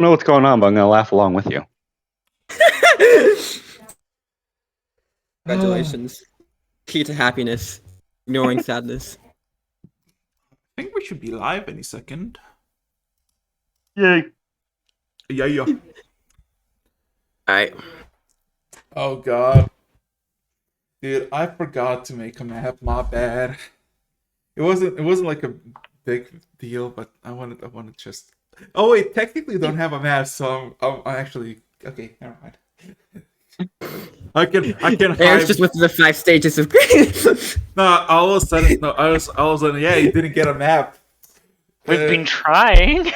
don't know what's going on, but I'm gonna laugh along with you. Congratulations. Key to happiness. Ignoring sadness. I think we should be live any second. Yay! Yeah. Alright. Oh god. Dude, I forgot to make a map, my bad. It wasn't like a big deal, but I wanted just. Oh wait, technically don't have a map, so I'm actually okay. Never mind. I can Eric's hide. just went through the 5 stages of No, all of a sudden, yeah, you didn't get a map. We've been trying. that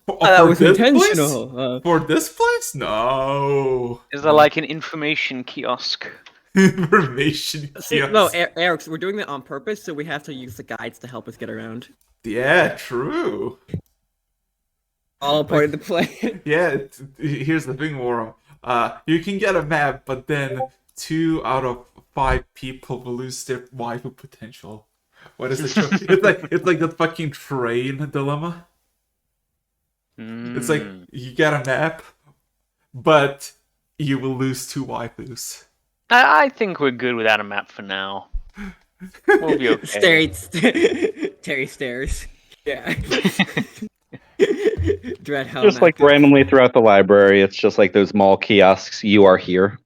For was this intentional. place? For this place? No. Is there like an information kiosk? Information See, kiosk. no, Eric, we're doing that on purpose, so we have to use the guides to help us get around. Yeah, true. All part of the play. Yeah, here's the thing, Warren. You can get a map, but then 2 out of 5 people will lose their waifu potential. What is it? It's like the fucking train dilemma. It's like you get a map, but you will lose 2 waifus. I think we're good without a map for now. We'll be okay. Terry stares. Yeah. Dread how Just like randomly throughout the library, it's just like those mall kiosks. You are here.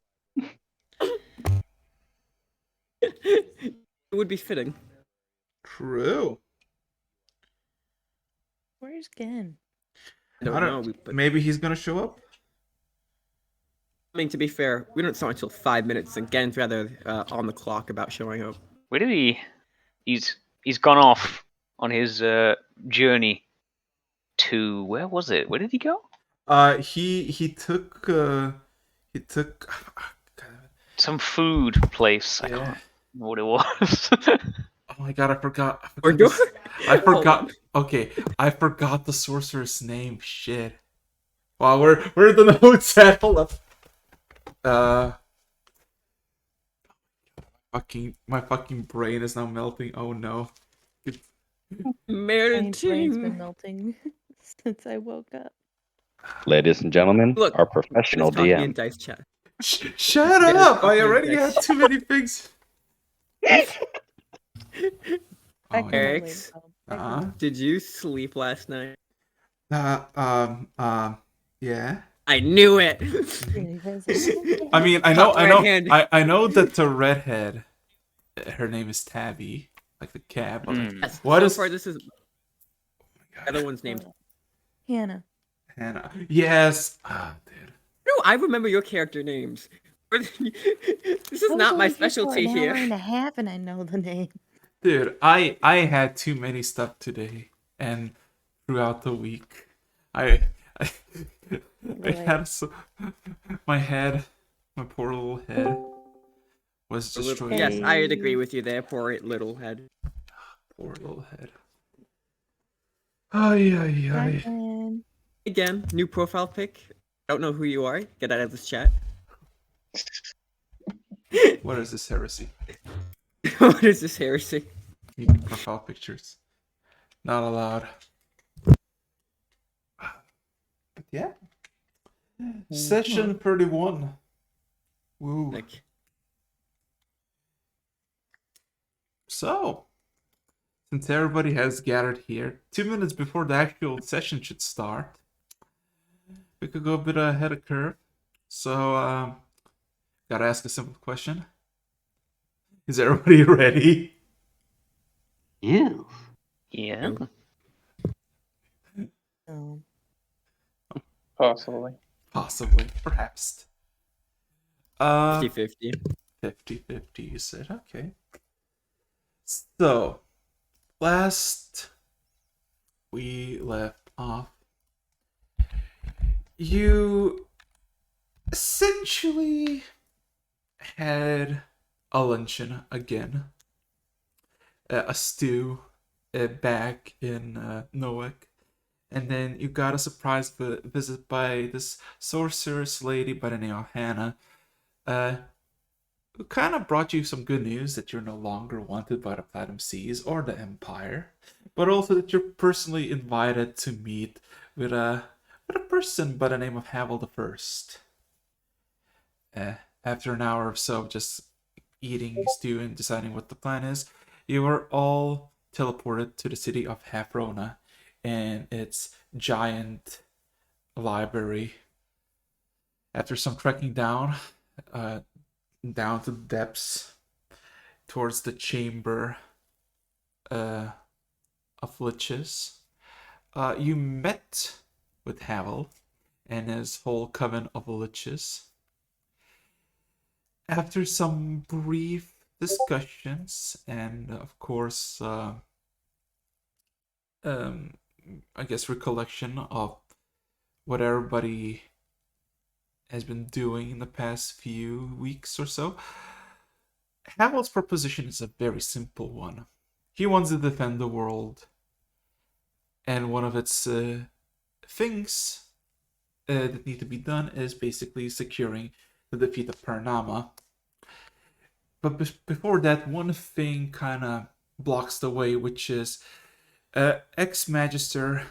It would be fitting. True. Where's Gen? I don't know. But Maybe he's gonna show up. I mean, to be fair, we don't start until 5 minutes, and Gen's rather on the clock about showing up. Where did he? He's gone off on his journey to where was it? Where did he go? He took Some food place. I Yeah. can't remember what it was. Oh my god, I forgot. Hold forgot. on. Okay, I forgot the sorcerer's name. Shit. Wow, where are the notes at? Hold up. My fucking brain is now melting. Oh no. My brain's been Melting. melting since I woke up. Ladies and gentlemen, Look, our professional It's talking in DM. dice chat. Shut Yeah, up! I okay, already thanks. had too many things. I Oh, can yeah. Eric's, relate, though. I can relate. Did you sleep last night? Yeah. I knew it. I mean, I Top red-handed. know that the redhead, her name is Tabby, like the cab. But like, Mm. what so is- far, this is the other one's named. Hannah. Hannah? Yes. Ah, dude. No, I remember your character names. This is I was not my only here for specialty an hour here. and a half, and I know the name. Dude, I had too many stuff today and throughout the week. I had my head, my poor little head was destroyed. Yes, I'd agree with you there. Poor little head. Poor little head. Ay, ay, ay. And Again, new profile pic. Don't know who you are. Get out of this chat. What is this heresy? What is this heresy? Meeting profile pictures. Not allowed. But yeah. Session 31. Woo. Like, So, since everybody has gathered here, 2 minutes before the actual session should start, we could go a bit ahead of curve. So, gotta ask a simple question. Is everybody ready? Yeah. Yeah. no. Possibly. Possibly. Perhaps. 50-50. 50-50, you said. Okay. So, last we left off, you essentially had a luncheon again. A stew back in Nowak. And then you got a surprise visit by this sorceress lady by the name of Hannah. Who kind of brought you some good news that you're no longer wanted by the Platinum Seas or the Empire, but also that you're personally invited to meet with with a person by the name of Havel the First. After an hour or so of just eating stew and deciding what the plan is, you are all teleported to the city of Hafrona and its giant library. After some trekking down to the depths towards the chamber of liches, you met with Havel and his whole coven of liches. After some brief discussions and, of course, I guess recollection of what everybody has been doing in the past few weeks or so, Havel's proposition is a very simple one. He wants to defend the world, and one of its things that need to be done is basically securing the defeat of Paranama. But before that, one thing kind of blocks the way, which is ex-magister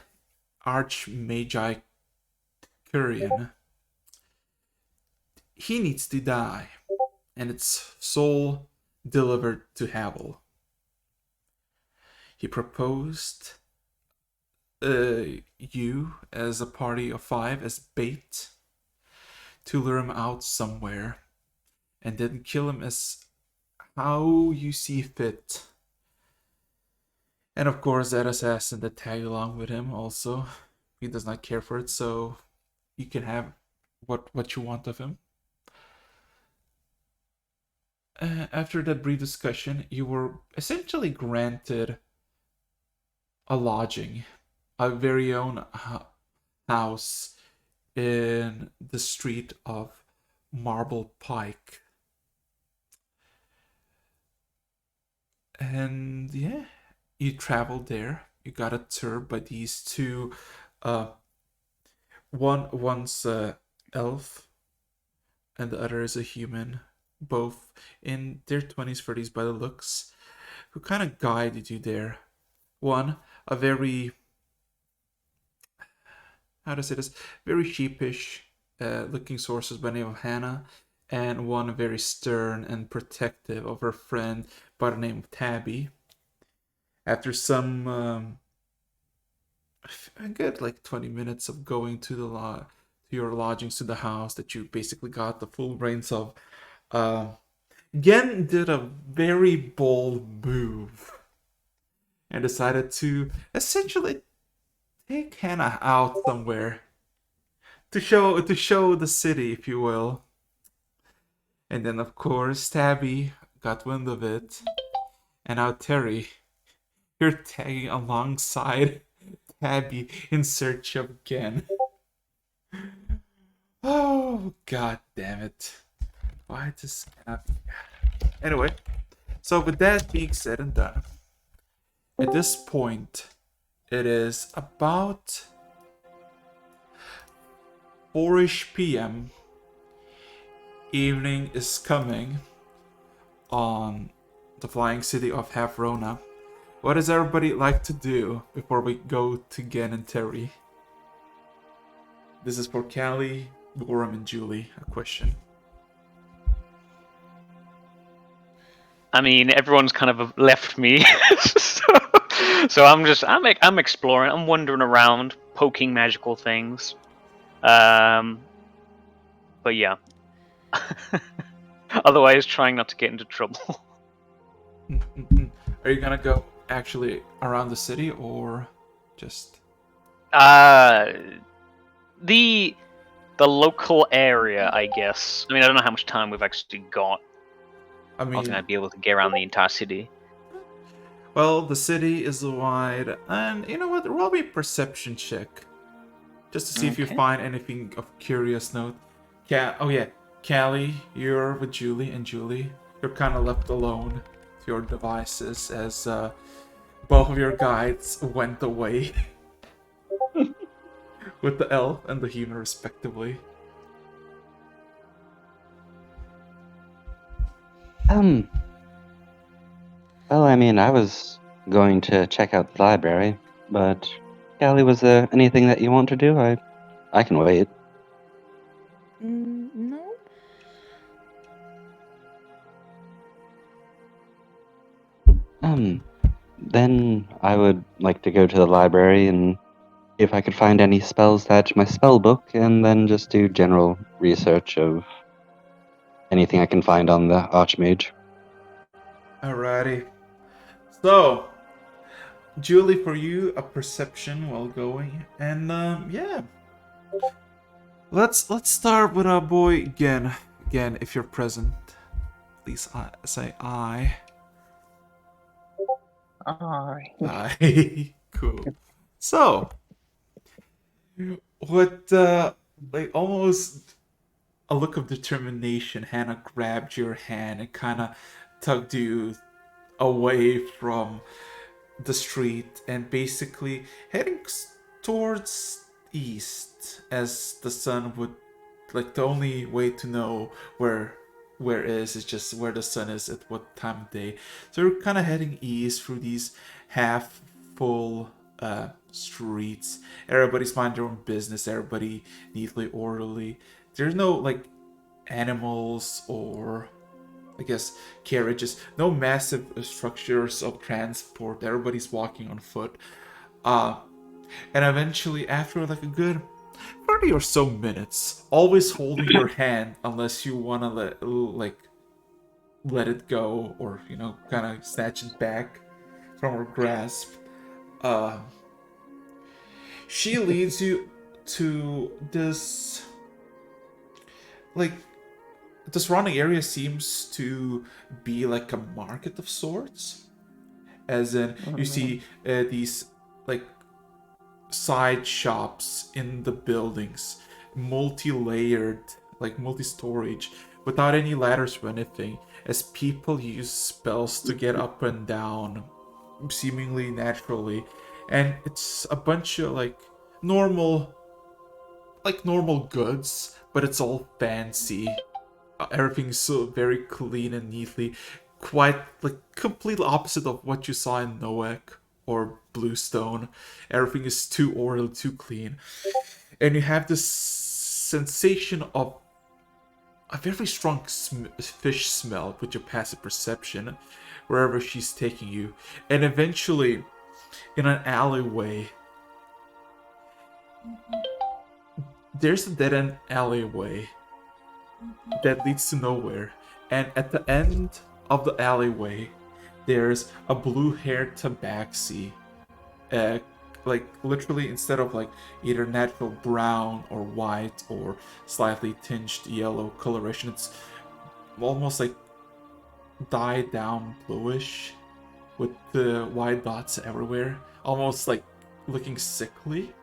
Archmagi Curian. He needs to die, and its soul delivered to Havel. He proposed you as a party of 5 as bait to lure him out somewhere, and then kill him as how you see fit. And of course, that assassin that tagged along with him also, he does not care for it, so you can have what you want of him. After that brief discussion, you were essentially granted a lodging, a very own house in the street of Marble Pike. And yeah, you traveled there. You got a tour by these two. One's elf, and the other is a human, both in their 20s, 30s by the looks, who kind of guided you there. One, a very, how to say this, very sheepish looking sources by the name of Hannah, and one very stern and protective of her friend by the name of Tabby. After some a good like 20 minutes of going to to your lodgings, to the house that you basically got the full reins of, Gen did a very bold move and decided to essentially take Hannah out somewhere to show the city, if you will. And then of course Tabby got wind of it, and now Terry, you're tagging alongside Tabby in search of Gen. Oh, god damn it. Why this cannot be... Anyway, so with that being said and done, at this point, it is about 4-ish p.m. Evening is coming on the flying city of Hafrona. What does everybody like to do before we go to Gen and Terry? This is for Callie, Gorham, and Julie. A question. I mean, everyone's kind of left me, so I'm exploring. I'm wandering around, poking magical things. But yeah. Otherwise, trying not to get into trouble. Are you gonna go actually around the city or just? The local area, I guess. I mean, I don't know how much time we've actually got. I don't think I'd be able to get around the entire city. Well, the city is wide, and you know what? Roll me a perception check, just to see if you find anything of curious note. Oh yeah, Callie, you're with Julie, and Julie, you're kind of left alone to your devices as both of your guides went away with the elf and the human, respectively. Well, I mean, I was going to check out the library, but Callie, was there anything that you want to do? I I can wait. No. Then I would like to go to the library and see if I could find any spells to add to my spell book, and then just do general research of anything I can find on the Archmage. Alrighty. So, Julie, for you, a perception while going, and yeah. Let's start with our boy again. Again, if you're present, please say I. I. Cool. So, what like almost a look of determination, Hannah grabbed your hand and kind of tugged you away from the street and basically heading towards east, as the sun would, like, the only way to know where is just where the sun is at what time of day. So we're kind of heading east through these half full streets. Everybody's minding their own business, everybody neatly orderly. There's no like animals or I guess carriages, no massive structures of transport. Everybody's walking on foot. And eventually, after like a good 30 or so minutes, always holding your hand unless you want to let it go or, you know, kind of snatch it back from her grasp. She leads you to this, like, the surrounding area seems to be like a market of sorts. As in, you see these like side shops in the buildings, multi-layered, like multi-storage, without any ladders or anything, as people use spells to get up and down seemingly naturally. And it's a bunch of like normal goods, but it's all fancy. Everything's so very clean and neatly, quite like completely opposite of what you saw in Noek or Bluestone. Everything is too orderly, too clean, and you have this sensation of a very strong fish smell with your passive perception wherever she's taking you. And eventually, in an alleyway, there's a dead-end alleyway that leads to nowhere, and at the end of the alleyway there's a blue-haired tabaxi, like literally, instead of like either natural brown or white or slightly tinged yellow coloration, it's almost like dyed down bluish with the white dots everywhere, almost like looking sickly.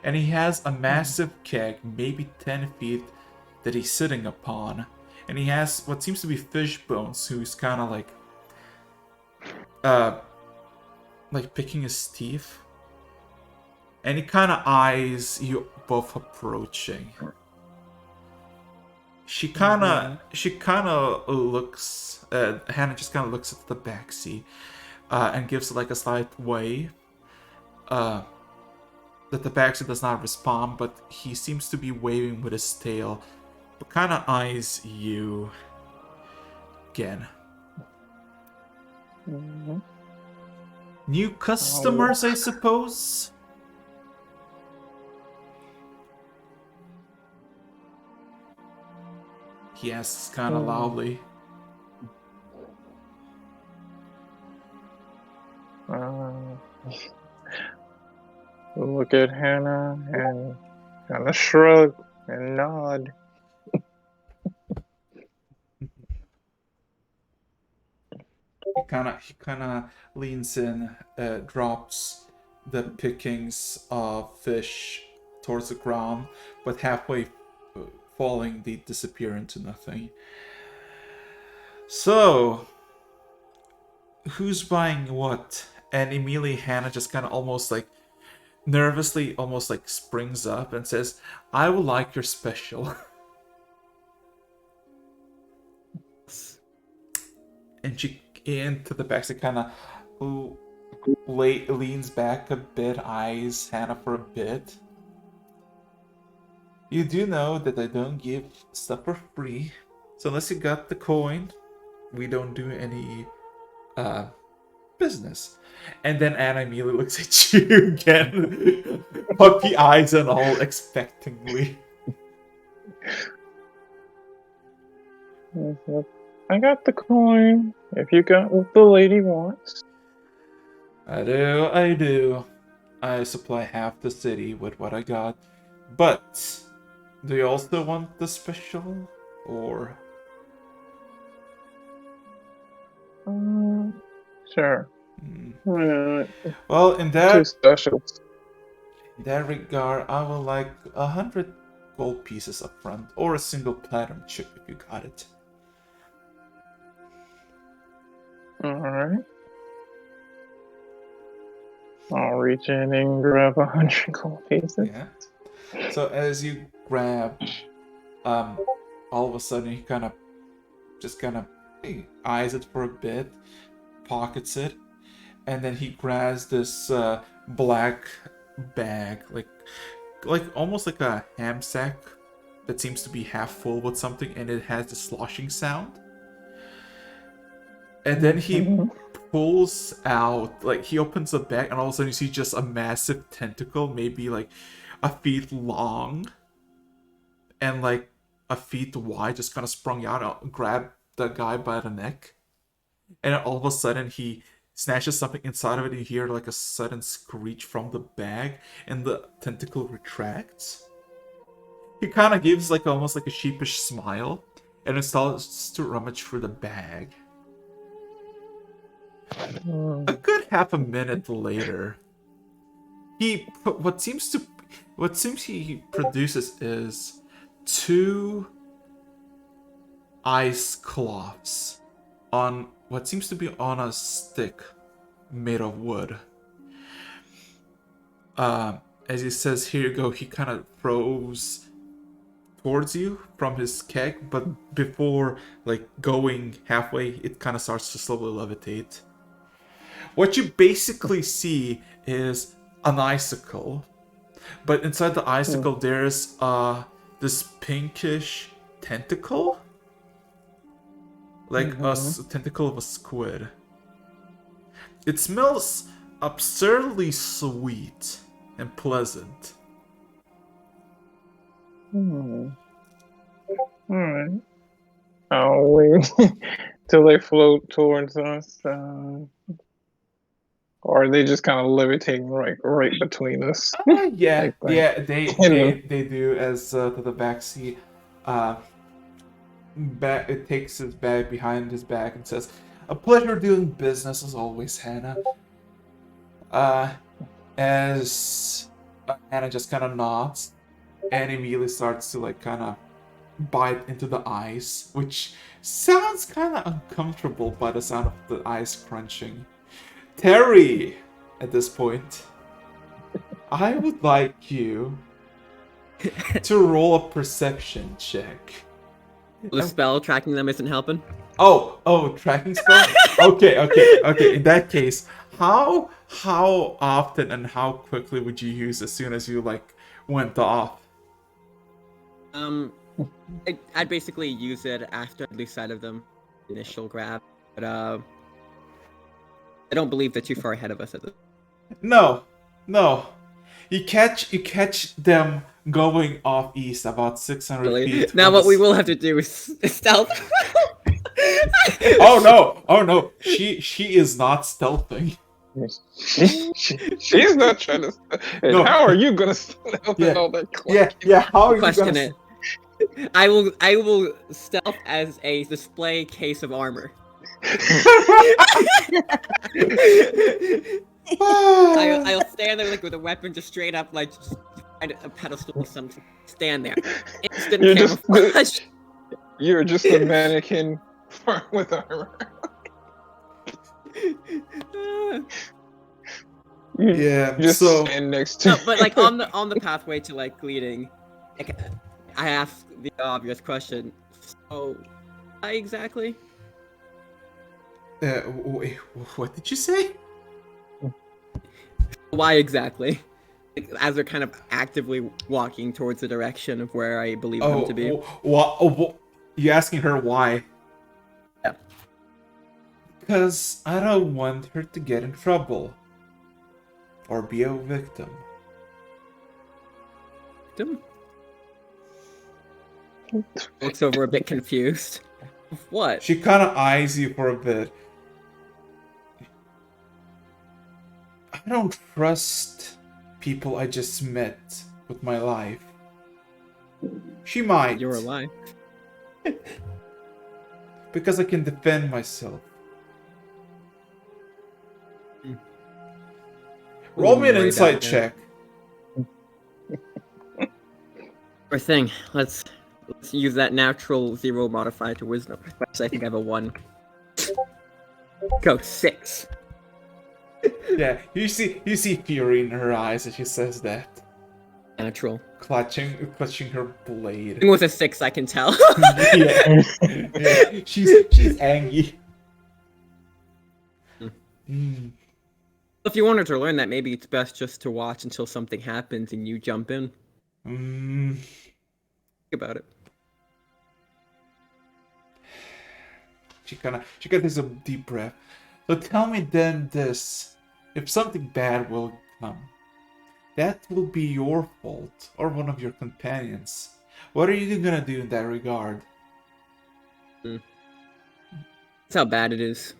And he has a massive keg, maybe 10 feet, that he's sitting upon. And he has what seems to be fish bones, who's kind of like picking his teeth. And he kind of eyes you both approaching. She kind of looks, Hannah just kind of looks at the backseat and gives like a slight wave. That the backseat does not respond, but he seems to be waving with his tail, but kind of eyes you again. New customers, I suppose? He asks kind of loudly. Look at Hannah and kind of shrug and nod. He kind of leans in, drops the pickings of fish towards the ground, but halfway falling, they disappear into nothing. So, who's buying what? And immediately Hannah just kind of almost like nervously, almost like springs up and says, "I would like your special." And she, into the back, so kind of leans back a bit, eyes Hannah for a bit. You do know that I don't give stuff for free. So unless you got the coin, we don't do any business. And then Anna immediately looks at you again, puppy eyes and all, expectingly. I got the coin. If you got what the lady wants. I do. I supply half the city with what I got. But, do you also want the special? Or... Sure. Why not? Well, in Two specials. that regard, I would like 100 gold pieces up front, or a single platinum chip if you got it. Alright. I'll reach in and grab 100 gold pieces. Yeah. So as you grab, all of a sudden he kind of eyes it for a bit, pockets it, and then he grabs this black bag, like almost like a ham sack that seems to be half full with something, and it has the sloshing sound. And then he pulls out, like, he opens the bag, and all of a sudden you see just a massive tentacle, maybe like a feet long and like a feet wide, just kind of sprung out and grabbed the guy by the neck. And all of a sudden he snatches something inside of it, and you hear like a sudden screech from the bag, and the tentacle retracts. He kind of gives like almost like a sheepish smile, and it starts to rummage through the bag. A good half a minute later, what seems he produces is 2 ice cloths on what seems to be on a stick made of wood. As he says, "Here you go," he kind of throws towards you from his keg, but before like going halfway, it kind of starts to slowly levitate. What you basically see is an icicle, but inside the icicle there's this pinkish tentacle, like a tentacle of a squid. It smells absurdly sweet and pleasant. Alright. I'll wait till they float towards us. Or are they just kind of levitating right between us? Yeah, they do. As to the back seat, it takes his bag behind his back and says, "A pleasure doing business as always, Hannah." As Hannah just kind of nods and immediately starts to like kind of bite into the ice, which sounds kind of uncomfortable by the sound of the ice crunching. Terry, at this point, I would like you to roll a perception check. The spell tracking them isn't helping. Oh, tracking spell? Okay. In that case, how often and how quickly would you use as soon as you like went off? I'd basically use it after I lose sight of them, initial grab, but I don't believe they're too far ahead of us at this. No. You catch them going off east about 600 feet. Now what we will have to do is stealth. Oh no! She is not stealthing. She's not trying to. And No. how are you gonna stealth and all that? Yeah. How are you Question gonna? it. I will stealth as a display case of armor. I'll stand there like with a weapon just straight up like just a pedestal or something. Stand there. Instant You're camouflage. You're just a mannequin with armor. Yeah. Just So stand next to. No, but like on the pathway to like leading, I ask the obvious question. So, why exactly? wait, what did you say? Why exactly? as they're kind of actively walking towards the direction of where I believe them to be. You asking her why? Yeah. Because I don't want her to get in trouble. Or be a victim. Looks over a bit confused. What? She kind of eyes you for a bit. I don't trust people I just met with my life. She might. You're alive. Because I can defend myself. Roll me an insight check. Sure thing. Let's use that natural 0 modifier to wisdom. I think I have a 1. Go 6. Yeah, you see fury in her eyes as she says that. Natural. Clutching her blade. Even with a 6, I can tell. Yeah. She's angry. If you wanted to learn that, maybe it's best just to watch until something happens and you jump in. Think about it. She takes a deep breath. So tell me then this: if something bad will come, that will be your fault or one of your companions. What are you gonna do in that regard? That's how bad it is.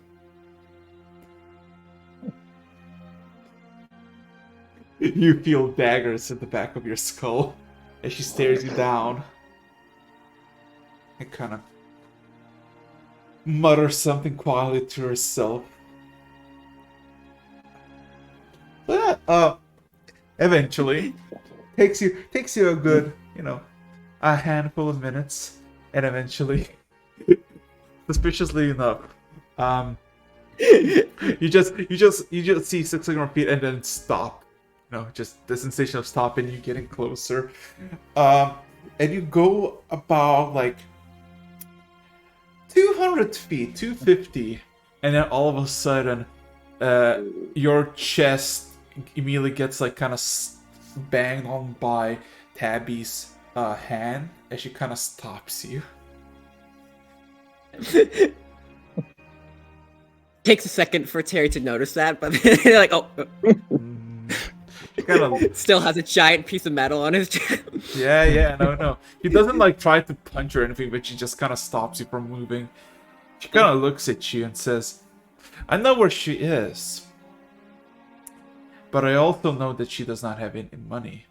You feel daggers in the back of your skull as she stares you down. And kind of mutters something quietly to herself. But eventually takes you a good, a handful of minutes, and eventually, suspiciously enough, you just see 600 feet and then stop. Just the sensation of stopping, you getting closer. And you go about like 200 feet, 250, and then all of a sudden, your chest immediately gets like kind of banged on by Tabby's hand as she kind of stops you. Takes a second for Terry to notice that, but they're like, oh. She kind of still has a giant piece of metal on his chest. Yeah, no. He doesn't like try to punch or anything, but she just kind of stops you from moving. She kind of looks at you and says, I know where she is, but I also know that she does not have any money.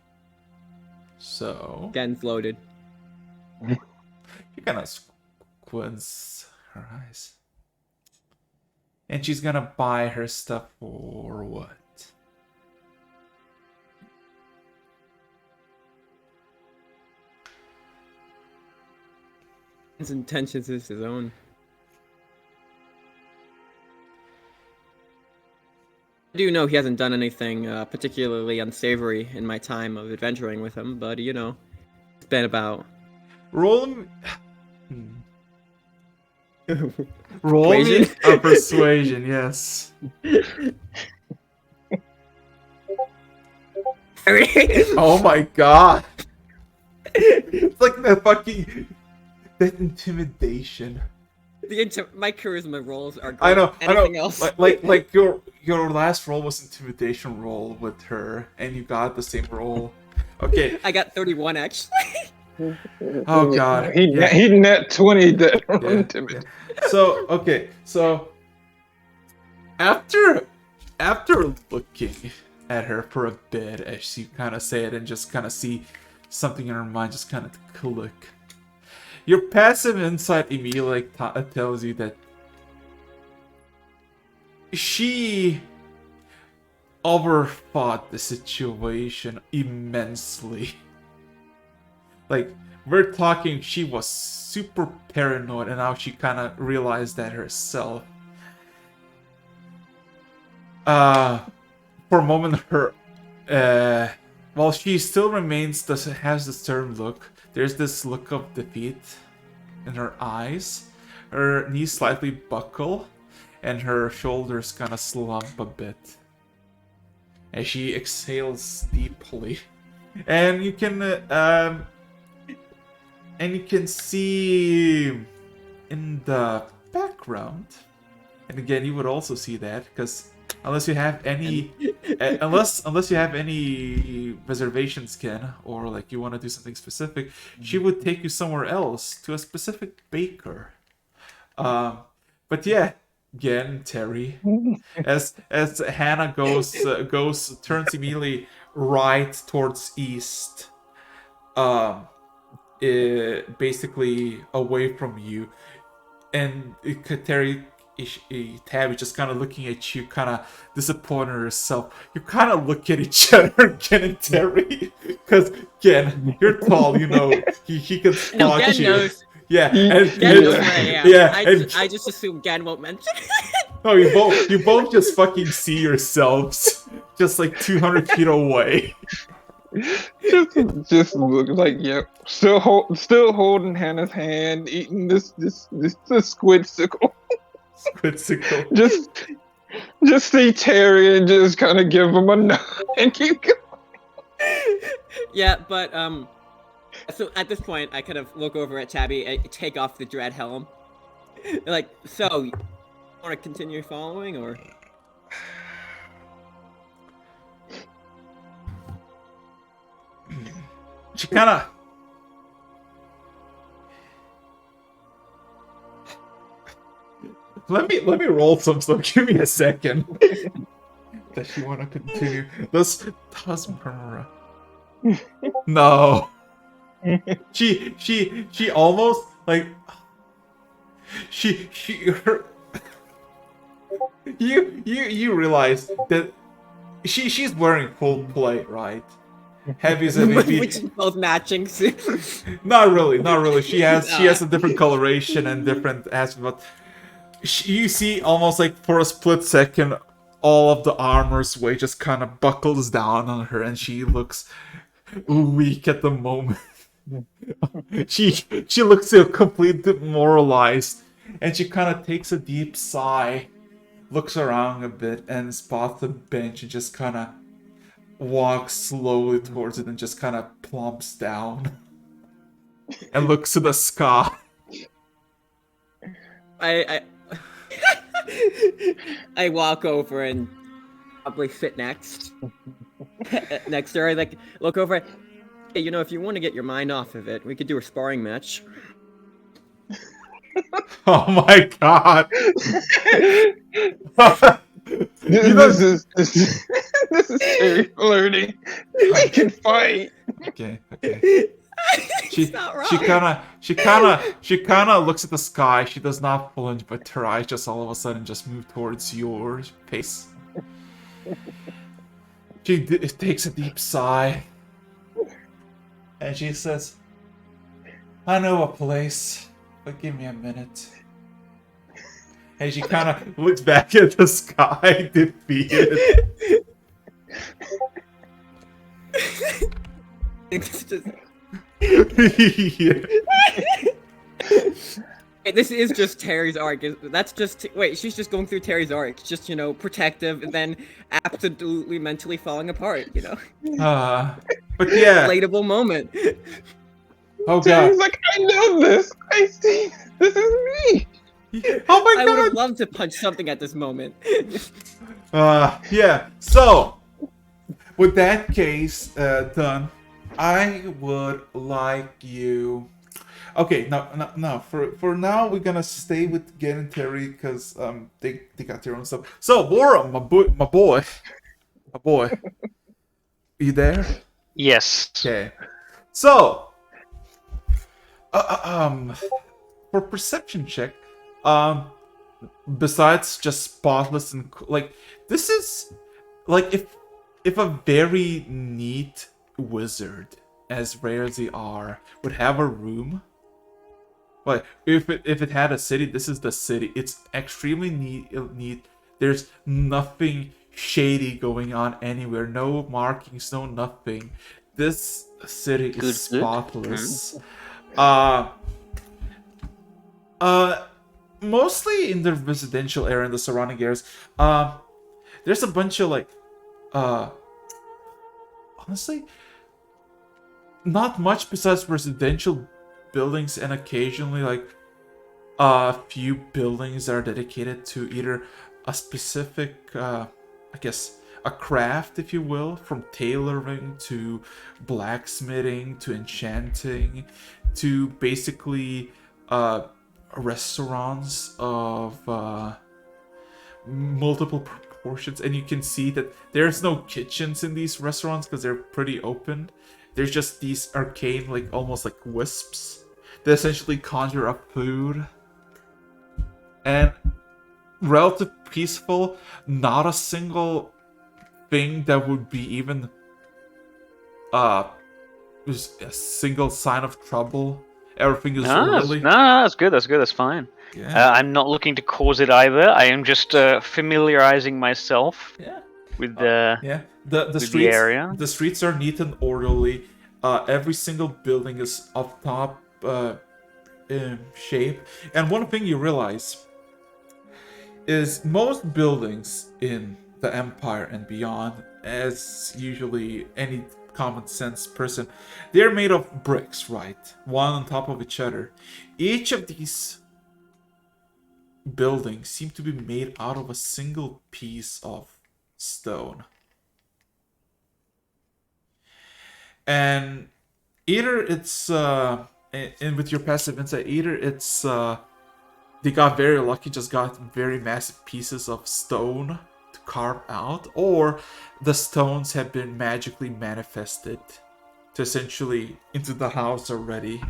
So... Guns loaded. She kind of squints her eyes. And she's gonna buy her stuff for what? His intentions is his own. I do know he hasn't done anything particularly unsavory in my time of adventuring with him, but it's been about... Roll me a persuasion, yes. Oh my god! It's like that intimidation. My charisma rolls are great. I know. Anything else? Like your last roll was intimidation roll with her, and you got the same roll. Okay. I got 31 actually. Oh god. He net 20 that yeah. So after looking at her for a bit as you kind of say it and just kind of see something in her mind just kind of click. Your passive insight immediately tells you that she overthought the situation immensely. Like, we're talking, she was super paranoid, and now she kind of realized that herself. For a moment, her, while she still has the stern look, there's this look of defeat in her eyes. Her knees slightly buckle, and her shoulders kind of slump a bit. as she exhales deeply, and you can see in the background. And again, you would also see that because unless you have any, unless you have any reservations, Ken, or like you want to do something specific, she would take you somewhere else to a specific baker. But yeah, again, Terry, as Hannah turns immediately right towards east, basically away from you, and Terry. Tabby just kind of looking at you, kind of disappointed herself. You kind of look at each other, Ken and Terry, because Ken, you're tall, you know, he can spot Gen you. knows. Yeah, Gen knows where I am. yeah, I just assume Gen won't mention it. no, you both just fucking see yourselves, just like 200 feet away. just look like, yep. Still holding Hannah's hand, eating this squidsicle. Squidsicle. Just see Terry and just kind of give him a nod and keep going. Yeah, but so at this point, I kind of look over at Tabby and take off the dread helm. Like, so, you want to continue following, or? She kind of. Let me roll some stuff. Give me a second. Does she want to continue? This does murmur. No. She almost like her. You realize that she's wearing full plate, right? Heavy as Which is both matching. Not really. She has a different coloration and different aspect, but you see almost like for a split second all of the armor's weight just kind of buckles down on her and she looks weak at the moment. she looks completely demoralized and she kind of takes a deep sigh, looks around a bit and spots the bench and just kind of walks slowly towards it and just kind of plumps down and looks to the sky. I walk over and probably sit next to her. I like look over. Hey, you know, if you want to get your mind off of it, we could do a sparring match. Oh my god! This is very flirty. We can fight. Okay. It's not wrong. She kind of looks at the sky. She does not flinch, but her eyes just all of a sudden just move towards your face. She takes a deep sigh, and she says, "I know a place, but give me a minute." And she kind of looks back at the sky, defeated. It's just... Yeah. This is just Terry's arc. That's just wait. She's just going through Terry's arc. It's just, you know, protective and then absolutely mentally falling apart. You know. But yeah. Relatable moment. Oh god. Terry's like, I know this. I see. This is me. Oh my god. I would have loved to punch something at this moment. Yeah. So, with that case done, I would like you. Okay, no. For now, we're gonna stay with Gen and Terry because they got their own stuff. So, Bora, my boy, you there? Yes. Okay. So, for perception check, besides just spotless and like this is like if a very neat wizard, as rare as they are, would have a room. But if it had a city, this is the city. It's extremely neat. There's nothing shady going on anywhere. No markings, no nothing. This city is spotless. Mostly in the residential area and the surrounding areas. There's a bunch of like honestly, not much besides residential buildings and occasionally like a few buildings that are dedicated to either a specific, I guess, a craft, if you will, from tailoring to blacksmithing to enchanting to basically restaurants of multiple proportions. And you can see that there's no kitchens in these restaurants because they're pretty open. There's just these arcane, like almost like wisps that essentially conjure up food. And relative peaceful, not a single thing that would be even just a single sign of trouble. Everything is really that's good. That's good. That's fine. yeah. I'm not looking to cause it either. I am just familiarizing myself with the The area. The streets are neat and orderly. Every single building is up top shape. And one thing you realize is most buildings in the Empire and beyond, as usually any common sense person, they're made of bricks, right? One on top of each other. Each of these buildings seem to be made out of a single piece of stone. And either it's and with your passive insight, either it's they got very lucky, just got very massive pieces of stone to carve out, or the stones have been magically manifested to essentially into the house already.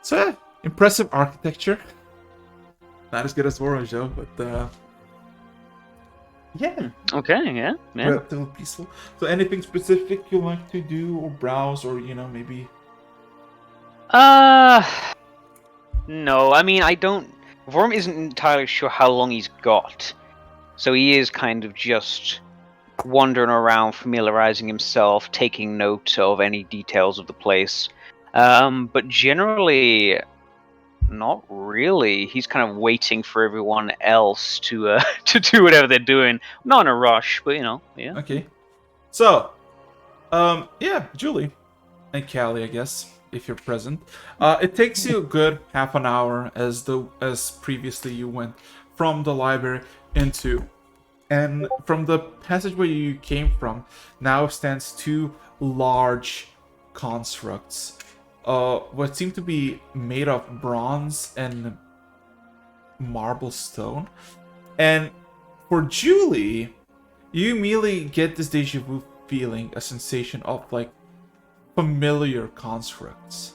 So yeah, impressive architecture. Not as good as Orange, but yeah. Okay, yeah. Relatively peaceful. So anything specific you like to do or browse or, maybe... No, I mean, I don't... Vorm isn't entirely sure how long he's got. So he is kind of just wandering around, familiarizing himself, taking note of any details of the place. But generally, not really. He's kind of waiting for everyone else to to do whatever they're doing. Not in a rush, but yeah. Okay. So, yeah, Julie and Callie, I guess, if you're present. It takes you a good half an hour as previously you went from the library into, and from the passageway you came from now stands two large constructs. What seem to be made of bronze and marble stone. And for Julie, you immediately get this deja vu feeling, a sensation of like familiar constructs.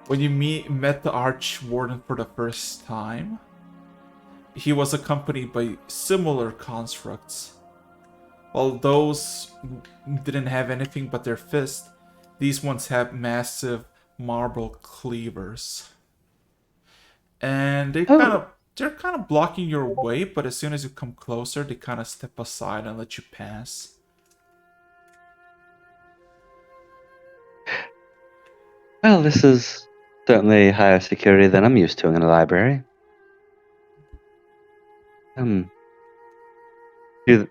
When you met the Archwarden for the first time, he was accompanied by similar constructs. While those didn't have anything but their fist, these ones have massive marble cleavers. And they're kind of blocking your way, but as soon as you come closer, they kind of step aside and let you pass. Well, this is certainly higher security than I'm used to in a library. If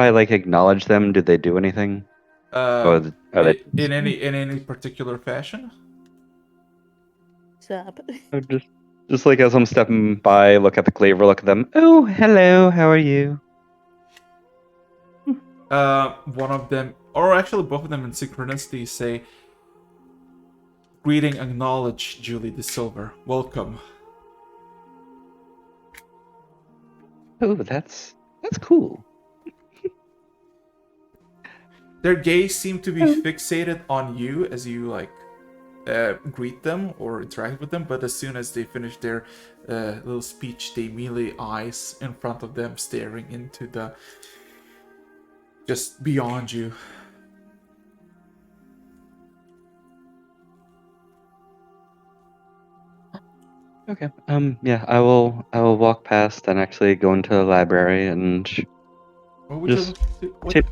I acknowledge them, do they do anything? Or are they in any particular fashion? Stop. just as I'm stepping by, look at the cleaver, look at them. Oh, hello, how are you? One of them, or actually both of them in synchronicity, say, "Greeting, acknowledge, Julie de Silver. Welcome." Oh, that's cool. Their gaze seem to be fixated on you as you greet them or interact with them, but as soon as they finish their little speech, they immediately eyes in front of them, staring into the just beyond you. Okay. Yeah, I will walk past and actually go into the library and What would just would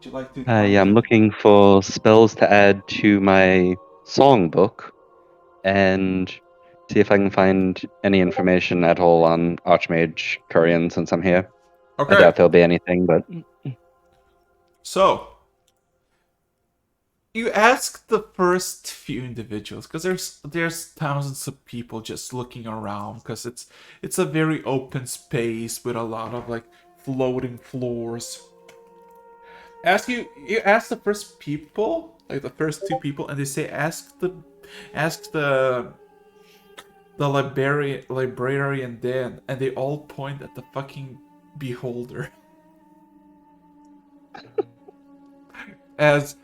you like to? yeah, I'm looking for spells to add to my songbook and see if I can find any information at all on Archmage Curian since I'm here. I Okay. doubt there'll be anything, but So, you ask the first few individuals, because there's thousands of people just looking around, because it's a very open space with a lot of like floating floors. You ask the first people, like the first two people, and they say ask the librarian then, and they all point at the fucking beholder. As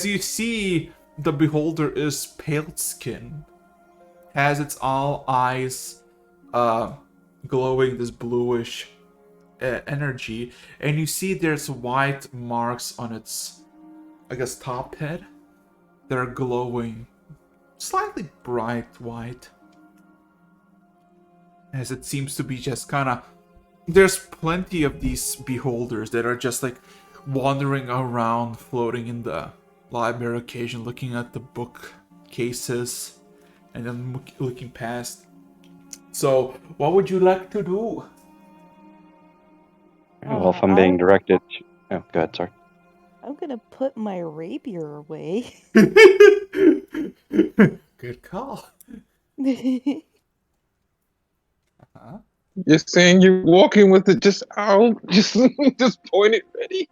you see, the beholder is pale skin, has its all eyes glowing this bluish energy, and you see there's white marks on its, I guess, top head. They're glowing slightly bright white, as it seems to be just kind of, there's plenty of these beholders that are just like wandering around, floating in the library occasion, looking at the bookcases and then looking past. So what would you like to do? Well, if I'm being directed... Oh, go ahead, sorry. I'm gonna put my rapier away. Good call. You're saying you're walking with it just out, just pointed ready.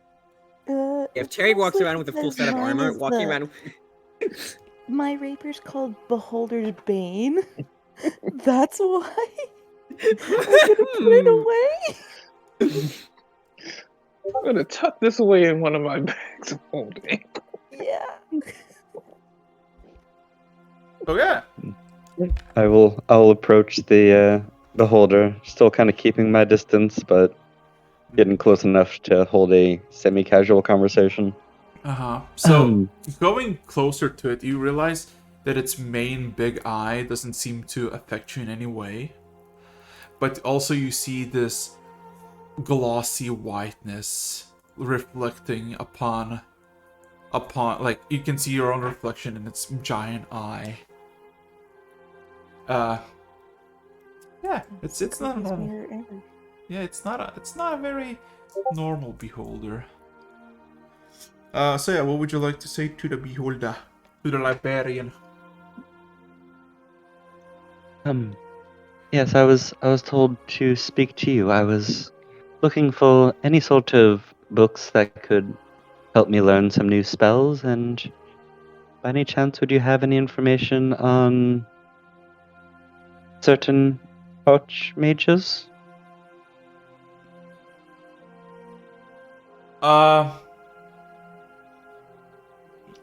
If Terry walks around with a full set of armor, walking around. My rapier's called Beholder's Bane. That's why. I'm gonna put it away. I'm gonna tuck this away in one of my bags of holding. Yeah. Oh yeah. I'll approach the beholder, still kind of keeping my distance, but getting close enough to hold a semi-casual conversation. So going closer to it, you realize that its main big eye doesn't seem to affect you in any way. But also you see this glossy whiteness reflecting upon like you can see your own reflection in its giant eye. Yeah, it's not normal. Yeah, it's not a very normal beholder. So yeah, what would you like to say to the beholder, to the librarian? Yes, I was told to speak to you. I was looking for any sort of books that could help me learn some new spells, and by any chance, would you have any information on certain archmages?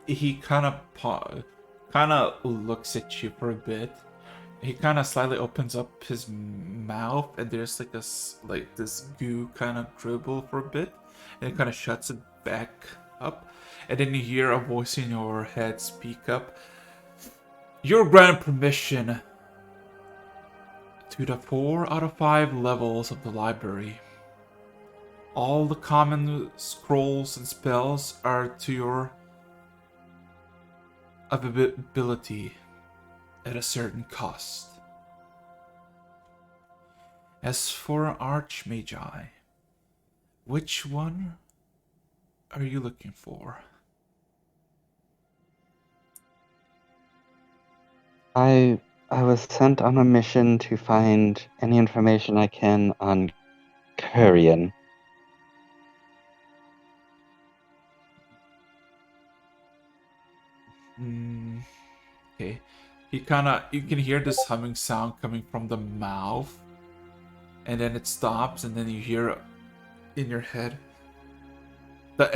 He kind of looks at you for a bit. He kind of slightly opens up his mouth, and there's like this goo kind of dribble for a bit, and it kind of shuts it back up, and then you hear a voice in your head speak up. You're granted permission to the 4 out of 5 levels of the library. All the common scrolls and spells are to your ability at a certain cost. As for Archmagi, which one are you looking for? I was sent on a mission to find any information I can on Kurian. Okay. You can hear this humming sound coming from the mouth, and then it stops, and then you hear in your head, the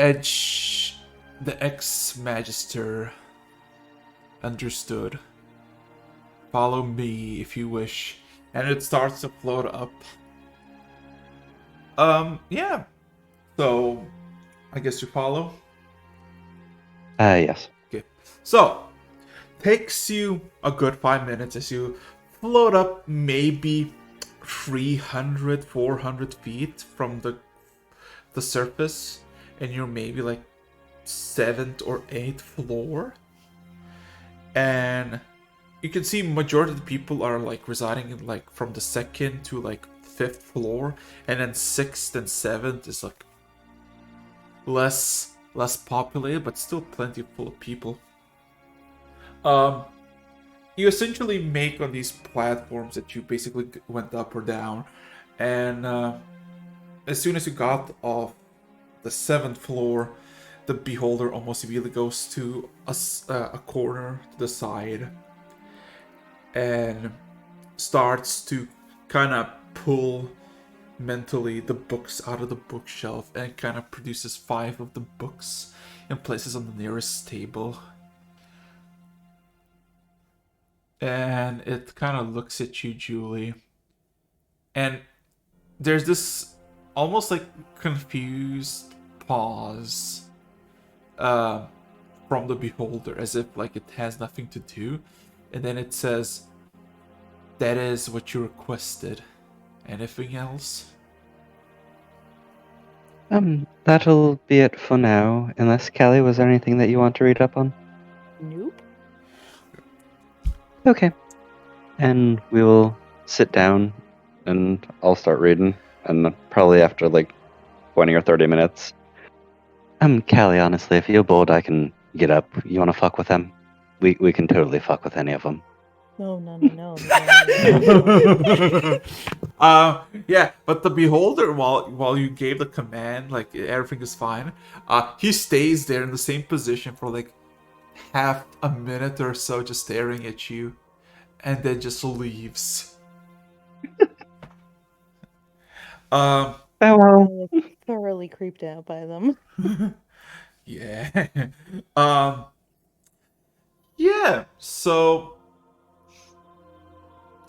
ex-magister understood. Follow me if you wish. And it starts to float up. Yeah. So, I guess you follow? Yes. Okay. So, takes you a good 5 minutes as you float up maybe 300, 400 feet from the surface, and you're maybe like 7th or 8th floor. And you can see majority of the people are like residing in like from the 2nd to like 5th floor, and then 6th and 7th is like less less populated, but still plenty full of people. Um, you essentially make on these platforms that you basically went up or down, and as soon as you got off the 7th floor, the beholder almost immediately goes to a corner to the side and starts to kind of pull mentally the books out of the bookshelf and kind of produces 5 of the books and places on the nearest table. And it kind of looks at you, Julie. And there's this almost like confused pause from the beholder, as if like it has nothing to do. And then it says, "That is what you requested. Anything else?" That'll be it for now. Unless, Callie, was there anything that you want to read up on? Nope. Okay. And we will sit down and I'll start reading. And probably after like 20 or 30 minutes. Callie, honestly, if you're bored, I can get up. You want to fuck with them? We can totally fuck with any of them. No, no, no, no, no. Yeah, but the beholder, while you gave the command, like everything is fine, he stays there in the same position for like half a minute or so, just staring at you, and then just leaves. Farewell. I was thoroughly creeped out by them. Yeah. Yeah. So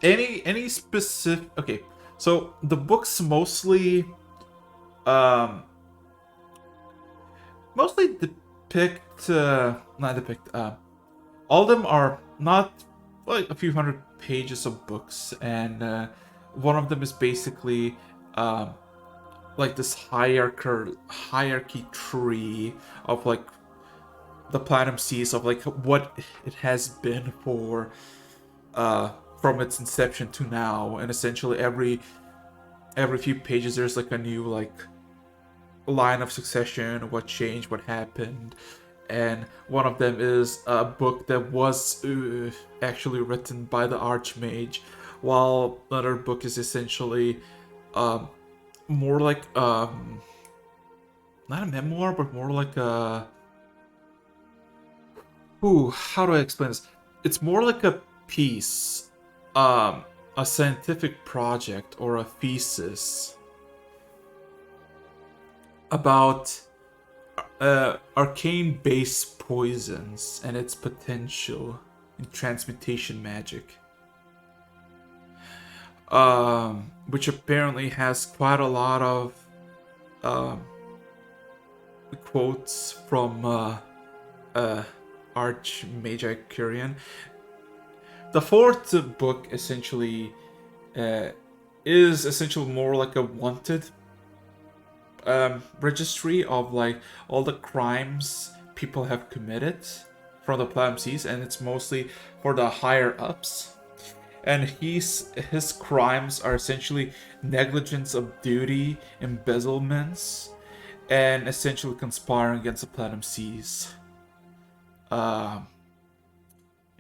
any specific? Okay. So the books mostly depict not depict all of them are not like a few hundred pages of books, and one of them is basically like this hierarchy tree of like the Platinum Seas, of like what it has been for from its inception to now. And essentially every few pages there's like a new like line of succession, what changed, what happened. And one of them is a book that was actually written by the Archmage, while another book is essentially more like not a memoir, but more like a how do I explain this? It's more like a piece, a scientific project or a thesis about arcane base poisons and its potential in transmutation magic. Which apparently has quite a lot of quotes from Archmage Curian. The 4th book essentially is essentially more like a wanted registry of like all the crimes people have committed from the Platinum Seas, and it's mostly for the higher ups. And his crimes are essentially negligence of duty, embezzlements, and essentially conspiring against the Platinum Seas. And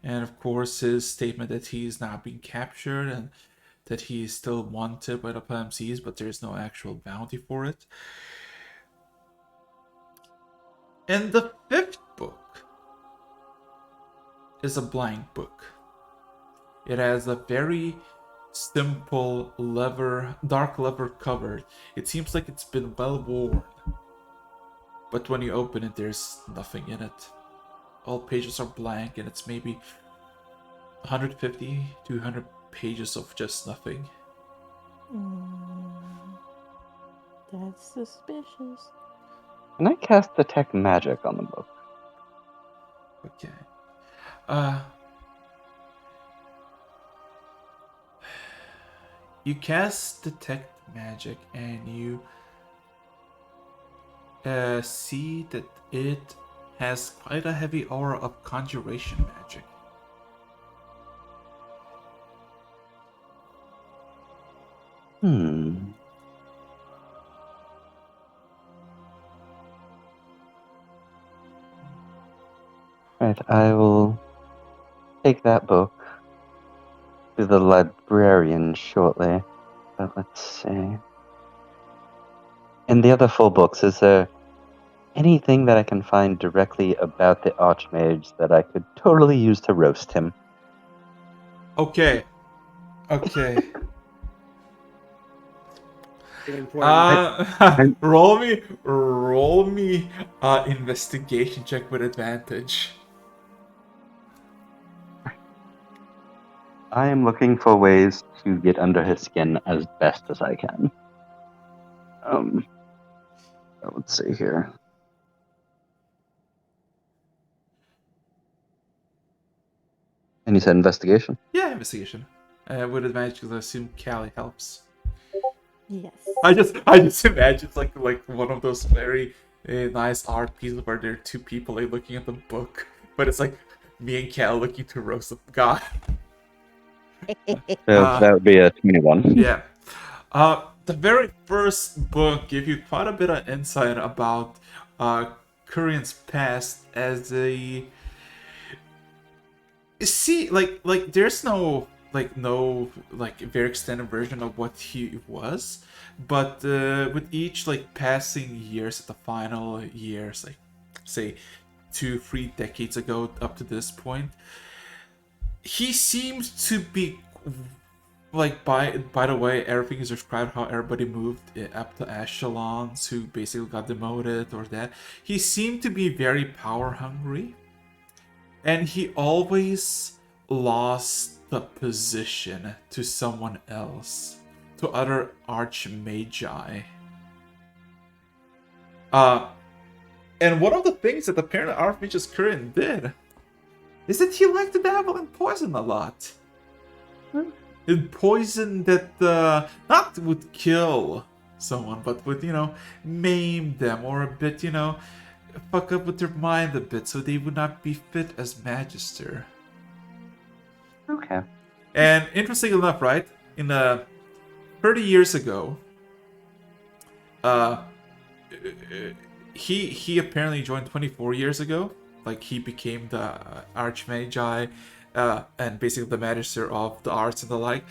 of course, his statement that he is now being captured and that he is still wanted by the Platinum Seas, but there is no actual bounty for it. And the 5th book is a blank book. It has a very simple dark leather cover. It seems like it's been well worn. But when you open it, there's nothing in it. All pages are blank, and it's maybe 150, 200 pages of just nothing. That's suspicious. Can I cast Detect Magic on the book? Okay. You cast Detect Magic, and you see that it has quite a heavy aura of conjuration magic. Right, I will take that book to the librarian shortly. But let's see. In the other 4 books, is there anything that I can find directly about the Archmage that I could totally use to roast him? Okay. Okay. Very important. Roll me investigation check with advantage. I am looking for ways to get under his skin as best as I can. Let's see here. And you said investigation? Yeah, investigation. With advantage because I assume Callie helps. Yes. I just imagine it's like one of those very nice art pieces where there are 2 people like looking at the book, but it's like me and Cal looking to roast a guy. So that would be a 21. Yeah. The very first book gave you quite a bit of insight about Kurian's past as a. See, there's no very extended version of what he was, but with each passing years at the final years, like say 2-3 decades ago up to this point, he seems to be by the way everything is described how everybody moved up to echelons who basically got demoted or that. He seemed to be very power hungry, and he always lost the position to someone else, to other archmagi. And one of the things that apparently Archmage's Kurian did is that he liked to dabble in poison a lot. In poison that not would kill someone, but would, maim them or a bit, fuck up with their mind a bit so they would not be fit as Magister. Okay. And interesting enough, right? In 30 years ago, he apparently joined 24 years ago. Like he became the Archmagi and basically the Magister of the arts and the like.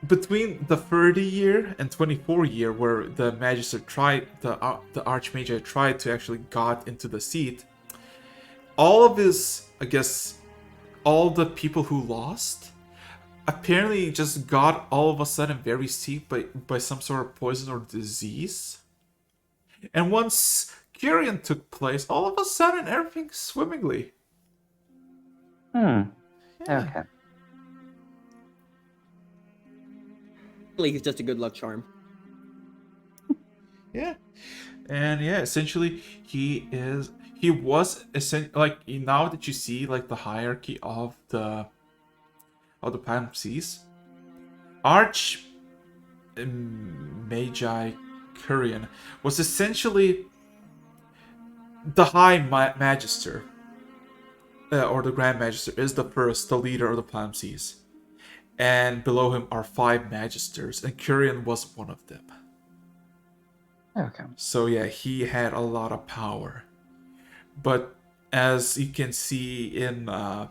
Between the 30 year and 24 year, where the Magister tried, the Archmagi tried to actually got into the seat, all of his, I guess, all the people who lost apparently just got all of a sudden very sick by some sort of poison or disease. And once Kurian took place, all of a sudden everything's swimmingly. Yeah. Okay. Really, he's just a good luck charm. Yeah. And yeah, essentially he was now that you see the hierarchy of the Platinum Seas, Arch Magi Kurian was essentially the High Magister, or the Grand Magister, is the leader of the Platinum Seas. And below him are 5 Magisters, and Kurian was one of them. Okay. So yeah, he had a lot of power. But as you can see in all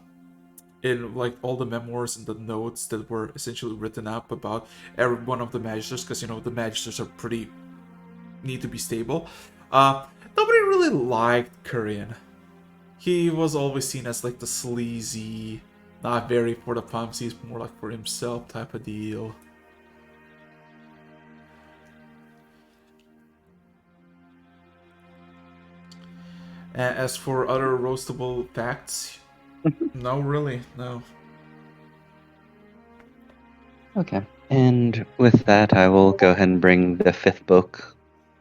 the memoirs and the notes that were essentially written up about every one of the Magisters, because the Magisters are need to be stable. Nobody really liked Kurian. He was always seen as the sleazy, not very for the Pumsies, more like for himself type of deal. And as for other roastable facts, no, really, no. Okay. And with that, I will go ahead and bring the 5th book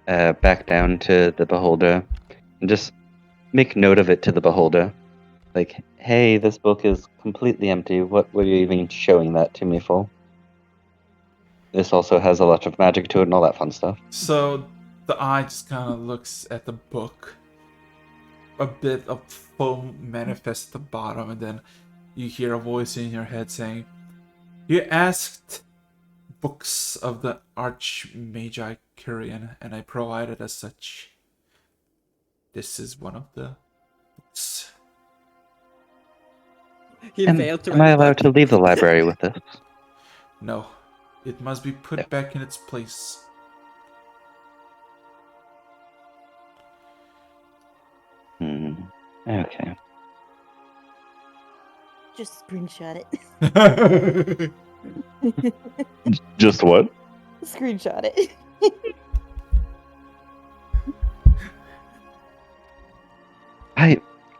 back down to the Beholder and just make note of it to the Beholder. Like, hey, this book is completely empty. What were you even showing that to me for? This also has a lot of magic to it and all that fun stuff. So the eye just kind of looks at the book. A bit of foam manifests at the bottom, and then you hear a voice in your head saying, "You asked books of the Archmagi Kurian, and I provided as such. This is one of the books." He Am, failed to am write I a allowed book. to leave the library with this? No, it must be put No. back in its place. Okay. Just screenshot Oh it. Just what? Screenshot it.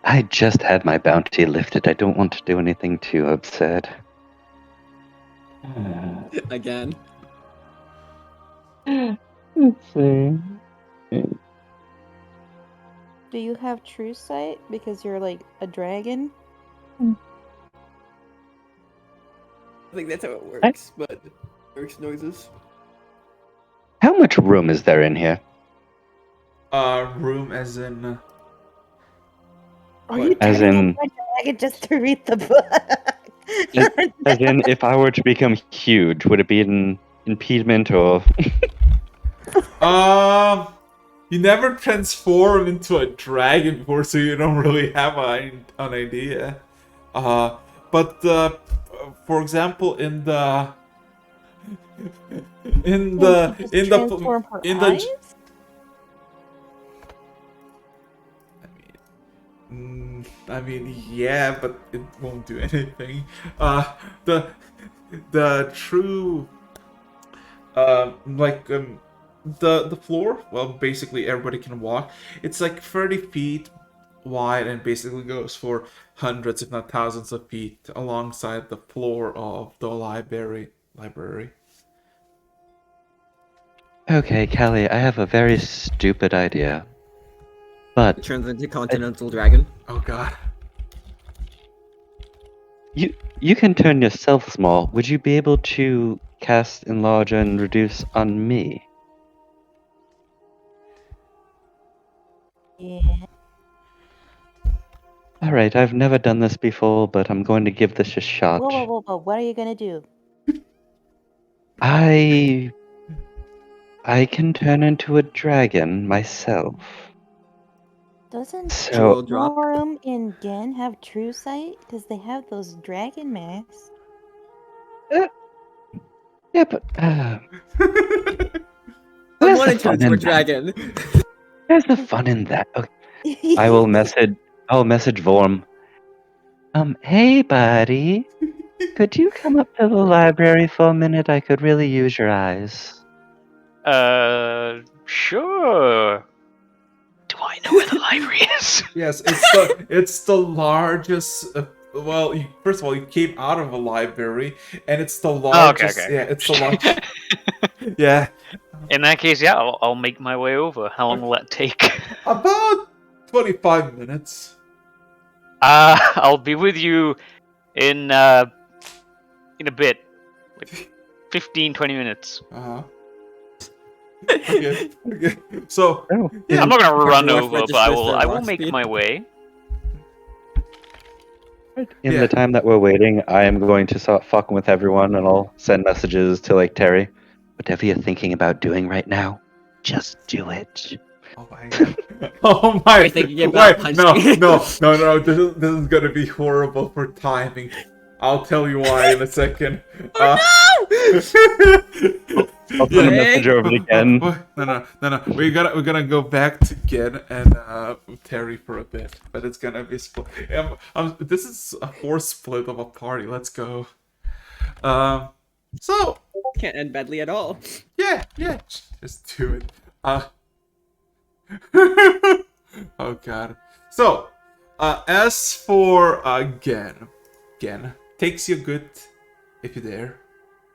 I just had my bounty lifted. I don't want to do anything too absurd. Again. Let's see. Do you have true sight because you're like a dragon? I think that's how it works, but it works noises. How much room is there in here? room as in. Are you As turning in- into a dragon just to read the book? As in, if I were to become huge, would it be an impediment or? You never transform into a dragon before, so you don't really have an idea. But for example, in the Transform her eyes? I mean, yeah, but it won't do anything. The true, the floor. Well, basically everybody can walk. It's like 30 feet wide and basically goes for hundreds, if not thousands, of feet alongside the floor of the library. Okay, Callie, I have a very stupid idea. But Turns into Continental Dragon. Oh God. you can turn yourself small. Would you be able to cast enlarge and reduce on me? Yeah. All right, I've never done this before, but I'm going to give this a shot. Whoa. What are you gonna do? I can turn into a dragon myself. Doesn't So Roll drop. Norum and Gen have true sight? Because they have those dragon masks. yeah, but I where's want the to turn fun into in a that? dragon. Where's the fun in that? Okay, I'll message Vorm. Hey buddy, could you come up to the library for a minute? I could really use your eyes. Sure. Do I know where the library is? Yes, it's the largest. Well, first of all, you came out of a library, and it's the largest. okay. Yeah, it's the largest. Yeah, In that case, yeah, I'll make my way over. How long will that take? about 25 minutes. I'll be with you in a bit. Like 15, 20 minutes. Uh huh. Okay. So Oh, yeah, I'm not gonna run Dwarf over, but I registers will. their I will walk make speed. my way. in Yeah. the time that we're waiting, I am going to start fucking with everyone, and I'll send messages to like Terry. Whatever you're thinking about doing right now, just do it. Oh my god. Oh my. You're thinking about Wait, punching. no. This is gonna be horrible for timing. I'll tell you why in a second. I'll send a Yeah. message over to Ken. No. We're gonna go back to Gen and Terry for a bit, but it's gonna be split. This is a forced split of a party. Let's go. So Can't end badly at all. yeah, just do it. Oh god. So, as for Gen takes you good if you're there.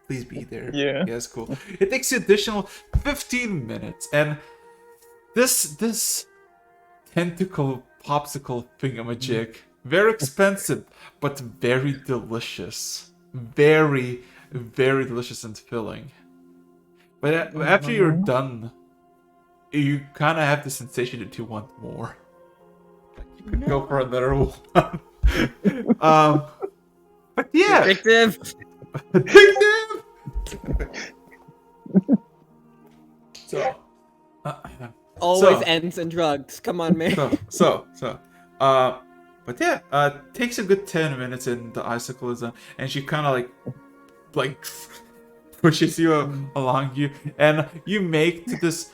Please be there. Yeah. Yes, cool. It takes you additional 15 minutes, and this tentacle popsicle thingamajig, very expensive, but very delicious. Very, very delicious and filling. But after you're done, you kind of have the sensation that you want more. Like you could go for another one. But yeah. Addictive. Addictive! So, Always So- ends in drugs. Come on, man. so, But yeah, takes a good 10 minutes and the icicle is done, and she kind of like pushes you along you, and you make to this.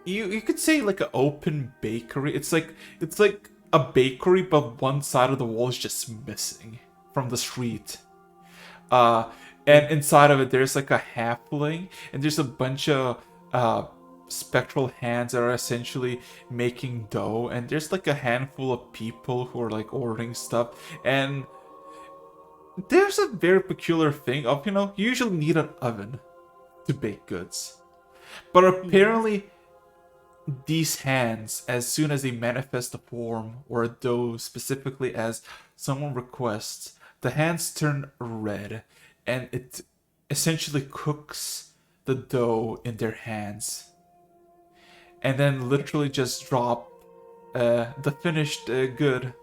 You could say like an open bakery. It's like a bakery, but one side of the wall is just missing from the street. And inside of it, there's like a halfling, and there's a bunch of spectral hands that are essentially making dough, and there's like a handful of people who are like ordering stuff, and there's a very peculiar thing of, you usually need an oven to bake goods, but apparently these hands, as soon as they manifest a form or a dough, specifically as someone requests, the hands turn red, and it essentially cooks the dough in their hands, and then literally just drop the finished good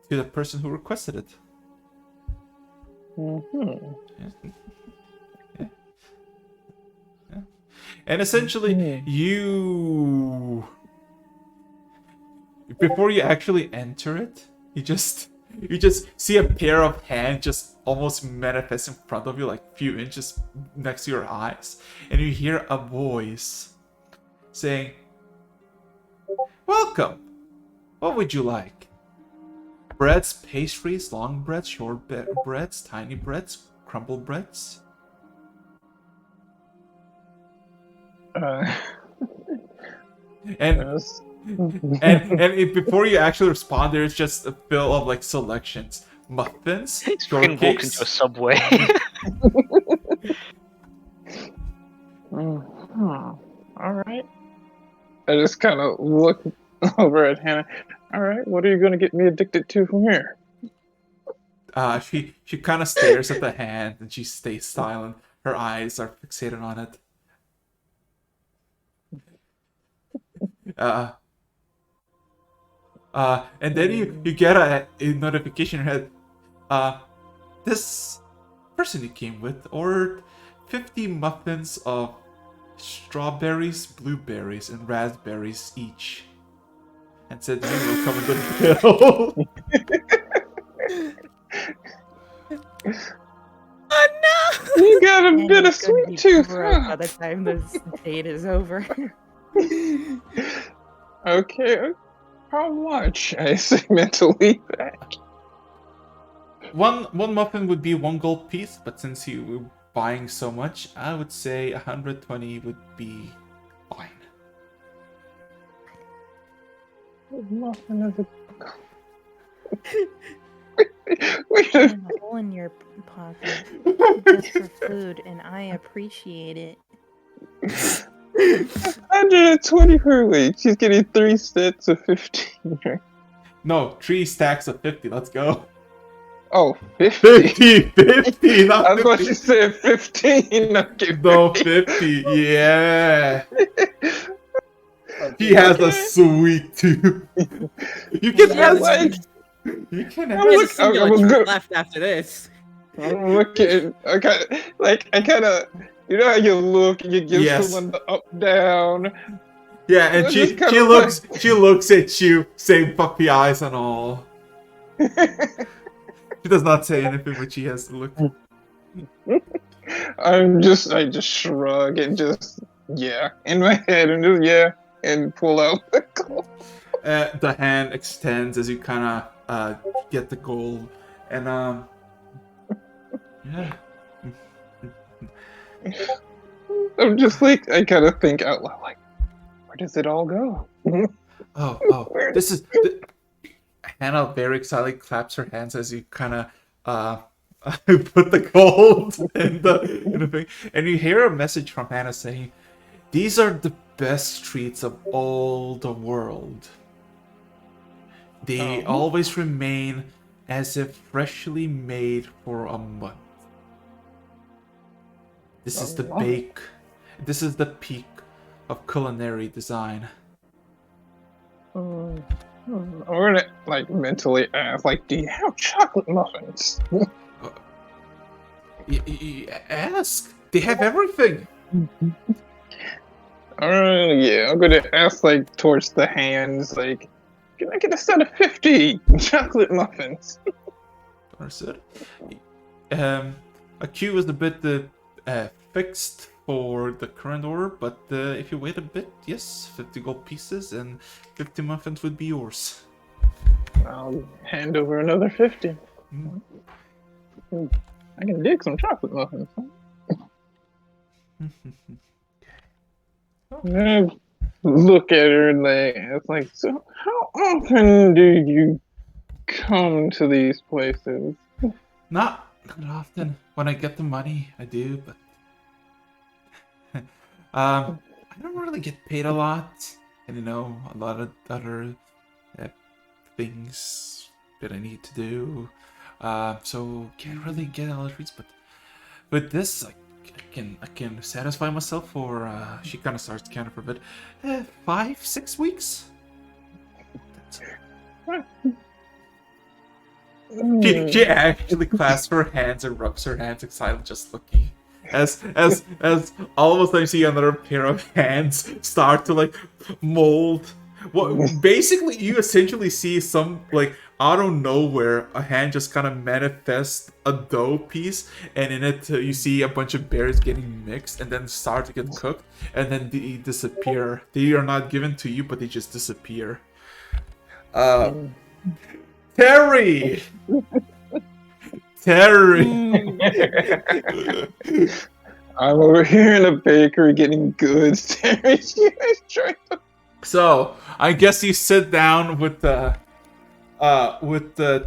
to the person who requested it. Mm-hmm. Yeah. And essentially, you, before you actually enter it, you just see a pair of hands just almost manifest in front of you, like a few inches next to your eyes, and you hear a voice saying, "Welcome. What would you like? Breads, pastries, long breads, short breads, tiny breads, crumble breads?" And Yes. before you actually respond, there's just a fill of like selections: muffins, He's fucking walked into a shortcakes. subway. All right. I just kind of look over at Hannah. All right, what are you going to get me addicted to from here? She kind of stares at the hand and she stays silent. Her eyes are fixated on it. And then you get a notification in your head. This person you came with ordered 50 muffins of strawberries, blueberries, and raspberries each, and said you will come with the bill. Oh no! You got a And bit of he's gonna sweet be tooth, broke by huh? the time this date is over. Okay, how much? I say mentally back. One muffin would be 1 gold piece, but since you were buying so much, I would say 120 would be fine. Muffin is a... Wait a... And a hole in your pocket just for food, and I appreciate it. 120 per week. She's getting 3 sets of 15. No, 3 stacks of 50. Let's go. Oh, 50. 50, not I thought 50. you said 15. Okay, No, 50. Yeah. He has a Okay. sweet tooth. You can Yeah, ask. like- You can I'm ask. There's a look- singular I'm truck good. left after this. I'm looking. I kind of. You know how you look, you give Yes. someone the up down. Yeah, and It's she just kinda she looks at you, same puppy eyes and all. She does not say anything, but she has to look. I just shrug and just in my head and just and pull out the gold. The hand extends as you kind of get the gold, and yeah. I'm just like I kind of think out loud like, where does it all go? Oh, this is. Hannah very excitedly claps her hands as you kind of put the gold in the thing, and you hear a message from Hannah saying, "These are the best treats of all the world. They Oh. always remain as if freshly made for a month. This is the Oh. bake. This is the peak of culinary design." I'm gonna like mentally ask, like, do you have chocolate muffins? Ask. They have everything. Yeah, I'm gonna ask like towards the hands, like, Can I get a set of 50 chocolate muffins? Understood. A queue is a bit fixed for the current order, but if you wait a bit, yes, 50 gold pieces and 50 muffins would be yours. I'll hand over another 50. Mm. I can dig some chocolate muffins. I look at her and it's like, so how often do you come to these places? Not often. When I get the money, I do, but I don't really get paid a lot, and a lot of other things that I need to do. So can't really get a lot of treats, but with this, I can satisfy myself for. She kind of starts counting for a bit. 5-6 weeks. She actually clasps her hands and rubs her hands excited, just looking. As all of a sudden you see another pair of hands start to like mold. Basically you essentially see some like out of nowhere a hand just kind of manifests a dough piece, and in it you see a bunch of berries getting mixed and then start to get cooked, and then they disappear. They are not given to you, but they just disappear. Terry! I'm over here in a bakery getting goods. Terry's trying to... So I guess you sit down with the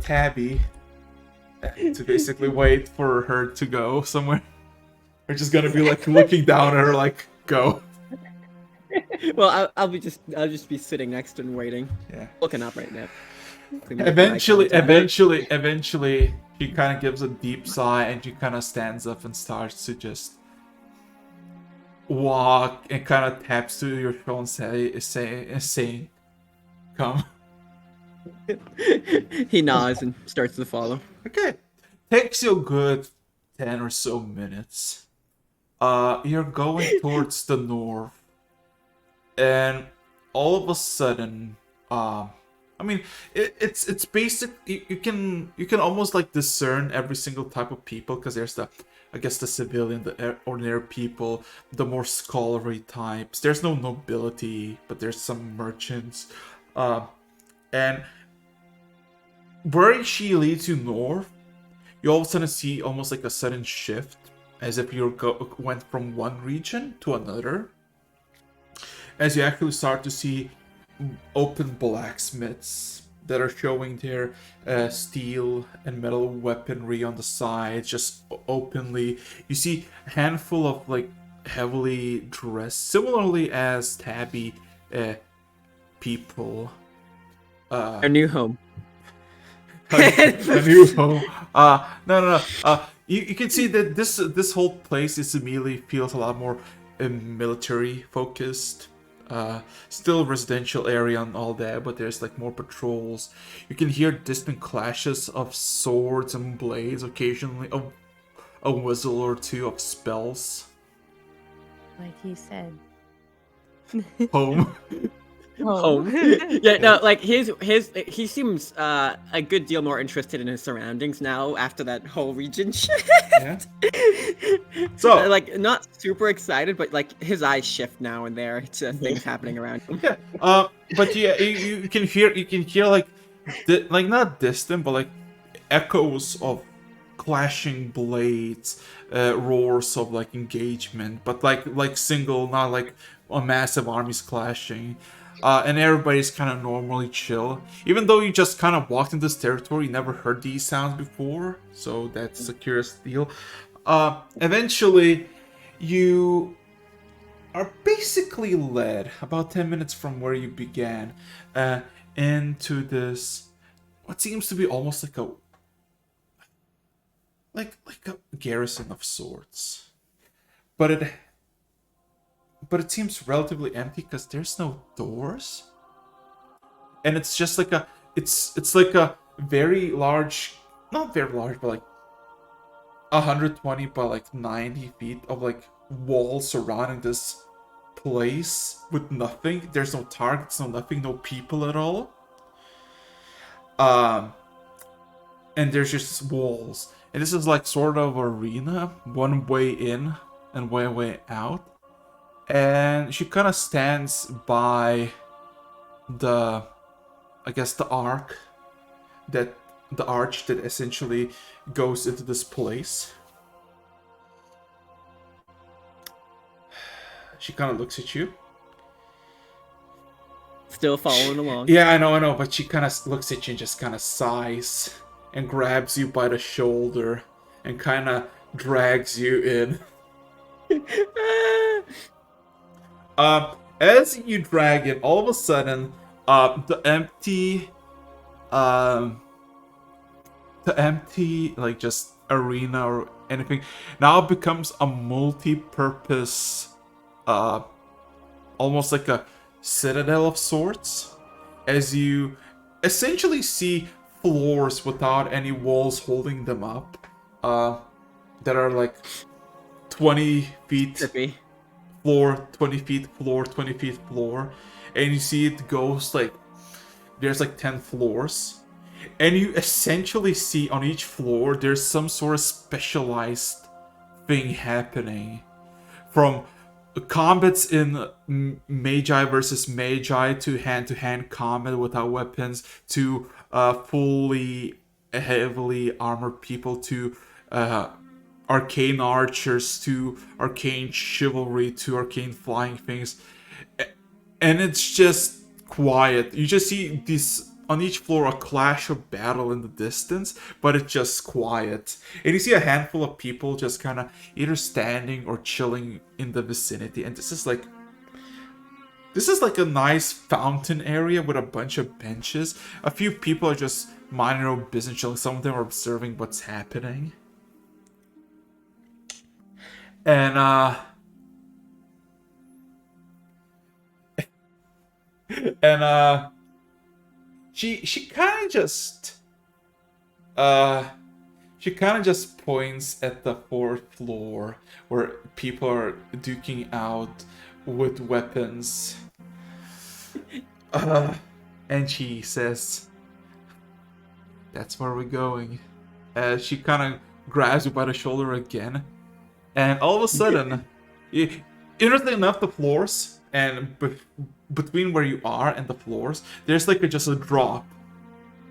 Tabby to basically wait for her to go somewhere. We're just gonna be like looking down at her like, go. Well, I'll just be sitting next and waiting. Yeah. Looking up right now. Eventually, she kind of gives a deep sigh and she kind of stands up and starts to just walk and kind of taps to your shoulder and saying, "Come." He nods and starts to follow. Okay, takes you a good 10 or so minutes. You're going towards the north, and all of a sudden, I mean, it's basic. You can almost like discern every single type of people, because there's the civilian, the ordinary people, the more scholarly types. There's no nobility, but there's some merchants, and where she leads you north, you all of a sudden see almost like a sudden shift, as if you went from one region to another. As you actually start to see open blacksmiths that are showing their steel and metal weaponry on the sides, just openly. You see a handful of like heavily dressed, similarly as Tabby people. Our new home. A new home. No. You can see that this whole place immediately feels a lot more military focused. Still residential area and all that, but there's like more patrols. You can hear distant clashes of swords and blades, occasionally a whistle or two of spells. Like he said. Home. Home. Yeah, no, like he seems a good deal more interested in his surroundings now after that whole region shit. Yeah. So like not super excited, but like his eyes shift now and there to things happening around him. yeah. But yeah, you can hear like like not distant, but like echoes of clashing blades, roars of like engagement, but like single, not like a massive armies clashing. And everybody's kind of normally chill. Even though you just kind of walked into this territory, you never heard these sounds before. So that's a curious deal. Eventually, you are basically led, about 10 minutes from where you began, into this, what seems to be almost like a garrison of sorts. But it seems relatively empty because there's no doors, and it's just like it's like a very large, not very large, but like 120 by like 90 feet of like walls surrounding this place with nothing. There's no targets, no nothing, no people at all. Um, and there's just walls. And this is like sort of arena, one way in and one way out. And she kind of stands by the, I guess, the arc that the arch that essentially goes into this place. She kind of looks at you. Still following along. Yeah, I know, but she kind of looks at you and just kind of sighs and grabs you by the shoulder and kind of drags you in. As you drag in, all of a sudden, the empty, like, just arena or anything now becomes a multi-purpose, almost like a citadel of sorts, as you essentially see floors without any walls holding them up, that are like 20 feet Trippy. floor, 20 feet floor, 20 feet floor, and you see it goes like, there's like 10 floors, and you essentially see on each floor there's some sort of specialized thing happening, from combats in magi versus magi to hand combat without weapons to fully heavily armored people to arcane archers to arcane chivalry to arcane flying things, and it's just quiet. You just see this on each floor, a clash of battle in the distance, but it's just quiet. And you see a handful of people just kind of either standing or chilling in the vicinity. And this is like a nice fountain area with a bunch of benches. A few people are just minding their own business, chilling. Some of them are observing what's happening. And she kind of just points at the fourth floor where people are duking out with weapons, and she says, "That's where we're going." She kind of grabs you by the shoulder again, and all of a sudden, interestingly enough, the floors and between where you are and the floors, there's like just a drop,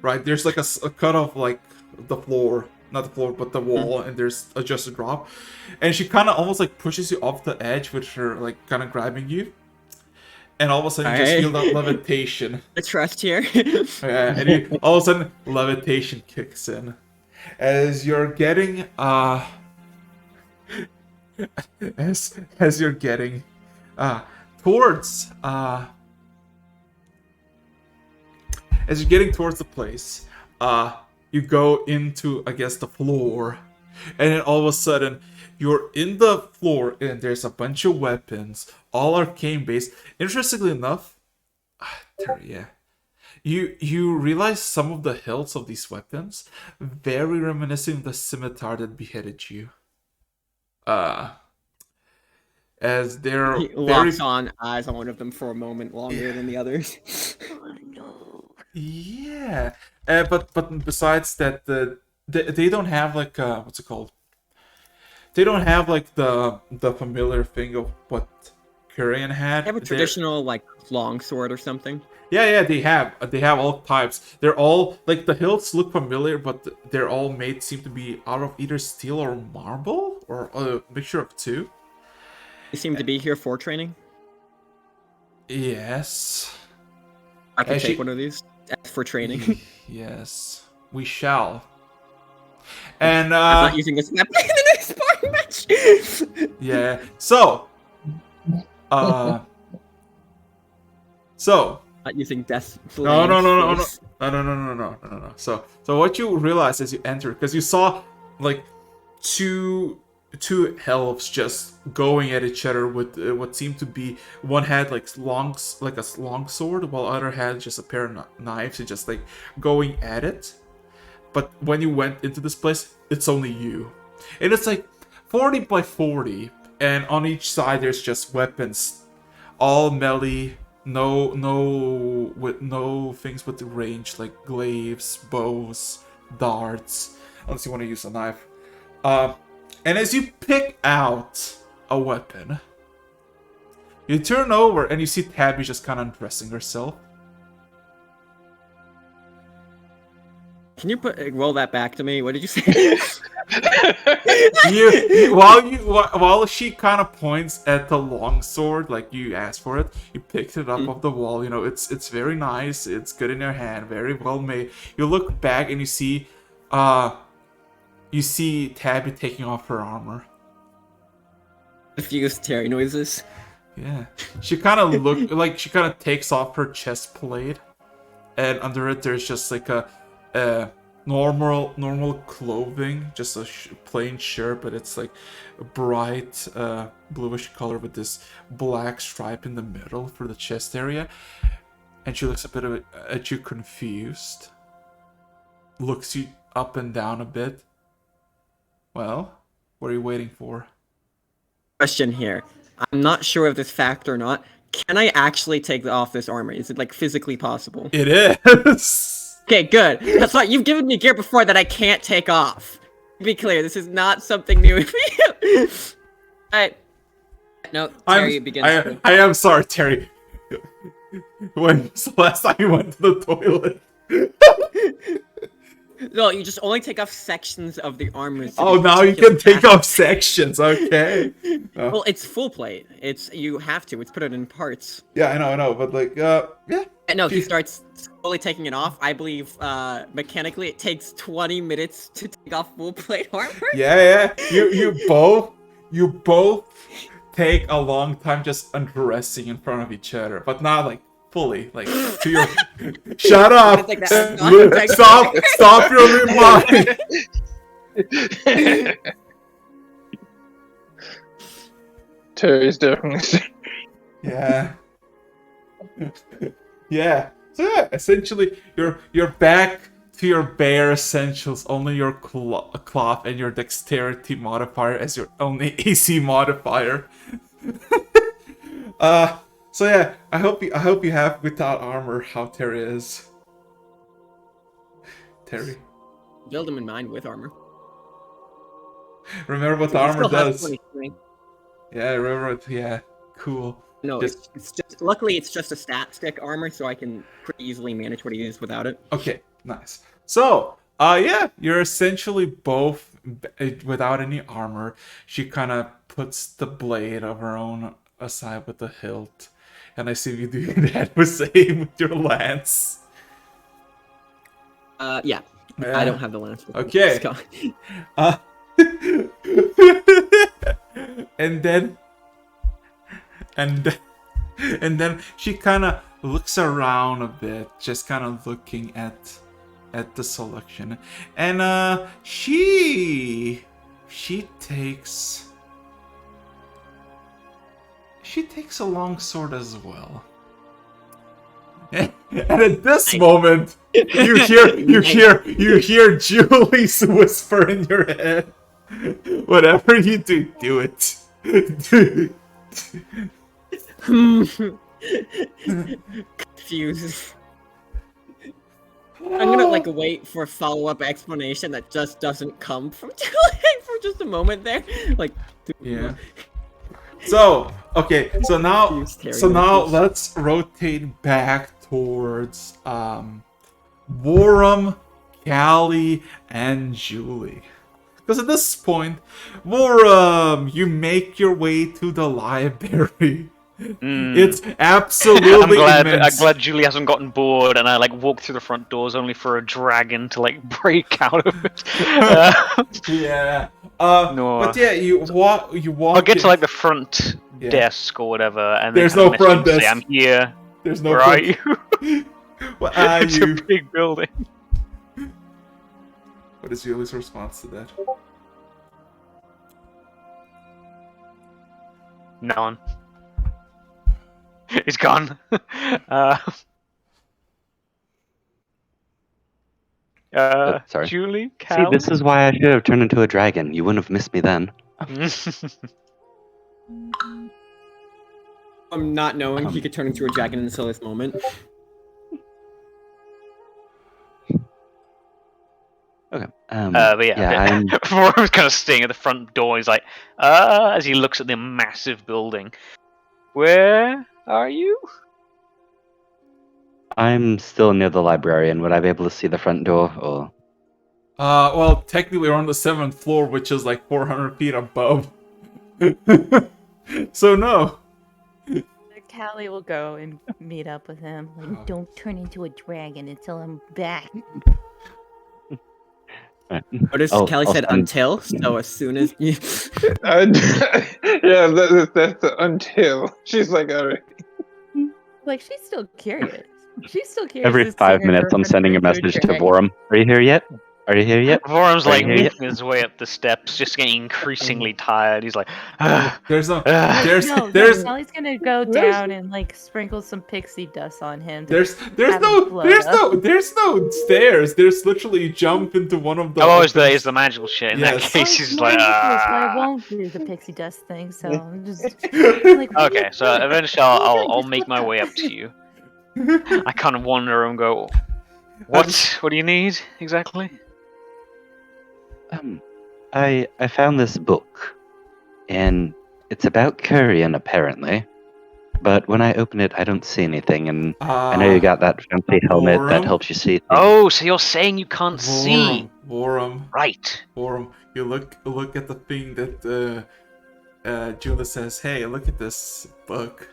right? There's like a cut of like the floor, not the floor, but the wall, and there's just a drop. And she kind of almost like pushes you off the edge with her like kind of grabbing you. And all of a sudden you just feel that levitation. The trust here. And all of a sudden levitation kicks in. As you're getting as you're getting towards as you're getting towards the place, you go into, I guess, the floor, and then all of a sudden you're in the floor and there's a bunch of weapons, all arcane based. Interestingly enough, you realize some of the hilts of these weapons very reminiscent of the scimitar that beheaded you. As they're He locks on eyes on one of them for a moment longer than the others. Oh no. Yeah, but besides that, they don't have like what's it called? They don't have like the familiar thing of what Kurian had. They have a traditional like long sword or something. Yeah, they have all types. They're all like, the hilts look familiar, but they're all made seem to be out of either steel or marble or a mixture of two. They seem to be here for training. Yes. I can take one of these for training. Yes, we shall. And I'm not using this map in the next sparring match. yeah. So Not using death. No. So what you realize as you enter, because you saw like two elves just going at each other with what seemed to be, one had like a long sword, while other had just a pair of knives and just like going at it. But when you went into this place, it's only you, and it's like 40 by 40, and on each side there's just weapons, all melee, no things with the range like glaives, bows, darts, unless you want to use a knife. And as you pick out a weapon, you turn over and you see Tabby just kind of undressing herself. Can you roll that back to me? What did you say? While she kind of points at the longsword, like you asked for it, you picked it up off the wall. You know, it's very nice. It's good in your hand, very well made. You look back and you see Tabby taking off her armor. Confused Terry noises. Yeah, she kind of takes off her chest plate, and under it there's just like a normal clothing, just a plain shirt, but it's like a bright bluish color with this black stripe in the middle for the chest area. And she looks a bit at you confused, looks you up and down a bit. Well, what are you waiting for? Question here. I'm not sure of this fact or not. Can I actually take off this armor? Is it like physically possible? It is. Okay, good. That's why you've given me gear before that I can't take off. To be clear, this is not something new for you. Alright. No, Terry begins. I am sorry, Terry. When was the last time you went to the toilet? No, you just only take off sections of the armor. Oh, now you can take off sections. Okay. Oh. Well, it's full plate. You have to. It's put it in parts. Yeah, I know, but like, yeah. No, he starts slowly taking it off. I believe mechanically it takes 20 minutes to take off full plate armor. Yeah. You both take a long time just undressing in front of each other, but not like fully, like to your. Shut up! Stop your remark. Terry's definitely. Yeah. Yeah. So yeah, essentially, you're back to your bare essentials. Only your cloth and your dexterity modifier as your only AC modifier. So yeah, I hope you have without armor how Terry is. Terry. Build him in mind with armor. Remember what the armor does. Yeah, remember what, yeah, cool. No, it's just luckily it's just a stat stick armor, so I can pretty easily manage what he is without it. Okay, nice. So, yeah, you're essentially both without any armor. She kind of puts the blade of her own aside with the hilt. And I see you doing that the same with your lance. Yeah. I don't have the lance. Okay. And then she kind of looks around a bit, just kind of looking at the selection, and she takes a long sword as well. And at this moment, you hear Julie's whisper in your head. Whatever you do it. Confused. I'm gonna wait for a follow-up explanation that just doesn't come from Julie for just a moment there. Yeah. So okay, so now let's rotate back towards Woram, Callie, and Julie. Because at this point, Woram, you make your way to the library. It's absolutely I'm glad Julie hasn't gotten bored, and I walk through the front doors only for a dragon to break out of it. Yeah. No. But yeah, you walk. I'll get to the front desk or whatever, and there's then no front desk. Say, I'm here. There's no. Where are you? What are it's you? a big building. What is Julie's response to that? None. He's gone. Sorry. Julie, See, Cal. this is why I should have turned into a dragon. You wouldn't have missed me then. Not knowing he could turn into a dragon until this moment. Okay. But yeah, I'm Vorum's kind of staying at the front door. He's like, as he looks at the massive building. Where are you? I'm still near the librarian. Would I be able to see the front door? Or Well, technically we're on the 7th floor, which is like 400 feet above. So no. Callie will go and meet up with him. Like, don't turn into a dragon until I'm back. Notice I'll Callie said send- until, so as soon as you... Yeah, that's the until. She's like, all right. Like, she's still curious. She's still curious. every to see 5 her minutes, I'm girlfriend sending a turn into message to dragon. Vorum. Are you here yet? Are you here yet? Vorum's like Are you here yet? making his way up the steps, just getting increasingly tired. He's like, "Ah, There's no. ah." There's Callie's gonna go there's- down and like sprinkle some pixie dust on him. To there's have him float up. there's no stairs. There's literally jump into one of the. Oh, is opens. the magical shit. In that Yes. case, it's he's like, magical, so I ah. won't do the pixie dust thing. So I'm just like, Okay, so eventually what are you I'll doing? I'll Just make look my up. way up to you. I kind of wander and go, what do you need exactly? I found this book, and it's about Kurian apparently. But when I open it, I don't see anything, and I know you got that fancy helmet that Vorum? helps you see things. Oh, so you're saying you can't see? Vorum. Right. Vorum. You look at the thing that Julia says. Hey, look at this book.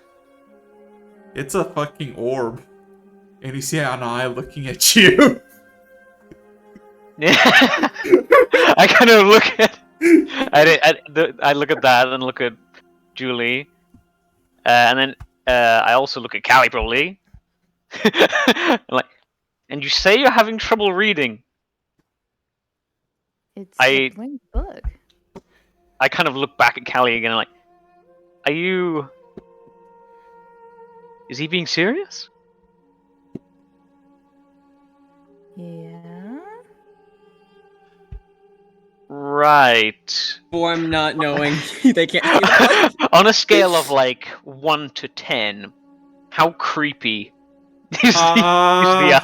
It's a fucking orb, and you see an eye looking at you. Yeah. I kind of look at. I look at that and look at Julie, and then I also look at Callie probably. Like, and you say you're having trouble reading. It's I- a blank book. I kind of look back at Callie again. And like, are you? Is he being serious? Yeah. Right. Form not knowing they can't see the book. On a scale of like 1 to 10, how creepy is the eye?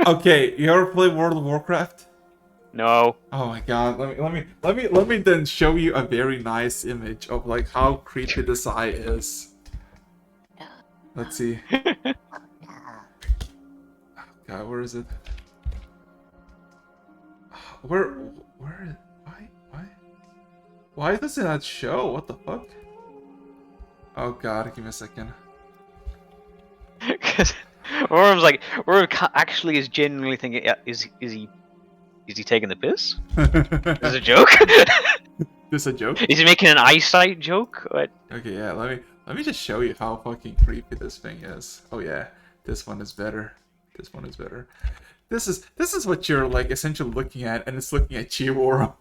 Okay, you ever play World of Warcraft? No. Oh my god, let me then show you a very nice image of like how creepy this eye is. Let's see. God, where is it? Why does it not show? What the fuck? Oh god, give me a second. Worm's like, Worm actually is genuinely thinking, yeah, is he taking the piss? Is it a joke? This a joke? Is he making an eyesight joke? What? Okay, yeah, let me just show you how fucking creepy this thing is. Oh yeah, this one is better. This one is better. This is what you're like essentially looking at, and it's looking at you, Aura.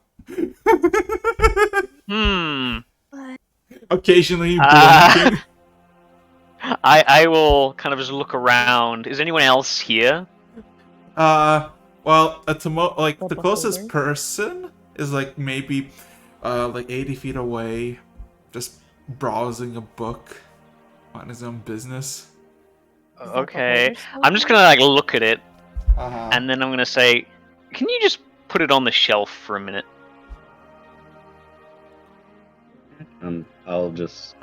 Occasionally blinking. I will kind of just look around. Is anyone else here? Well, at the like the Double closest over. person is like maybe like 80 feet away, just browsing a book on his own business. Is that the Okay. overstory? I'm just gonna like look at it, Uh-huh. and then I'm gonna say, can you just put it on the shelf for a minute? I'll just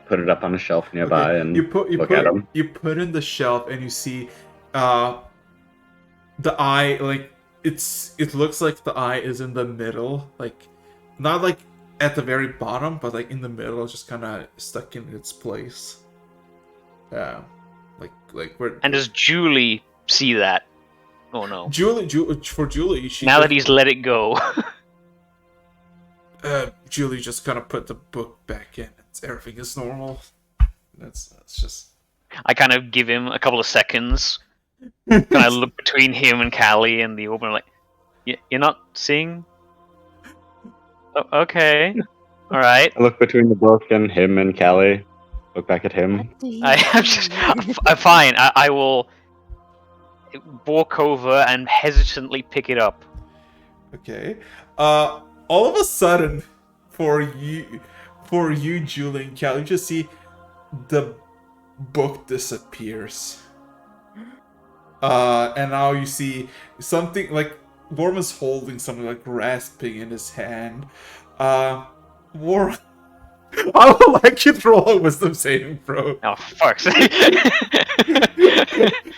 put it up on a shelf nearby and you look put at 'em. You put in the shelf and you see the eye, like it looks like the eye is in the middle, like not like at the very bottom, but like in the middle, just kind of stuck in its place. Yeah, like where. And does Julie see that? Oh no. Julie, for Julie, she Now that he's let it go. Julie just kind of put the book back in. Everything is normal. That's just. I kind of give him a couple of seconds. And I look between him and Callie and the opener, like, you're not seeing? Oh, okay. Alright. I look between the book and him and Callie. Look back at him. What do you I'm just. mean? I'm fine. I will walk over and hesitantly pick it up. Okay. All of a sudden, for you, Julie and Cal, you just see the book disappears. And now you see something like Worm is holding something like grasping in his hand. Worm, I would like you to roll a wisdom saving throw. Oh, fuck's sake.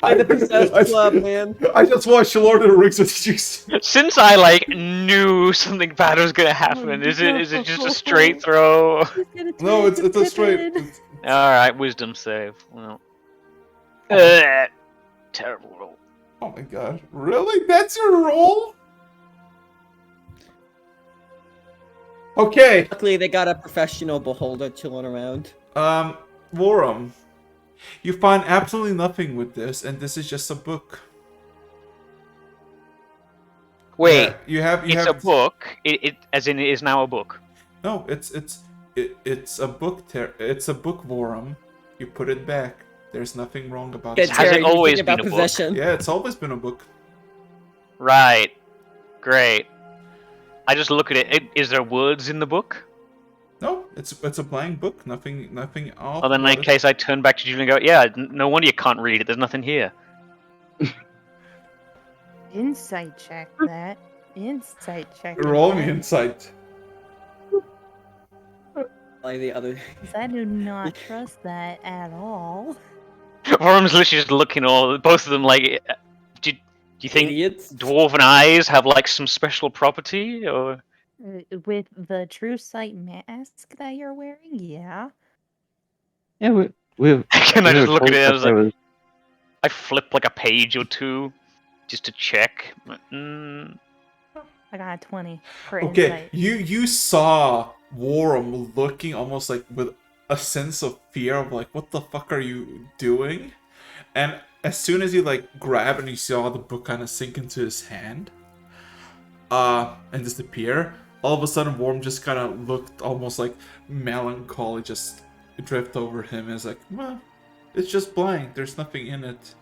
By the possessed club, man. I just watched Lord of the Rings with you. Since I like knew something bad was gonna happen, is it just a straight throw? He's gonna No, turn it's into a straight. Pippin. Alright, wisdom save. Well. Terrible roll. Oh my god, really? That's your roll? Okay. Luckily, they got a professional beholder chilling around. Vorum, you find absolutely nothing with this, and this is just a book. Wait, Yeah, you have a book. It as in it is now a book. No, it's a book. It's a book, Vorum. You put it back. There's nothing wrong about Yeah, it. Has Terry, it you're always thinking about been a book? possession. Yeah, it's always been a book. Right. Great. I just look at it. Is there words in the book? No, it's a blank book. Nothing off. Well, then in that case, I turn back to Julie and go, "Yeah, no wonder you can't read it. There's nothing here." Insight check that. Insight check. Roll me that. insight. Like the other. 'Cause I do not trust that at all. Worm's literally just looking all both of them like, do you think Idiots. dwarven eyes have like some special property or? With the true sight mask that you're wearing, yeah. Yeah, we Can I we were just look at told it? I that was there like, was I flip like a page or two just to check. I got a 20 for Okay, insight. you saw Vorum looking almost like with a sense of fear of like, what the fuck are you doing? And as soon as he like grabbed and you saw the book kind of sink into his hand, and disappear, all of a sudden Worm just kind of looked almost like melancholy, just drift over him. And it's like, well, it's just blank. There's nothing in it.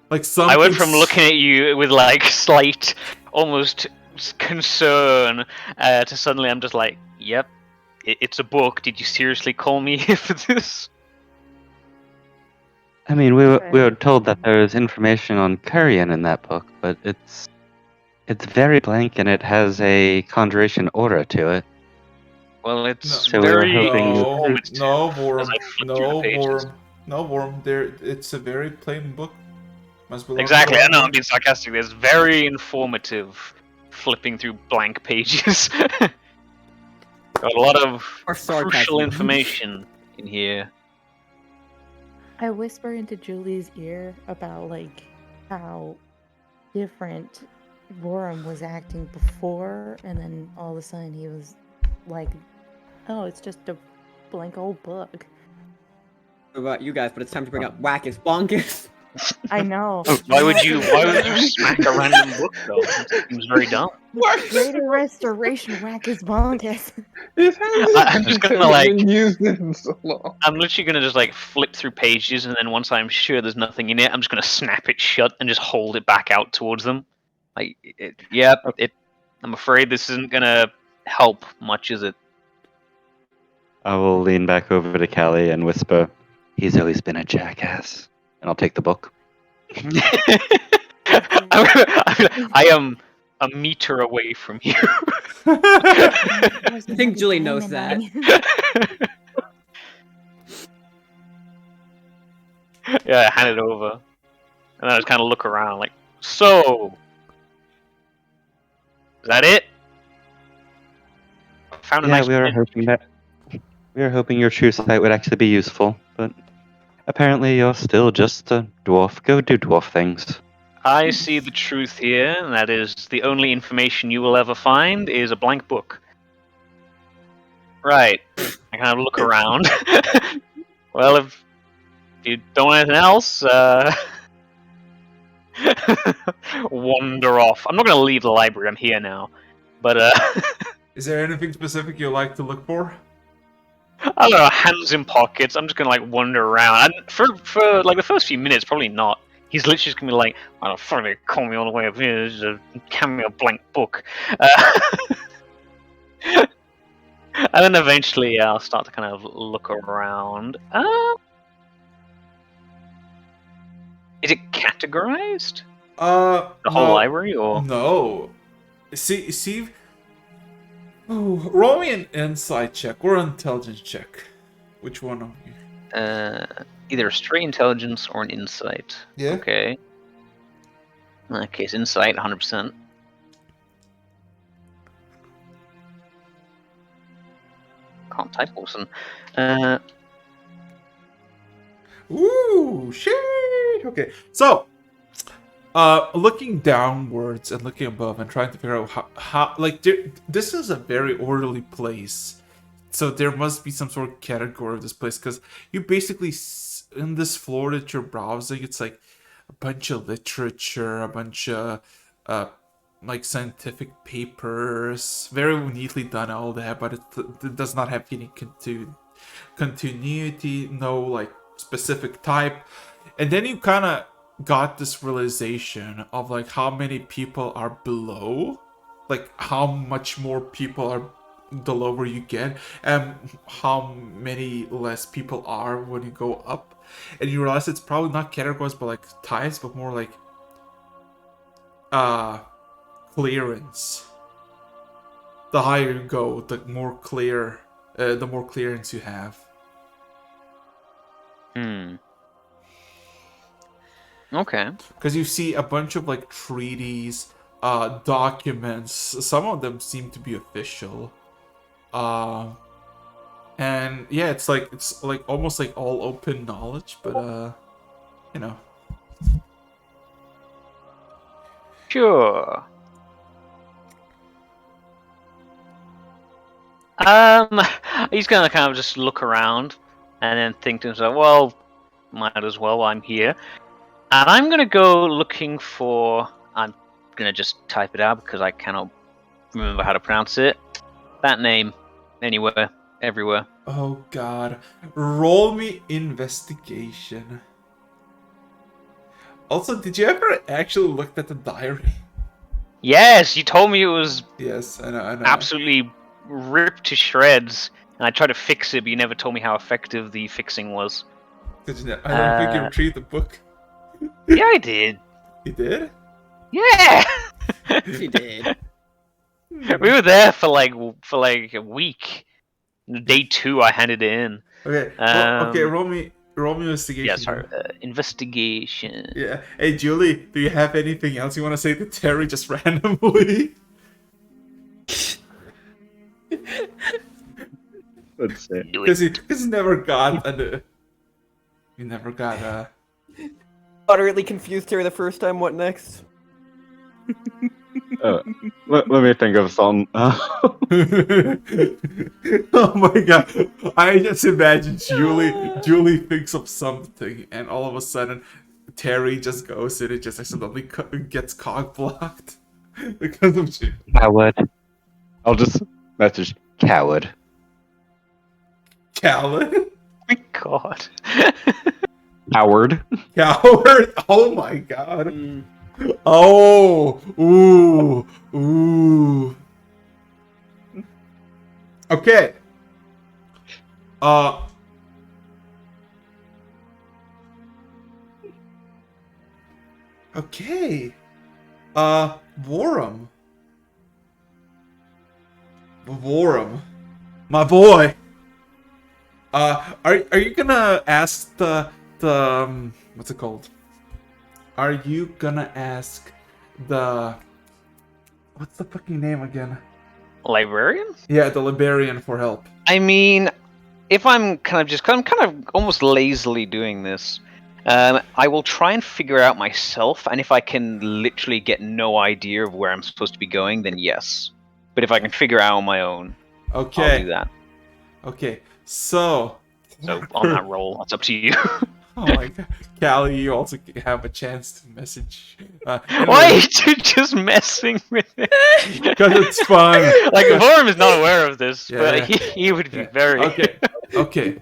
Like something. I went from looking at you with like slight, almost concern, to suddenly I'm just like, "Yep, it's a book. Did you seriously call me here for this?" I mean, we were told that there is information on Kurian in that book, but it's very blank and it has a conjuration aura to it. Well, it's So we were very hoping- informative. No, Vorum. as I flip through the pages. No, Vorum. There, it's a very plain book. Must belong to Exactly. I know. Vorum. I'm being sarcastic. It's very informative. Flipping through blank pages. Got a lot of Or sarcasm. crucial information in here. I whisper into Julie's ear about like how different Vorum was acting before, and then all of a sudden he was like, "Oh, it's just a blank old book." What about you guys? But it's time to bring up Wackus Bonkus. I know. Why would you smack a random book though? It seems very dumb. Greater restoration, Wackus Bonkus. It has I'm just gonna, like- been used in so long. I'm literally gonna just like flip through pages, and then once I'm sure there's nothing in it, I'm just gonna snap it shut and just hold it back out towards them. Like, I'm afraid this isn't gonna help much, is it? I will lean back over to Callie and whisper, "He's always been a jackass." And I'll take the book. I am a meter away from you. I think Julie knows that. Yeah, I hand it over. And then I just kind of look around like, so... Is that it? Found a Yeah, nice we were hoping your true sight would actually be useful, but apparently you're still just a dwarf. Go do dwarf things. I see the truth here, and that is the only information you will ever find is a blank book. Right. I kind of look around. Well, if you don't want anything else, wander off. I'm not going to leave the library, I'm here now. But, Is there anything specific you like to look for? I don't know, hands in pockets, I'm just going to, like, wander around. And for, like, the first few minutes, probably not. He's literally just going to be like, "Why the fuck they call me all the way up here? This is a cameo blank book." And then eventually I'll start to kind of look around. Is it categorized? The whole No, library, or no. See. Oh, roll me an insight check or an intelligence check. Which one of you? either a straight intelligence or an insight? Yeah. Okay. In that case, insight, 100%. Can't type awesome. Ooh, shit. Okay, so looking downwards and looking above and trying to figure out how like this is a very orderly place, so there must be some sort of category of this place because you basically in this floor that you're browsing, it's like a bunch of literature, a bunch of like scientific papers, very neatly done, all that, but it does not have any continuity, no like specific type. And then you kind of got this realization of like how many people are below, like how much more people are the lower you get, and how many less people are when you go up. And you realize it's probably not categories but like types, but more like clearance. The higher you go, the more clearance you have. Okay. Because you see a bunch of like treaties, documents. Some of them seem to be official, and yeah, it's like almost like all open knowledge, but you know. Sure. He's gonna kind of just look around and then think to himself, well, might as well, I'm here. And I'm gonna go looking for. I'm gonna just type it out because I cannot remember how to pronounce it. That name. Anywhere. Everywhere. Oh god. Roll me investigation. Also, did you ever actually look at the diary? Yes, you told me it was Yes, I know. absolutely ripped to shreds. And I tried to fix it, but you never told me how effective the fixing was. I don't think you retrieved the book. Yeah, I did. You did? Yeah! She did. We were there for like a week. Day 2, I handed it in. Okay. Roll me investigation. Yeah, sorry. Investigation. Yeah. Hey, Julie, do you have anything else you want to say to Terry just randomly? Let's see. Do it. Because he never got he never got Utterly confused her the first time. What next? Let me think of some. Oh my god! I just imagine Julie thinks of something, and all of a sudden, Terry just goes in and just accidentally gets cock blocked because of Coward. I'll just message coward. Coward. My God. Coward. Coward. Oh my god. Oh. Ooh. Okay. Okay. Vorum. My boy. Are you gonna ask the what's it called? Are you gonna ask the what's the fucking name again? Librarian? Yeah, the librarian for help. I mean, if I'm kind of almost lazily doing this, I will try and figure out myself, and if I can literally get no idea of where I'm supposed to be going, then yes. But if I can figure out on my own, Okay. I'll do that. Okay. So On that roll, it's up to you. oh my god, Callie, you also have a chance to message. Why are you just messing with it? Because it's fun. Like, Vorum is not aware of this, Yeah, but yeah. he would be very... Okay.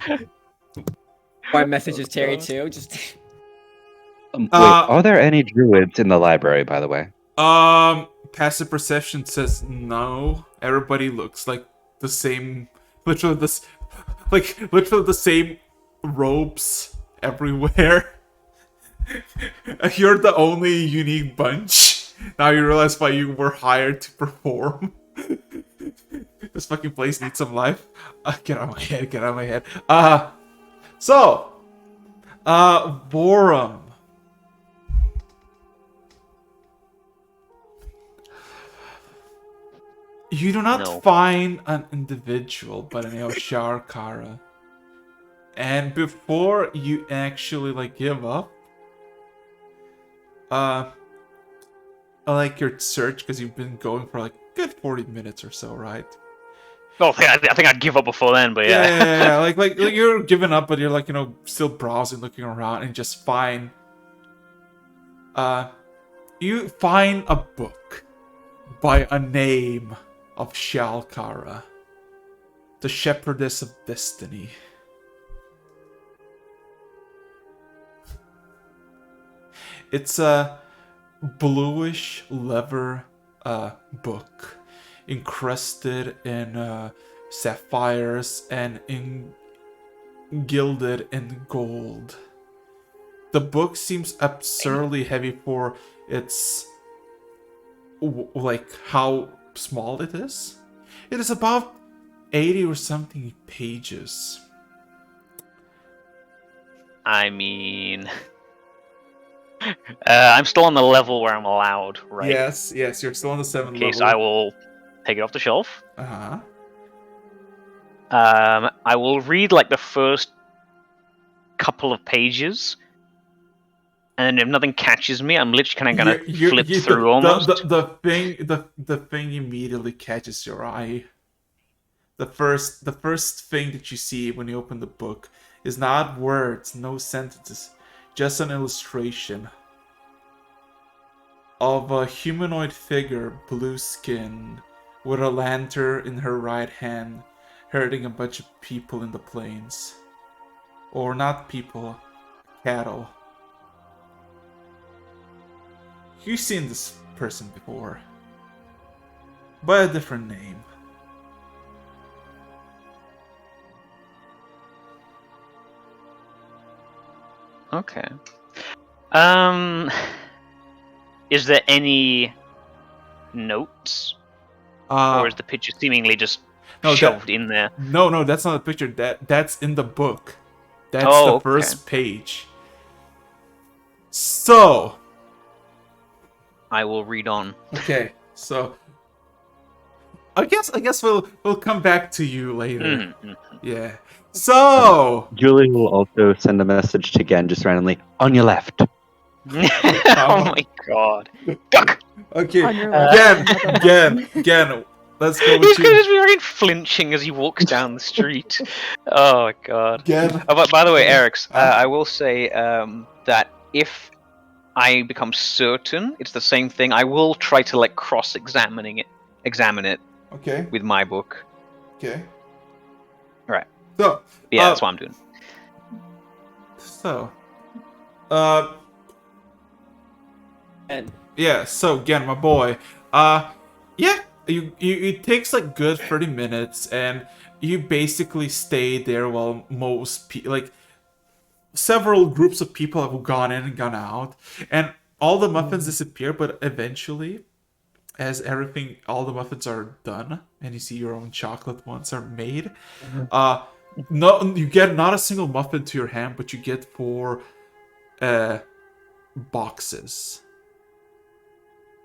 My message is Terry too. Just Wait, are there any druids in the library, by the way? Passive perception says no. Everybody looks like the same literally this, like literally the same ropes everywhere. You're the only unique bunch. Now you realize why you were hired to perform. This fucking place needs some life. Get out of my head. Get out of my head. Borum. You do not No. find an individual by the name of Sharkara. And before you actually like give up, I like your search because you've been going for like a good 40 minutes or so, right? Oh, I think I'd give up before then, but yeah. Yeah. Like you're giving up, but you're like, still browsing, looking around, and just find you find a book by a name of Shalkara, the Shepherdess of Destiny. It's a bluish leather book encrusted in sapphires and gilded in gold. The book seems absurdly heavy for its like how small it is. It is about 80 or something pages. I mean, I'm still on the level where I'm allowed, right? Yes, you're still on the 7th Okay, level. so I will take it off the shelf. Uh-huh. I will read like the first couple of pages, and if nothing catches me, I'm literally kind of gonna flip through almost. The thing immediately catches your eye. The first thing that you see when you open the book is not words, no sentences, just an illustration of a humanoid figure, blue skin, with a lantern in her right hand, herding a bunch of people in the plains. Or not people, cattle. You've seen this person before, by a different name. Okay. Is there any notes, or is the picture seemingly just shoved in there? No, that's not a picture. That's in the book. That's the first page. So I will read on. Okay, so I guess we'll come back to you later. Yeah. So Julie will also send a message to Gen just randomly on your left. Oh my god. Duck! Okay, On your left, Gen, let's go He's with gonna you. just be very flinching as he walks down the street. Oh my god. Gen. By the way, Eric's, I will say that if I become certain it's the same thing, I will try to like examine it Okay. with my book. Okay. Right. So Yeah, that's what I'm doing. So And yeah, so Gen, my boy, yeah, you it takes like good 30 minutes, and you basically stay there while several groups of people have gone in and gone out, and all the muffins disappear. But eventually, as all the muffins are done, and you see your own chocolate ones are made, no, you get not a single muffin to your hand, but you get 4 boxes.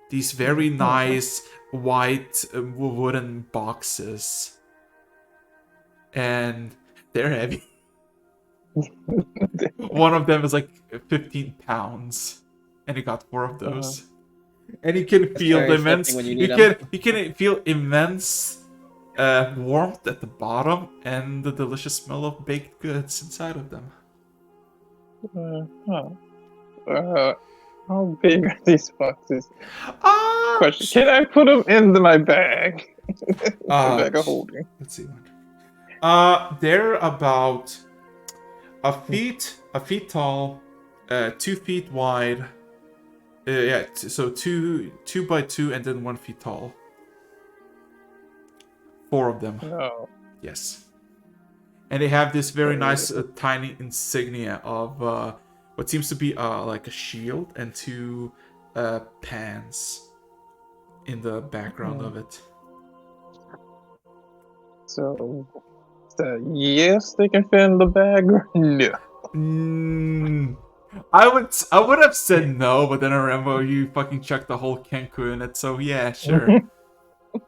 These very nice white wooden boxes, and they're heavy. One of them is like 15 pounds, and you got 4 of those. And you can feel the immense. You can feel immense warmth at the bottom, and the delicious smell of baked goods inside of them. How big are these boxes? Question: can I put them in my bag? My bag of holding. Let's see. They're about a feet tall, 2 feet wide. So 2 by 2, and then 1 feet tall. 4 of them. No. Yes. and they have this very nice tiny insignia of what seems to be like a shield and two pans in the background of it. So, yes, they can fit in the bag, or no? I would have said no, but then I remember you fucking chucked the whole Kenku in it, so yeah, sure.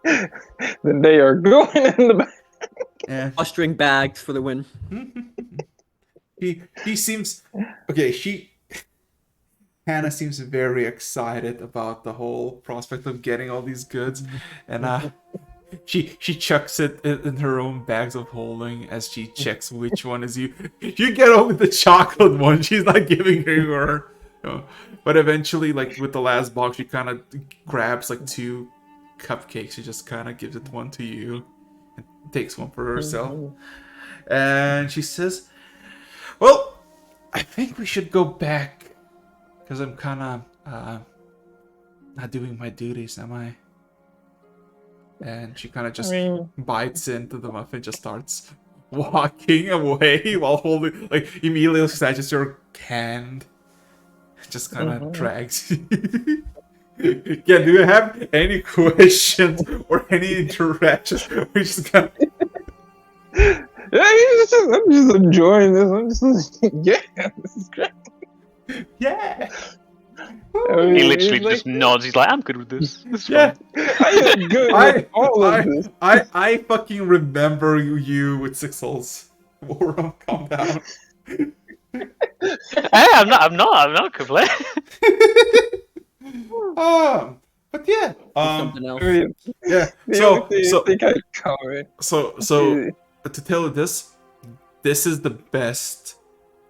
Then they are going in the bag. Yeah. String bags for the win. He seems okay. Hannah seems very excited about the whole prospect of getting all these goods, and she chucks it in her own bags of holding as she checks which one is you. You get only the chocolate one. She's not giving her. But eventually, like with the last box, she kind of grabs like two cupcakes. She just kind of gives it one to you and takes one for herself. And she says, "Well, I think we should go back. Because I'm kind of not doing my duties, am I?" And she kind of just bites into the muffin, just starts walking away while holding, like, immediately snatches your hand. Just kind of drags you. Yeah, do you have any questions or any interactions? We're just kind of... I'm just enjoying this. I'm just like, yeah, this is great. Yeah. He literally just nods. He's like, "I'm good with this. This is Yeah. fine." I am good with all of this. I fucking remember you with 6 souls. Warren, calm down. Hey, I'm not complaining. But yeah. Something else. Yeah. The only thing I think I covered. So to tell you this is the best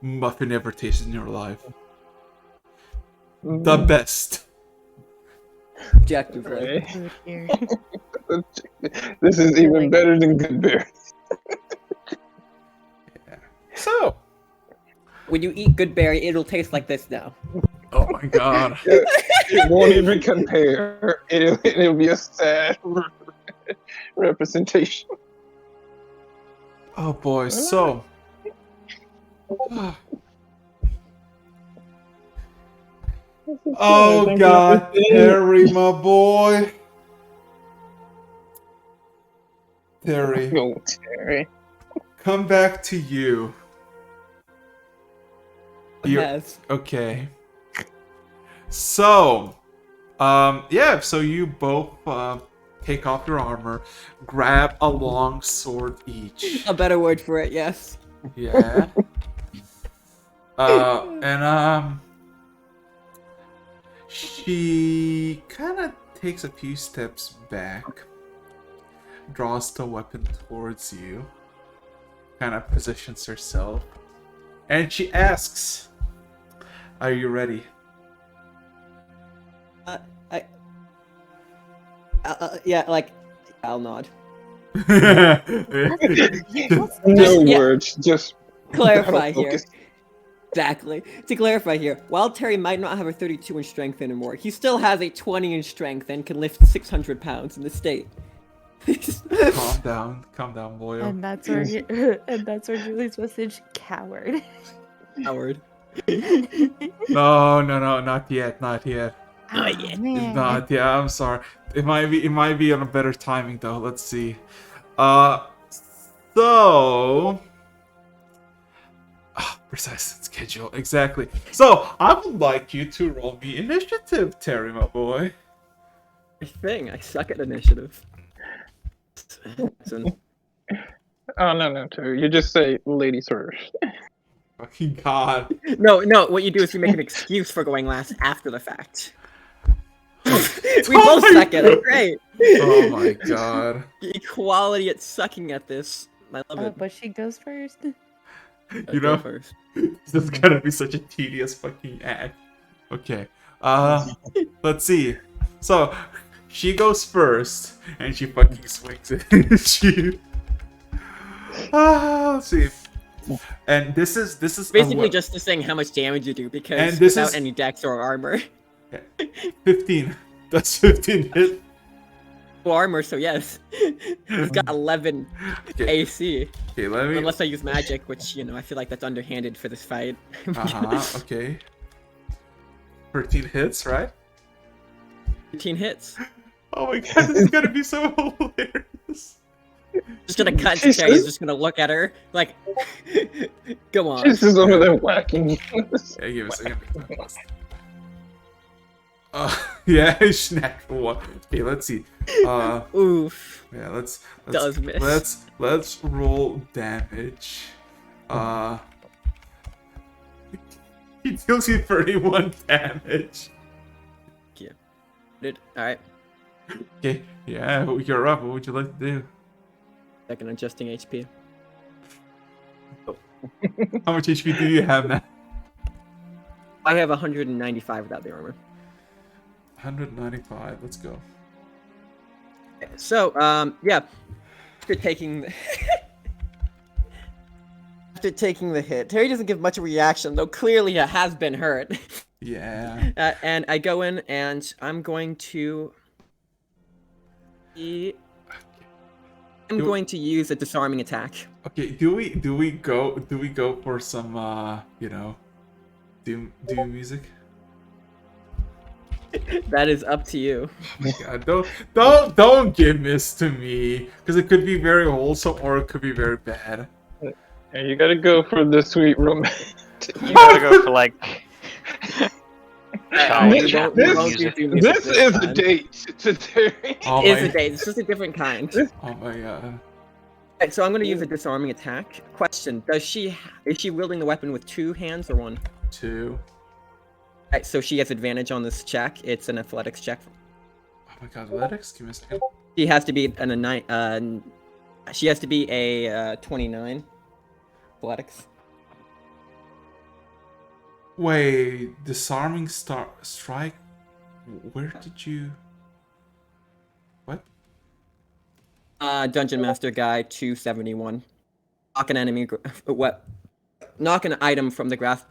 muffin ever tasted in your life. The best. Objectively. Good here. This is even better than Good Bear. Yeah. So, When you eat good berry, it'll taste like this now. oh my god. It won't even compare. It'll be a sad representation. Oh boy. So. Oh god, Terry, my boy. Terry, Go, Terry. come back to you. Yes. Okay. So, yeah, so you both take off your armor, grab a long sword each. A better word for it, yes. Yeah. And she kind of takes a few steps back, draws the weapon towards you, kind of positions herself, and she asks, "Are you ready?" Yeah, like, I'll nod. No Yeah. words, just Clarify here. focus. Exactly. To clarify here, while Terry might not have a 32 in strength anymore, he still has a 20 in strength and can lift 600 pounds in the state. Calm down, boyo. And that's where and that's where Julie's message, coward. Howard. No, not yet. Not yet. Man. Not yet. I'm sorry. It might be on a better timing though. Let's see. So. Precise schedule, exactly. So, I would like you to roll me initiative, Terry, my boy. Thing, I suck at initiative. Oh no, Terry. You just say ladies first. Fucking god. No, what you do is you make an excuse for going last after the fact. We Oh both my suck at it, God. great. Oh my god. Equality at sucking at this. I love it. But she goes first. You know, First. this is gonna be such a tedious fucking act. Okay. Let's see. So, she goes first, and she fucking swings it. Let's see. And this is Basically just to saying how much damage you do, because And this without is- any dex or armor. 15. That's 15 hit. armor, so yes. He's got 11 Okay. AC. Okay, let me. Unless I use magic, which, I feel like that's underhanded for this fight. Okay. 13 hits, right? 15 hits. Oh my god, this is gonna be so hilarious. Just gonna cut to Cherry, he's just gonna look at her, like, go on. She's just over there whacking you. Yeah, give us a second. Yeah, it's natural one. Okay, let's see. Oof. Yeah, let's Does miss. let's roll damage. He deals you 31 damage. Alright, Okay, yeah, you're up. What would you like to do? second adjusting HP. How much HP do you have now? I have 195 without the armor. 195. Let's go. So, yeah. After taking the after taking the hit, Terry doesn't give much of a reaction, though clearly it has been hurt. Yeah. And I go in and I'm going to use a disarming attack. Okay. Do we go for some doom music? That is up to you. Oh my god, don't give this to me, because it could be very wholesome or it could be very bad. And you gotta go for the sweet romantic. You gotta go for like. This- child music. This is a date. It's a date. Oh It's my, a date. It's just a different kind. oh my god. Alright, so I'm going to use a disarming attack. Question: is she wielding the weapon with 2 hands or 1? 2. Alright, so she has advantage on this check. It's an athletics check. Oh my god, athletics? Give me a second. She has to be She has to be a 29. Athletics. Wait, disarming strike? Where did you... What? Dungeon Master Guide 271. Knock an enemy. Knock an item from the grasp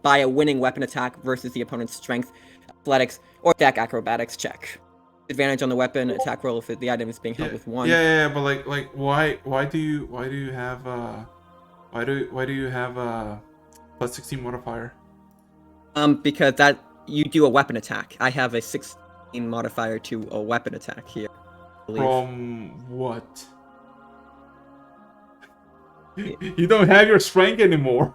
by a winning weapon attack versus the opponent's strength, athletics, or attack acrobatics check. Advantage on the weapon attack roll if the item is being held with 1. Yeah, but like why do you have plus 16 modifier? Because that you do a weapon attack. I have a 16 modifier to a weapon attack here. I believe. From what? You don't have your strength anymore.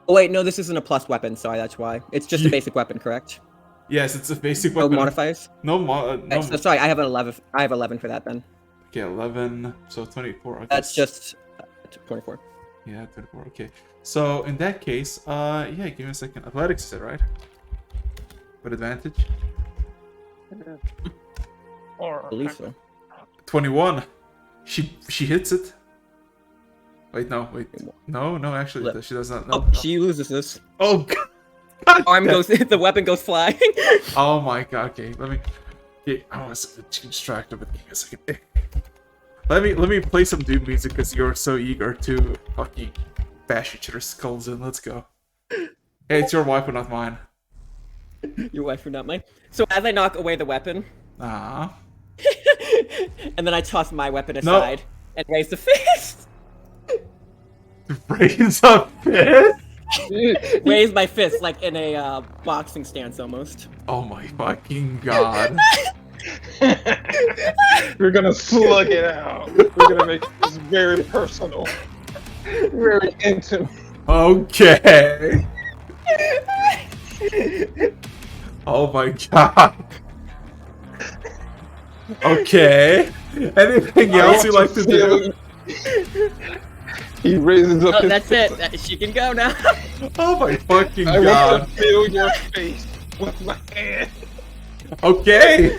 Oh wait, no, this isn't a plus weapon. Sorry, that's why. It's just a basic weapon, correct? Yes, it's a basic No weapon. modifiers. No. So, sorry, I have an 11. I have 11 for that then. Okay, 11. So 24. Okay. That's just 24. Yeah, 24. Okay. So in that case, yeah, give me a second. Athletics is it, right? With advantage. I believe so. 21. She hits it. Wait, no, actually, Flip. she does not. No. Oh, she loses this. Oh god. Arm goes. The weapon goes flying. Oh my god. Okay, let me. Okay, I was distracted, but give me a second. Let me play some Doom music because you're so eager to fucking bash each other's skulls in. Let's go. Hey, it's your wife, but not mine. Your wife or not mine. So as I knock away the weapon, Ah. and then I toss my weapon aside and raise the fist. Raise a fist? Raise my fist like in a boxing stance almost. Oh my fucking god. We're gonna slug it out. We're gonna make this very personal, very intimate. Okay. Oh my god. Okay. Anything else you like to do? He raises up Oh, his that's fist. it. She can go now. Oh my fucking I want god. to feel your face with my hand. Okay.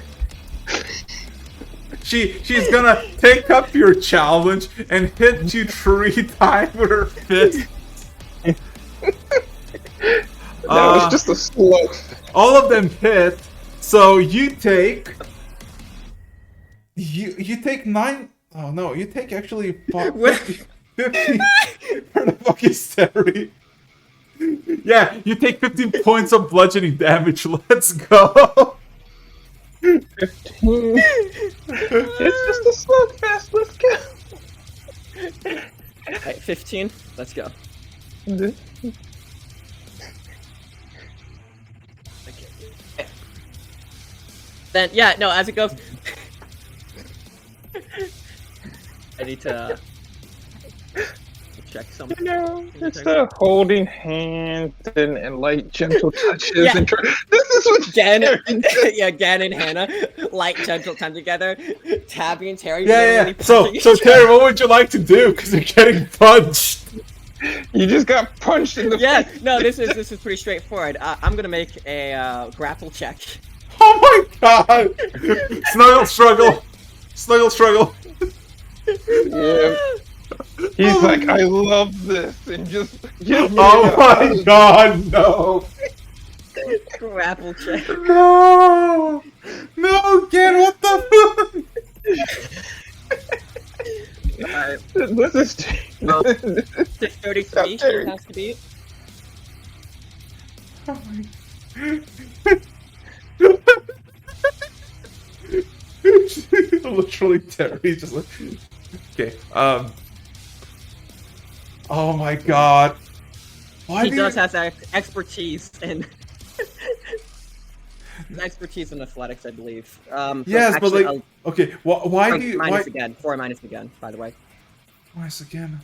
She's gonna take up your challenge and hit you 3 times with her fist. That was just a slug. All of them hit, so you take. You take 9. Oh no, you take actually 50 for the fucking Terry. Yeah, you take 15 points of bludgeoning damage. Let's go. 15. It's just a slugfest. Let's go. Alright, 15. Let's go. Okay. Then yeah, no, as it goes. I need to check something. No, instead of holding hands and light gentle touches Yeah. and this is what Gan, Terry does. yeah, Gan and Hannah, light gentle time together. Tabby and Terry. Yeah, literally yeah. So, punching so each Terry, what would you like to do? Because you're getting punched. You just got punched in the Yeah, face. no, this is pretty straightforward. I'm gonna make a grapple check. Oh my god! Snuggle struggle. Snuggle struggle. Yeah. He's like, I love this, and just give me Oh a my hug. god, no! Grapple check. No! No, Ken, what the Alright, This is 633 Stop, he Terry. has to beat. fuck? Literally Terry just like... Okay, oh my god. Why He do does you... have expertise in expertise in athletics, I believe. Yes, actually, but like... Okay, why do you... minus Why... again. 4 minus again, by the way. Minus again?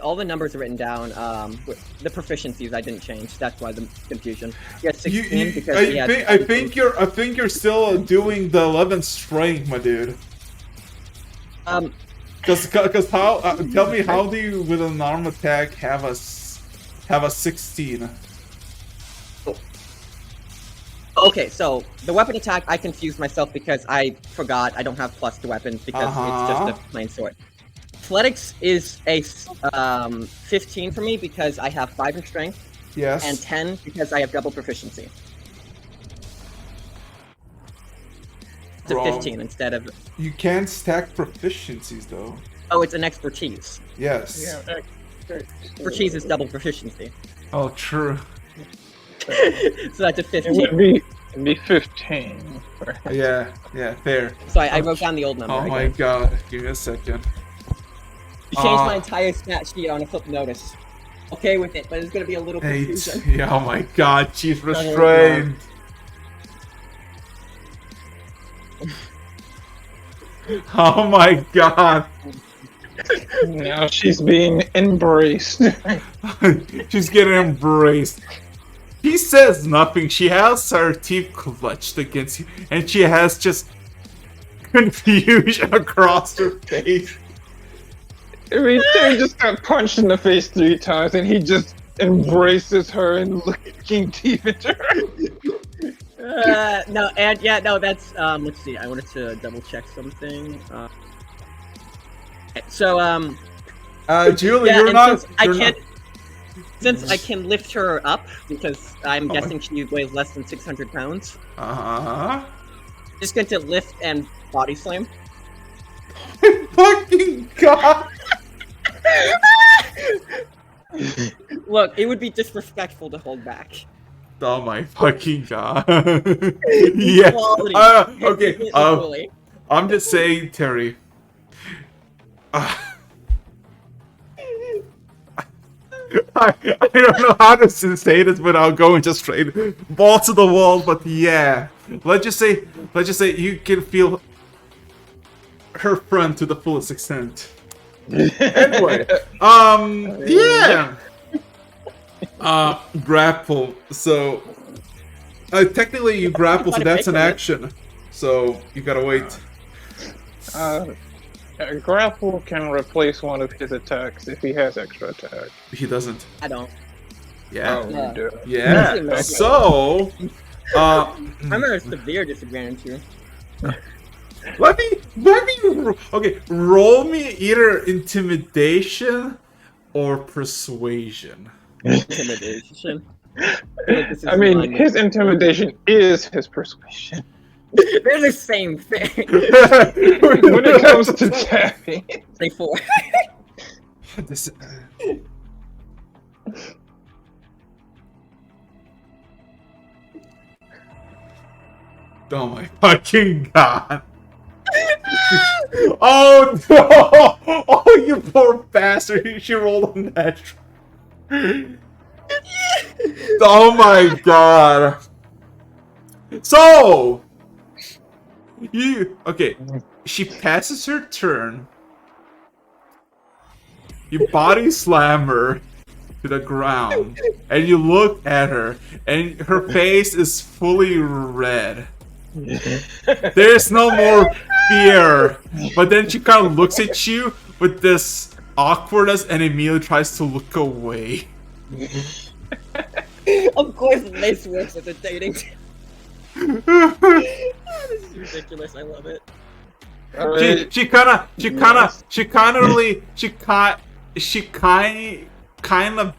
All the numbers are written down. The proficiencies I didn't change. That's why the confusion. He had 16 because he had. I think you're still doing the 11th strength, my dude. Cause how? Tell me, how do you with an arm attack have a 16? Okay, so the weapon attack, I confused myself because I forgot I don't have plus to weapons because it's just a plain sword. Athletics is a 15 for me because I have 5 in strength, Yes. and 10 because I have double proficiency. It's a Bro. 15 instead of. You can't stack proficiencies though. Oh, it's an expertise. Yes. Yeah, Expertise is double proficiency. Oh, true. So that's a 15. it'd be 15. Yeah, fair. So I wrote down the old number. Oh I my guess. god, give me a second. You changed my entire stat sheet on a flip notice. Okay with it, but it's gonna be a little 8. confusion. Yeah, oh my god, she's restrained. Oh my god. Now she's being embraced. She's getting embraced. He says nothing. She has her teeth clutched against you, and she has just confusion across her face. I mean, Terry just got punched in the face 3 times, and he just embraces her and looking deep into her. No, and yeah, no, that's let's see. I wanted to double check something. So Julie, yeah, you're and not. since I can lift her up because I'm guessing she weighs less than 600 pounds. Just going to lift and body slam. Fucking god. Look, it would be disrespectful to hold back. Oh my fucking god. Yeah. Equality. Okay. Equally. I'm just saying, Terry. I don't know how to say this without going just straight ball to the wall, but yeah. Let's just say you can feel her friend to the fullest extent. Anyway, yeah. Grapple. So, technically you grapple, so that's an action. So you gotta wait. Grapple can replace one of his attacks if he has extra attack. He doesn't. I don't. Yeah. You do. Yeah. So, I'm at a severe disadvantage here. let me. Okay, roll me either intimidation or persuasion. Intimidation. I mean, his intimidation is his persuasion. They're the same thing. When it comes to tapping. Say 4. This, Oh my fucking god. Oh no! Oh, you poor bastard! She rolled on that. Oh my god. So, okay. She passes her turn. You body slam her to the ground, and you look at her, and her face is fully red. There's no more fear, but then she kind of looks at you with this awkwardness and immediately tries to look away. Of course, this works as a dating. This is ridiculous. I love it. She kind of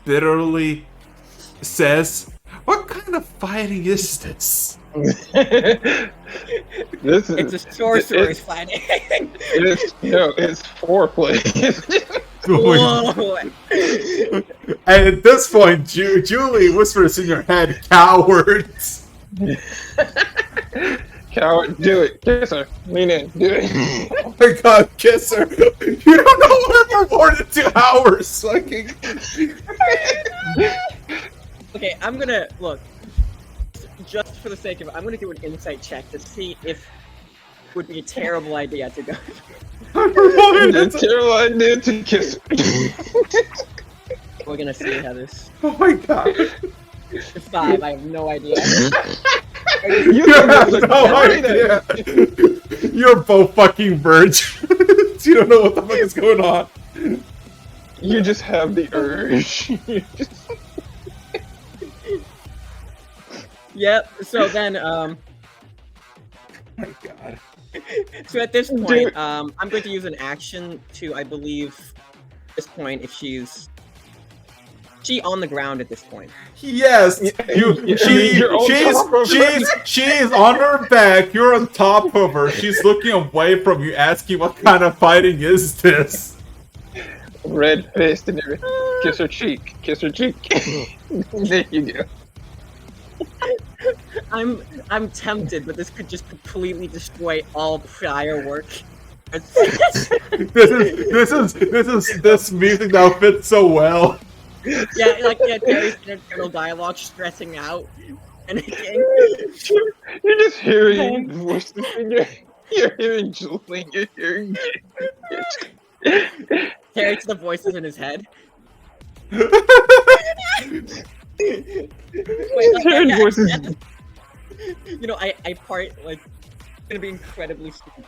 bitterly says, "What kind of fighting is this?" It's a sorcerer's fighting. It's foreplay. Whoa. And at this point, Julie whispers in your head, "Cowards." Coward, do it. Kiss her. Lean in. Do it. Oh my god, kiss her. You don't know her for more than 2 hours. Fucking. Okay, I'm gonna look. Just for the sake of it, I'm gonna do an insight check to see if it would be a terrible idea to go. It's a terrible idea to kiss her. We're gonna see how this. Oh my god. 5. I have no idea. You have no idea. You're both fucking virgins. You don't know what the fuck is going on. You just have the urge. Yep. So then, Oh my god. so at this point, I'm going to use an action to, I believe, at this point, if she's on the ground at this point. Yes, she's on her back. You're on top of her. She's looking away from you, asking, "What kind of fighting is this?" Red faced and everything. Kiss her cheek. Kiss her cheek. There you go. I'm tempted, but this could just completely destroy all prior work. This music now fits so well. Terry's internal dialogue stressing out, and You're just hearing voices in you're hearing Julie, you're hearing Terry to the voices in his head. Wait, hearing voices. You know, I part like it's gonna be incredibly stupid.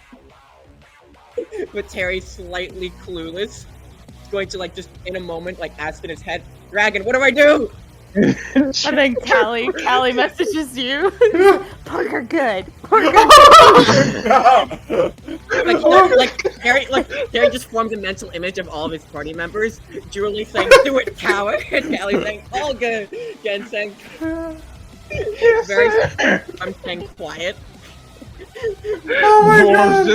But Terry's slightly clueless. He's going to just in a moment ask in his head, "Dragon, what do I do?" And then Callie messages you. Parker good. Parker Terry just forms a mental image of all of his party members. Julie saying, "Do it, coward," and Callie saying, "All good." Jen saying, I'm saying quiet. Oh my god.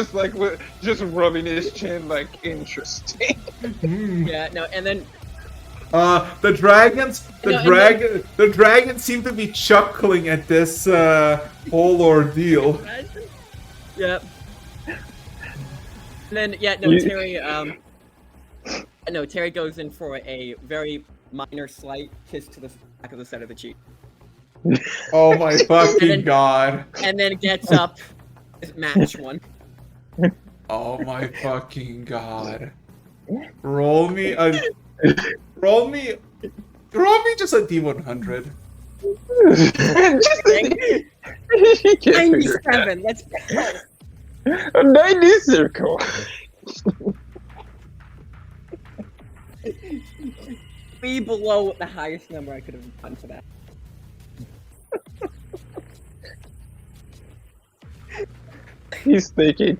just rubbing his chin interesting. Yeah, no, and then the dragons seem to be chuckling at this whole ordeal. Yep. And then Terry goes in for a very minor slight kiss to the back of the side of the cheek. Oh my fucking god. And then gets up, match one. Oh my fucking god. Roll me just a D100. 97, let's go. A 90 circle. Be below the highest number I could have done for that. He's thinking.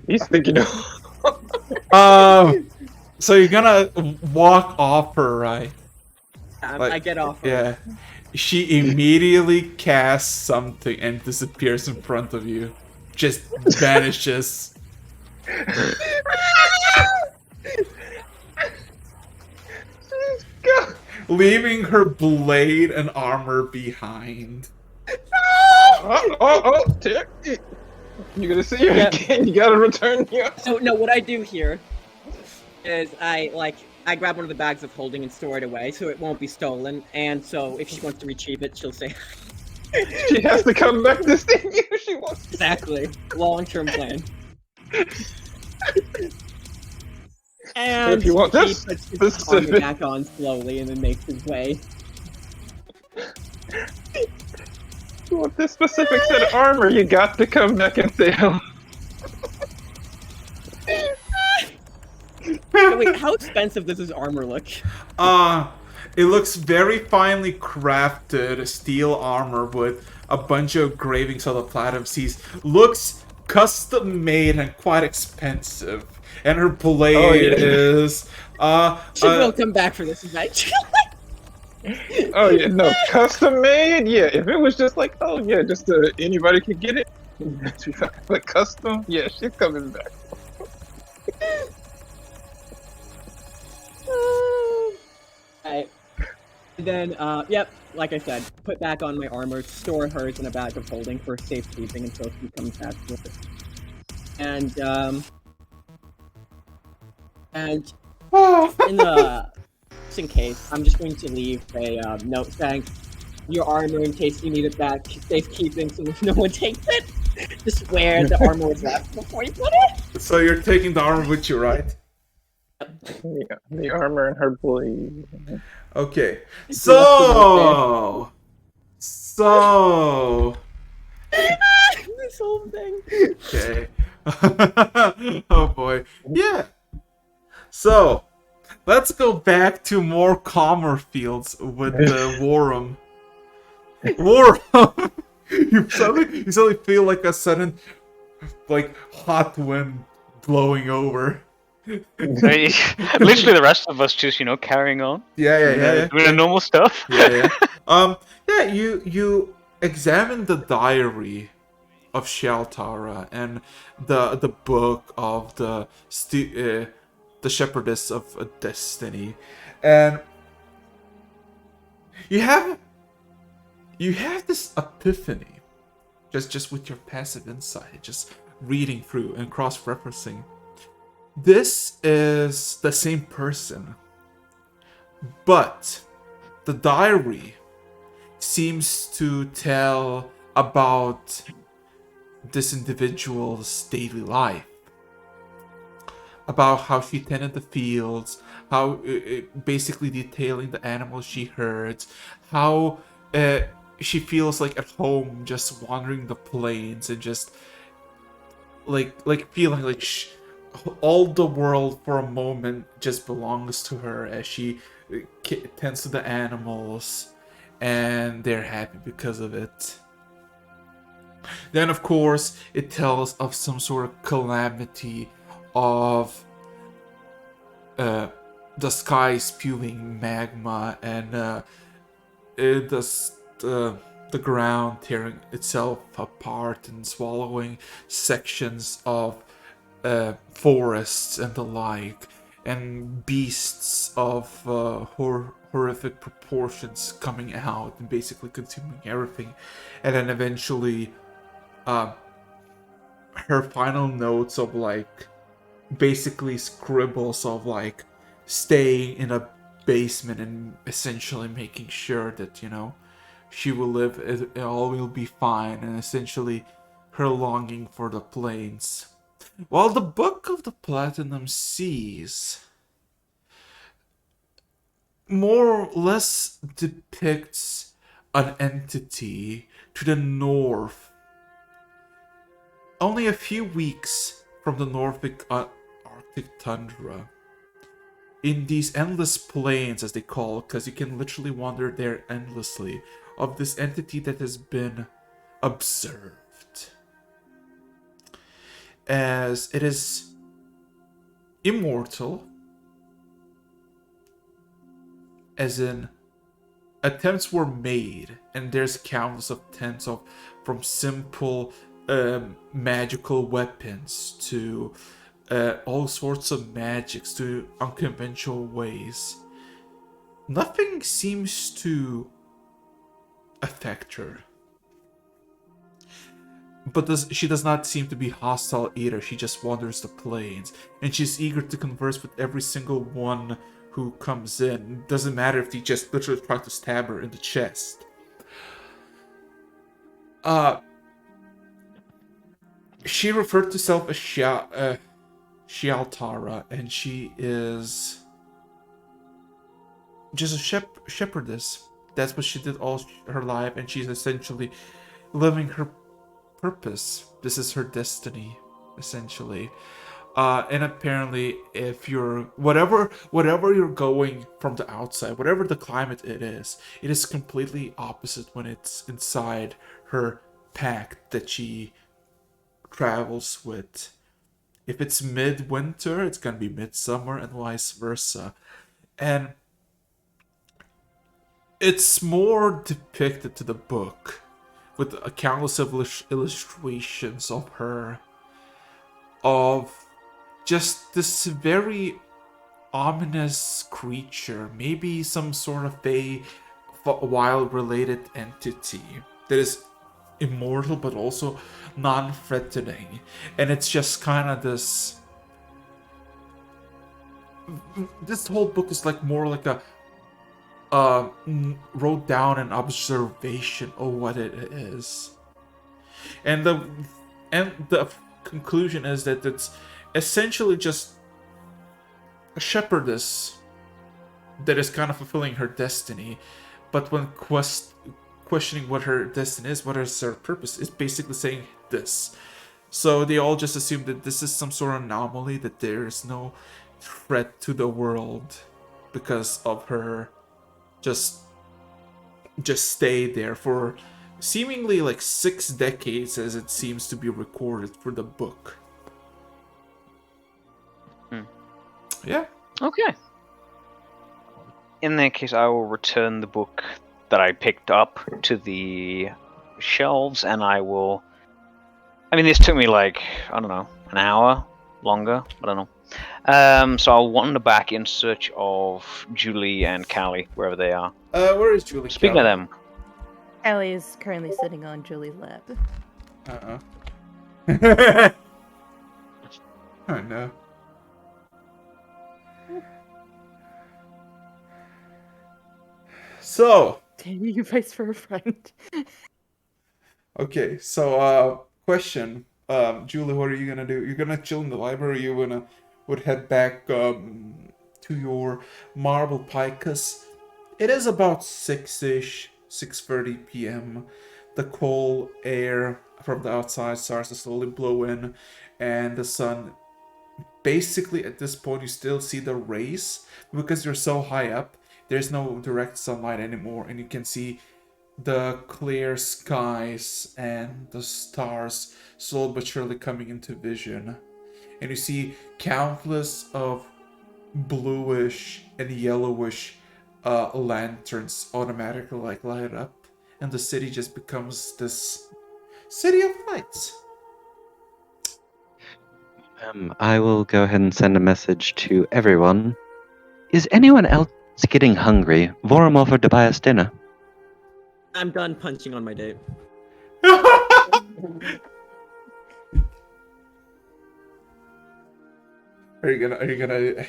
So you're gonna walk off her, right? I get off. Yeah. She immediately casts something and disappears in front of you. Just vanishes. Leaving her blade and armor behind. You're gonna see her Yep. again. You gotta return your. So no, what I do here is I grab one of the bags of holding and store it away so it won't be stolen. And so if she wants to retrieve it, she'll say She has to come back to see you. She wants. exactly long-term plan. And If you want he this puts his armor specific- back on slowly and then makes his way. You want this specific set of armor? You got to come back and say hello. Wait, how expensive does his armor look? It looks very finely crafted steel armor with a bunch of engravings of the platinum seas. Looks custom made and quite expensive. And her blade is She will come back for this eventually. Oh yeah, no, custom made. Yeah, if it was just like, oh yeah, just anybody could get it. But custom, yeah, she's coming back. Alright. And then, yep, like I said, put back on my armor, store hers in a bag of holding for safekeeping until she comes back to it. And in the just in case, I'm just going to leave a note saying your armor in case you need it back, safekeeping so no one takes it. Just where the armor was left before you put it. So you're taking the armor with you, right? Yeah, the armor and her blade. Okay. It's So this whole thing. okay. Oh boy. Yeah. So let's go back to more calmer fields with the Warrum. Warrum! you suddenly feel like a sudden like hot wind blowing over. Literally, the rest of us just, carrying on. Yeah. Doing the normal stuff. Yeah. Yeah, you examine the diary of Shaltara and the book of the Shepherdess of Destiny, and you have this epiphany, just with your passive insight, just reading through and cross-referencing. This is the same person, but the diary seems to tell about this individual's daily life, about how she tended the fields, how basically detailing the animals she herds, how she feels like at home just wandering the plains and just like feeling like all the world for a moment just belongs to her as she tends to the animals and they're happy because of it. Then of course it tells of some sort of calamity of the sky spewing magma and the ground tearing itself apart and swallowing sections of forests and the like, and beasts of horrific proportions coming out and basically consuming everything. And then eventually her final notes of like basically scribbles of like staying in a basement and essentially making sure that she will live, it all will be fine, and essentially her longing for the plains. While the Book of the Platinum Seas more or less depicts an entity to the north, only a few weeks from the Nordic Arctic tundra, in these endless plains, as they call it, because you can literally wander there endlessly, of this entity that has been observed, as it is immortal, as in attempts were made, and there's countless of attempts of from simple magical weapons to all sorts of magics to unconventional ways. Nothing seems to affect her. But she does not seem to be hostile either. She just wanders the plains, and she's eager to converse with every single one who comes in. Doesn't matter if they just literally try to stab her in the chest. She referred to herself as Shialtara, and she is just a shepherdess. That's what she did all her life, and she's essentially living her purpose. This is her destiny, essentially. And apparently, if you're whatever you're going from the outside, whatever the climate it is completely opposite when it's inside her pack that she travels with. If it's midwinter, it's gonna be midsummer, and vice versa. And it's more depicted to the book with countless of illustrations of her, of just this very ominous creature, maybe some sort of a wild related entity that is immortal but also non-threatening. And it's just kind of this whole book is like more like a wrote down an observation of what it is. And the conclusion is that it's essentially just a shepherdess that is kind of fulfilling her destiny, but when questioning what her destiny is, what is her purpose, is basically saying this. So they all just assume that this is some sort of anomaly, that there is no threat to the world because of her just stay there for seemingly like 6 decades, as it seems to be recorded for the book. Yeah. Okay. In that case, I will return the book that I picked up to the shelves, and I will... I mean, this took me like, I don't know, an hour longer. I don't know. So I'll wander back in search of Julie and Callie, wherever they are. Where is Julie? Speaking of them, Ellie is currently sitting on Julie's lap. Oh no. So, You advice for a friend. okay, so question. Julie, what are you gonna do? You're gonna chill in the library, you would head back to your marble pike, cause it is about 6-ish, 6:30 p.m. The cold air from the outside starts to slowly blow in, and the sun, basically at this point you still see the rays, because you're so high up, there's no direct sunlight anymore, and you can see the clear skies and the stars slowly but surely coming into vision. And you see countless of bluish and yellowish lanterns automatically like light up, and the city just becomes this city of lights. I will go ahead and send a message to everyone. Is anyone else getting hungry? Vorum offered to buy us dinner. I'm done punching on my date. Are you gonna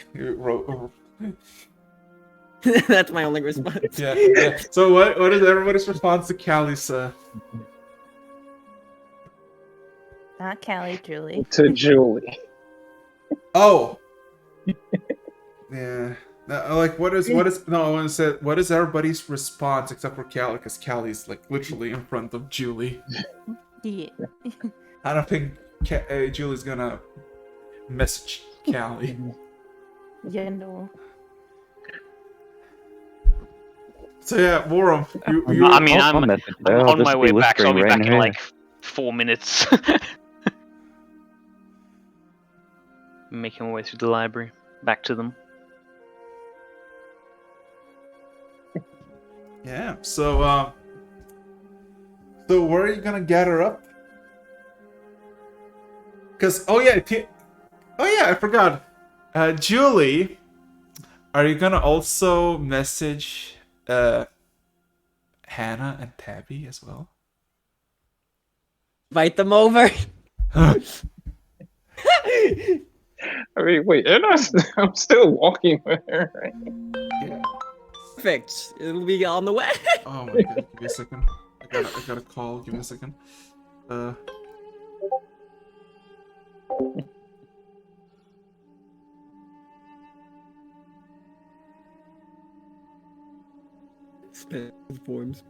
That's my only response. yeah. So what is everybody's response to Callie's Not Callie, Julie. To Julie. Oh. Yeah. Like what is no, I want to say, what is everybody's response except for Callie, because Callie's like literally in front of Julie. Yeah. I don't think Julie's gonna message Callie. Yeah, no. So yeah, Vorum, you I mean, I'm message her. I'll on just my be way back, so I'll be whispering back right in here. like 4 minutes. Making my way through the library, back to them. yeah. So where are you gonna gather up? Cause I forgot. Julie, are you gonna also message Hannah and Tabby as well? Invite them over. I mean, wait, I'm still walking with her, right? Yeah. Perfect. It'll be on the way. Oh my god, give me a second. I got a call. Give me a second. Expensive forms.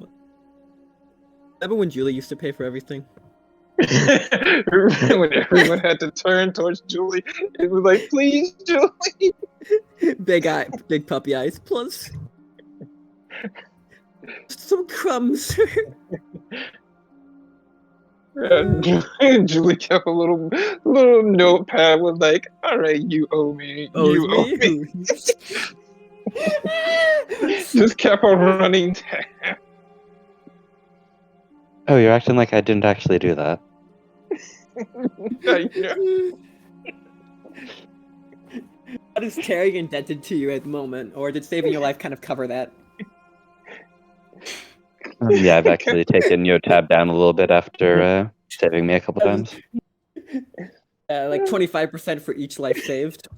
Remember when Julie used to pay for everything? When everyone had to turn towards Julie, it was like, please, Julie. Big puppy eyes, plus some crumbs. Julie kept a little notepad with like, all right, you owe me, you owe me. Just kept on running down. Oh, you're acting like I didn't actually do that. What is Terry indebted to you at the moment, or did saving your life kind of cover that? Yeah, I've actually taken your tab down a little bit after saving me a couple times. Like 25% for each life saved.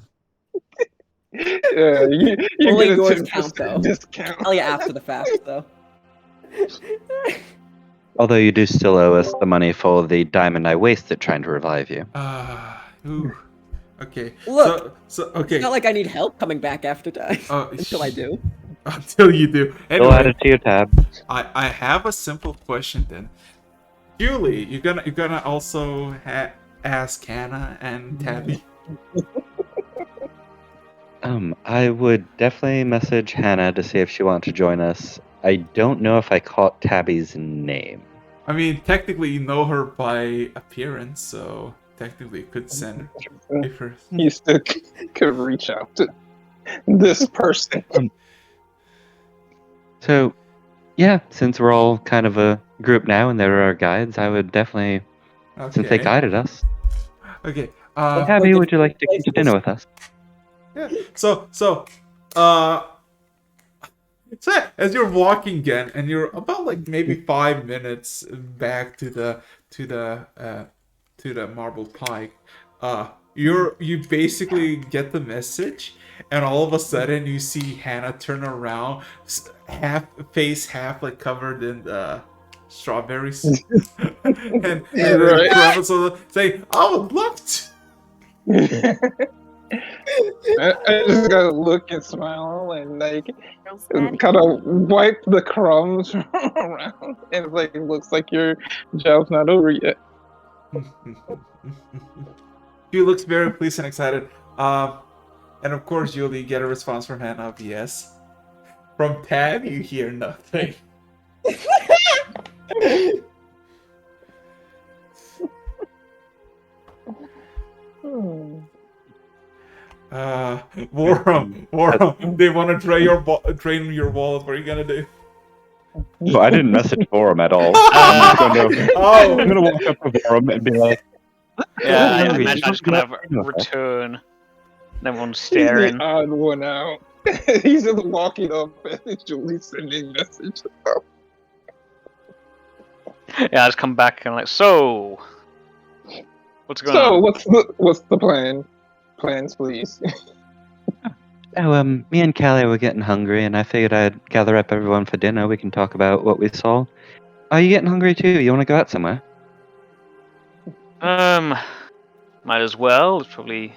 Yeah, you Only get a yours 10% count though. discount. Tell you after the fact though. Although you do still owe us the money for the diamond I wasted trying to revive you. Ooh. Okay. Look, So okay. It's not like I need help coming back after dying. Until I do. Until you do. Go add it to your tab. I have a simple question then. Julie, you're gonna also ask Hannah and Tabby. I would definitely message Hannah to see if she wants to join us. I don't know if I caught Tabby's name. I mean, technically you know her by appearance, so technically you could send her. You still could reach out to this person. So, yeah, since we're all kind of a group now and there are our guides, I would definitely, since they guided us. Okay. Tabby, would you like to come to dinner with us? Yeah. So as you're walking again, and you're about like maybe 5 minutes back to the Marble Pike, you basically get the message, and all of a sudden you see Hannah turn around, half like covered in strawberries, and Right. promise saying, "I would love to." I just gotta look and smile and like kind of wipe the crumbs around, and it's like it looks like your job's not over yet. She looks very pleased and excited. And of course, you'll get a response from Hannah of yes. From Tab, you hear nothing. Worum, they want to drain your wallet. What are you gonna do? No, I didn't message Forum at all. I'm gonna walk up to Forum and be like, Yeah, I Oh, imagine I just kind of okay. return. And everyone's He's staring. the odd one out. He's just walking up and Julie's sending messages. Yeah, I just come back and like, so what's going So on? what's the plan? Plans, please. Oh, me and Callie were getting hungry, and I figured I'd gather up everyone for dinner. We can talk about what we saw. Are you getting hungry too? You want to go out somewhere? Might as well. It's probably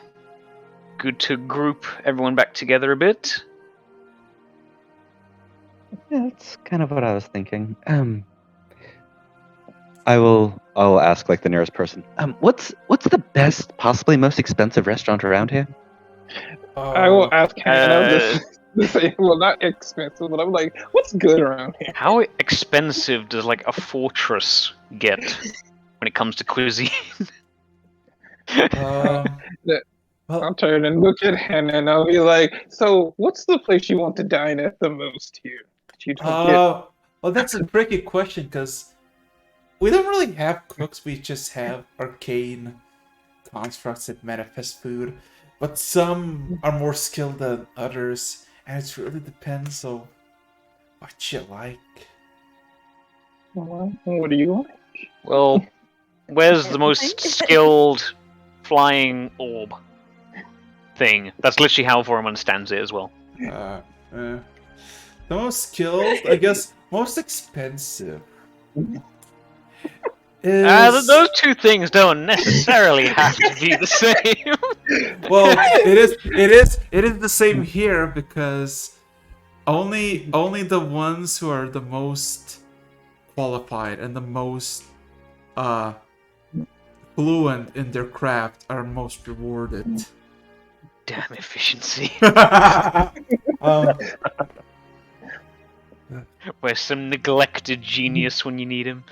good to group everyone back together a bit. Yeah, that's kind of what I was thinking. I'll ask like the nearest person. What's the best, possibly most expensive restaurant around here? I will ask Hannah to say, well, not expensive, but I'm like, what's good around here? How expensive does like a fortress get when it comes to cuisine? I'll turn and look at Hannah and I'll be like, so what's the place you want to dine at the most here? But you don't get. Well, that's a tricky question because we don't really have cooks. We just have arcane constructs that manifest food, but some are more skilled than others, and it really depends on what you like. Well, what do you like? Well, Where's the most skilled flying orb thing? That's literally how Vorum understands it as well. The most skilled, I guess, most expensive is Those two things don't necessarily have to be the same. well, it is the same here because only the ones who are the most qualified and the most fluent in their craft are most rewarded. Damn efficiency. um, Where's some neglected genius when you need him?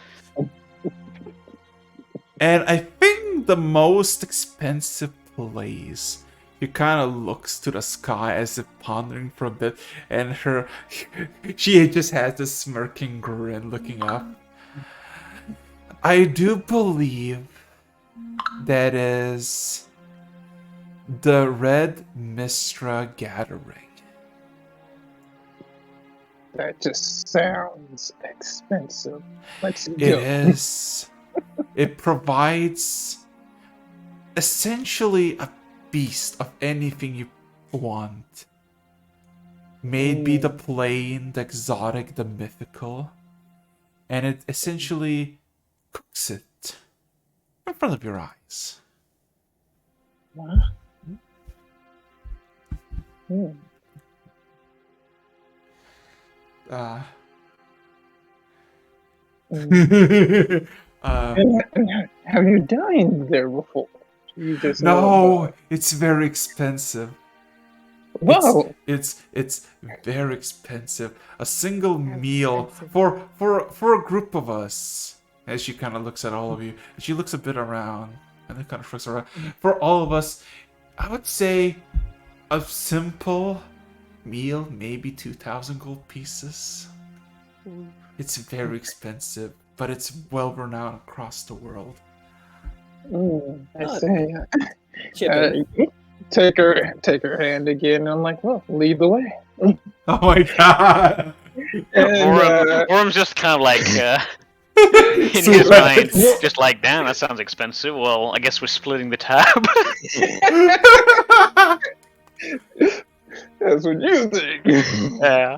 And I think the most expensive place, he kind of looks to the sky as if pondering for a bit, and she just has this smirking grin looking up. I do believe that is the Red Mistra Gathering. That just sounds expensive. Let's go. It is. It provides essentially a beast of anything you want. May it be the plain, the exotic, the mythical. And it essentially cooks it in front of your eyes. What? Have you dined there before? You just know No, about it's very expensive. it. Whoa! It's very expensive. A single How meal expensive. for a group of us. As she kind of looks at all of you, and she looks a bit around, and then kind of looks around. For all of us, I would say a simple meal, maybe 2,000 gold pieces. It's very expensive, but it's well renowned across the world. I say, Chippy. take her hand again. And I'm like, well, lead the way. Oh my god! Vorum's just kind of like, in his mind, just like, damn, that sounds expensive. Well, I guess we're splitting the tab. That's what you think. Yeah.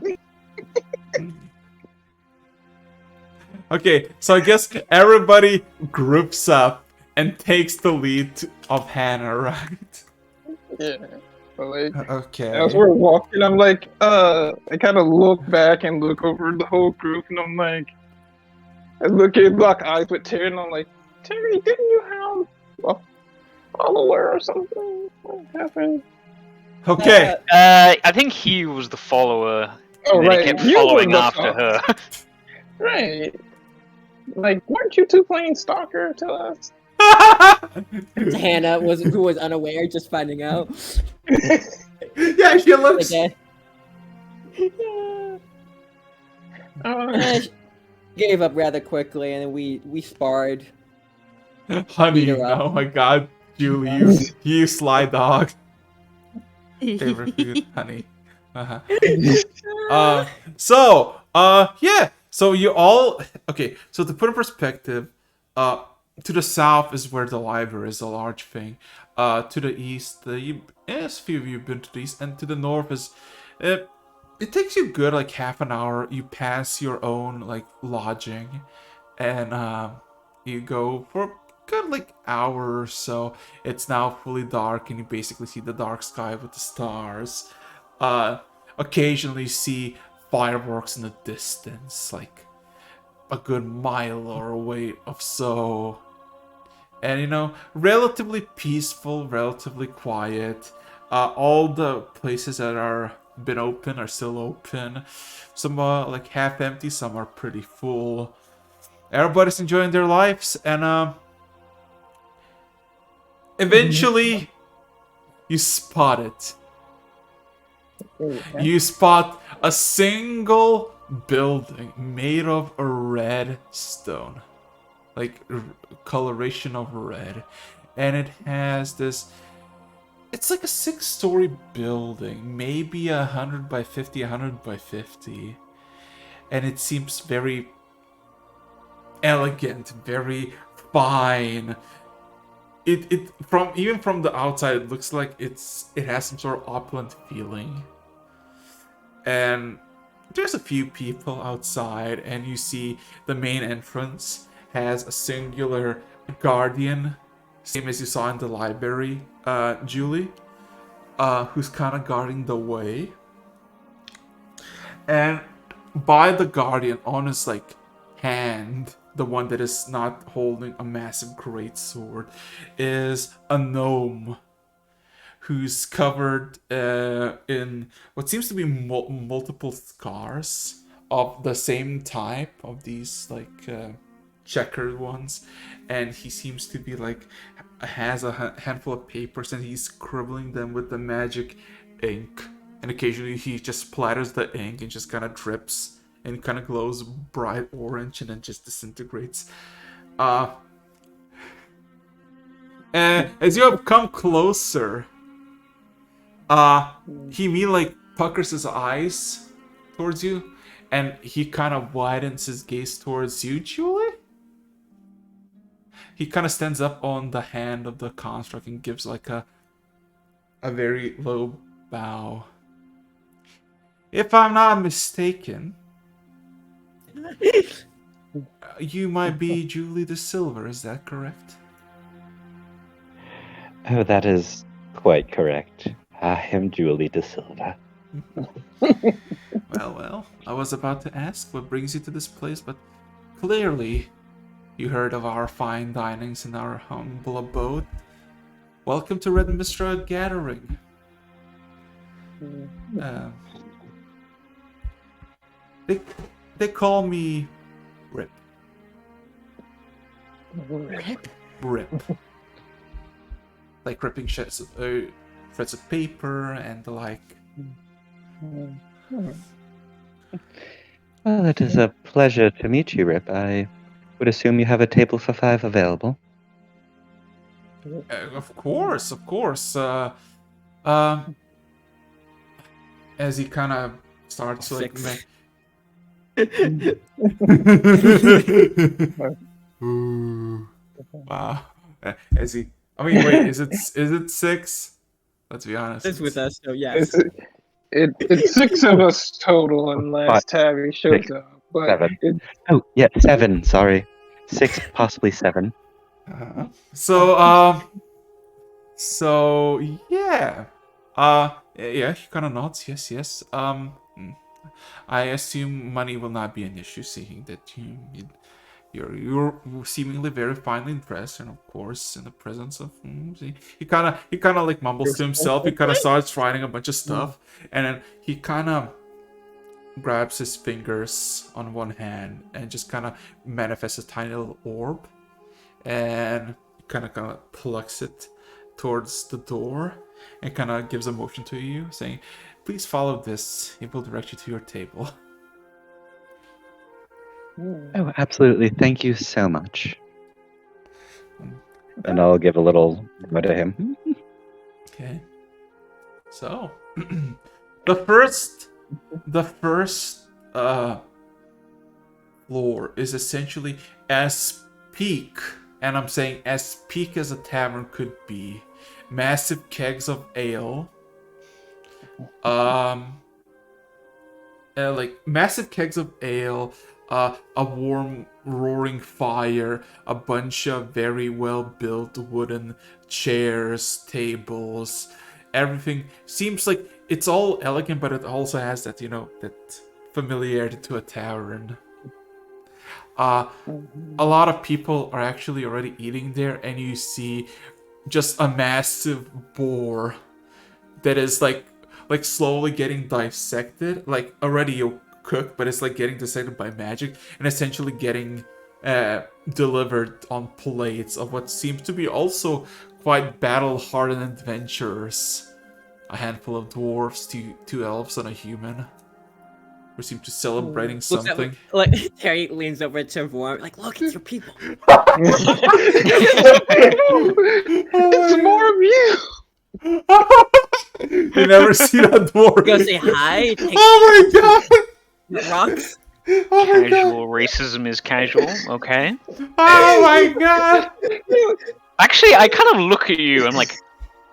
Okay, so I guess everybody groups up and takes the lead of Hannah, right? Yeah. But like, Okay. as we're walking, I'm like, I kind of look back and look over the whole group, and I'm like, I lock eyes with Terry, and I'm like, Terry, didn't you have a follower or something? What happened? Okay. I think he was the follower, Oh, and then right. he kept You were following the after her. Right. Like, weren't you two playing Stalker to us? Hannah who was unaware, just finding out. Yeah, she looks. Okay. She gave up rather quickly, and then we sparred. Honey, Beat her up. oh my god, Julie, you sly dog. Favorite food, honey. Uh-huh. Yeah. So you all okay? So to put in perspective, to the south is where the library is, a large thing. To the east, yes, few of you have been to the east, and to the north is, it takes you good like half an hour. You pass your own like lodging, and you go for a good like hour or so. It's now fully dark, and you basically see the dark sky with the stars. Occasionally you see fireworks in the distance, like a good mile or away of so. And relatively peaceful, relatively quiet. All the places that are been open are still open. Some like half empty, some are pretty full. Everybody's enjoying their lives, and eventually you spot it. You spot a single building made of a red stone, like coloration of red, and it has this. It's like a 6-story building, maybe 100 by 50, 100 by 50, and it seems very elegant, very fine. It from even from the outside, it looks like it has some sort of opulent feeling. And there's a few people outside, and you see the main entrance has a singular guardian, same as you saw in the library, Julie, who's kind of guarding the way. And by the guardian, on his like hand, the one that is not holding a massive greatsword, is a gnome who's covered in what seems to be multiple scars of the same type of these like checkered ones, and he seems to be like has a handful of papers and he's scribbling them with the magic ink, and occasionally he just splatters the ink and just kind of drips and kind of glows bright orange and then just disintegrates. And as you have come closer, he like puckers his eyes towards you, and he kind of widens his gaze towards you, Julie. He kind of stands up on the hand of the construct and gives like a very low bow. If I'm not mistaken, you might be Julie the Silver, is that correct? Oh, that is quite correct. I am Julie de Silva. Well, I was about to ask what brings you to this place, but clearly you heard of our fine dinings in our humble abode. Welcome to Red Mistra Gathering. They call me Rip. Rip. Like ripping shreds of paper and the like. Well, it is a pleasure to meet you, Rip. I would assume you have a table for 5 available. Of course. As he kind of starts like. Ooh. Wow. As he. I mean, wait. Is it 6? Let's be honest. It's with us, so yes. It's 6 of us total unless Tabby shows up. But 7. Oh, yeah, 7. Sorry, 6, possibly 7. So yeah. Yeah. He kind of nods. Yes. I assume money will not be an issue, seeing that you're seemingly very finely dressed, and of course in the presence of he kind of like mumbles to himself. He kind of starts writing a bunch of stuff, and then he kind of grabs his fingers on one hand and just kind of manifests a tiny little orb, and kind of plucks it towards the door and kind of gives a motion to you, saying, "Please follow this. It will direct you to your table." Oh, absolutely. Thank you so much. And I'll give a little nod to him. Okay. So, the first floor is essentially as peak, and I'm saying as peak as a tavern could be. Massive kegs of ale. Like massive kegs of ale, a warm roaring fire, a bunch of very well built wooden chairs, tables, everything seems like it's all elegant, but it also has that, that familiarity to a tavern. A lot of people are actually already eating there, and you see just a massive boar that is like slowly getting dissected, like already cooked, but it's like getting dissected by magic and essentially getting delivered on plates of what seems to be also quite battle-hardened adventurers. A handful of dwarves, two elves, and a human who seem to celebrating something. Like Terry leans over to Vorm, like, look, it's your people. It's more of you. You never seen a dwarf. Go say hi. Take Oh my god! rocks. Oh my god! Casual racism is casual. Okay. Oh my god! Actually, I kind of look at you. I'm like,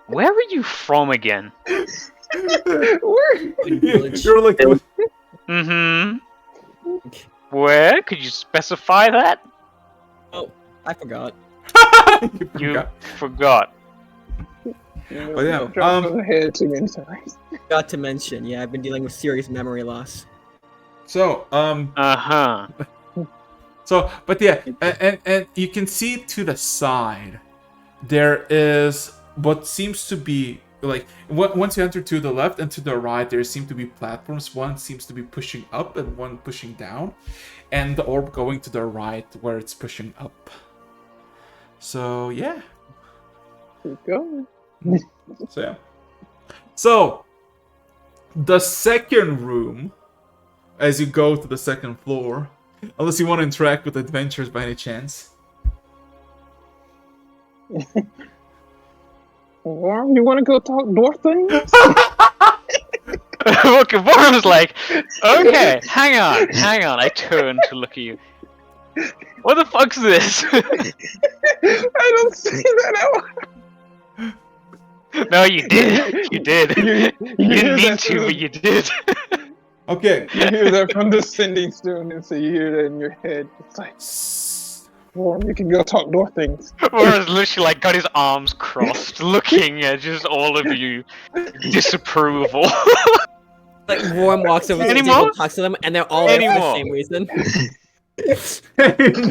where are you from again? You're like, Mm-hmm. Where? Could you specify that? Oh, I forgot. You forgot. But yeah, Dropped on the head too many times. Got to mention, yeah, I've been dealing with serious memory loss. so Uh-huh. but yeah, and you can see to the side there is what seems to be like once you enter to the left and to the right, there seem to be platforms. One seems to be pushing up and one pushing down, and the orb going to the right where it's pushing up. So yeah. Keep going. So yeah. So the second room, as you go to the second floor, unless you want to interact with adventures by any chance. Or you want to go talk dwarf things? Look, Vorm's like, okay, hang on. I turn to look at you. What the fuck's this? I don't see that out. No, you did. You did. You hear didn't mean that to, from- but you did. Okay. You hear that from the sending stone, and so you hear that in your head. It's like, Warm, you can go talk dwarf things. Vorm's literally like got his arms crossed, looking at just all of you disapproval. Like, Worm walks over to the Anymore? table, talks to them, and they're all there for the Anymore? same reason.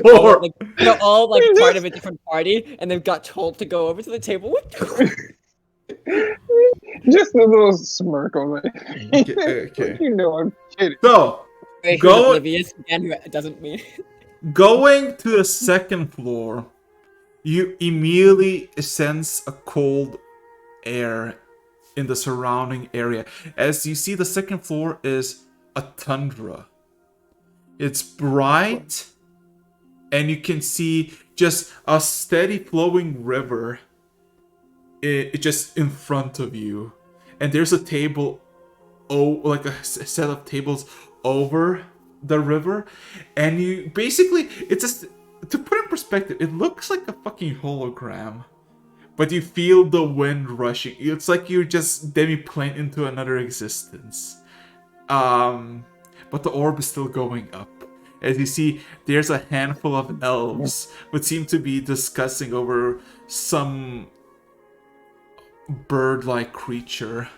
More. Like, they're all like part of a different party, and they've got told to go over to the table. Just a little smirk on it. Okay. You know I'm kidding. So Who's Go- oblivious and who doesn't mean. going to the second floor, you immediately sense a cold air in the surrounding area. As you see, the second floor is a tundra. It's bright, and you can see just a steady flowing river just in front of you. And there's a table, like a set of tables over the river, and you basically, it's just, to put in perspective, it looks like a fucking hologram. But you feel the wind rushing. It's like you're just demi-plane into another existence. But the orb is still going up. As you see, there's a handful of elves who seem to be discussing over some bird-like creature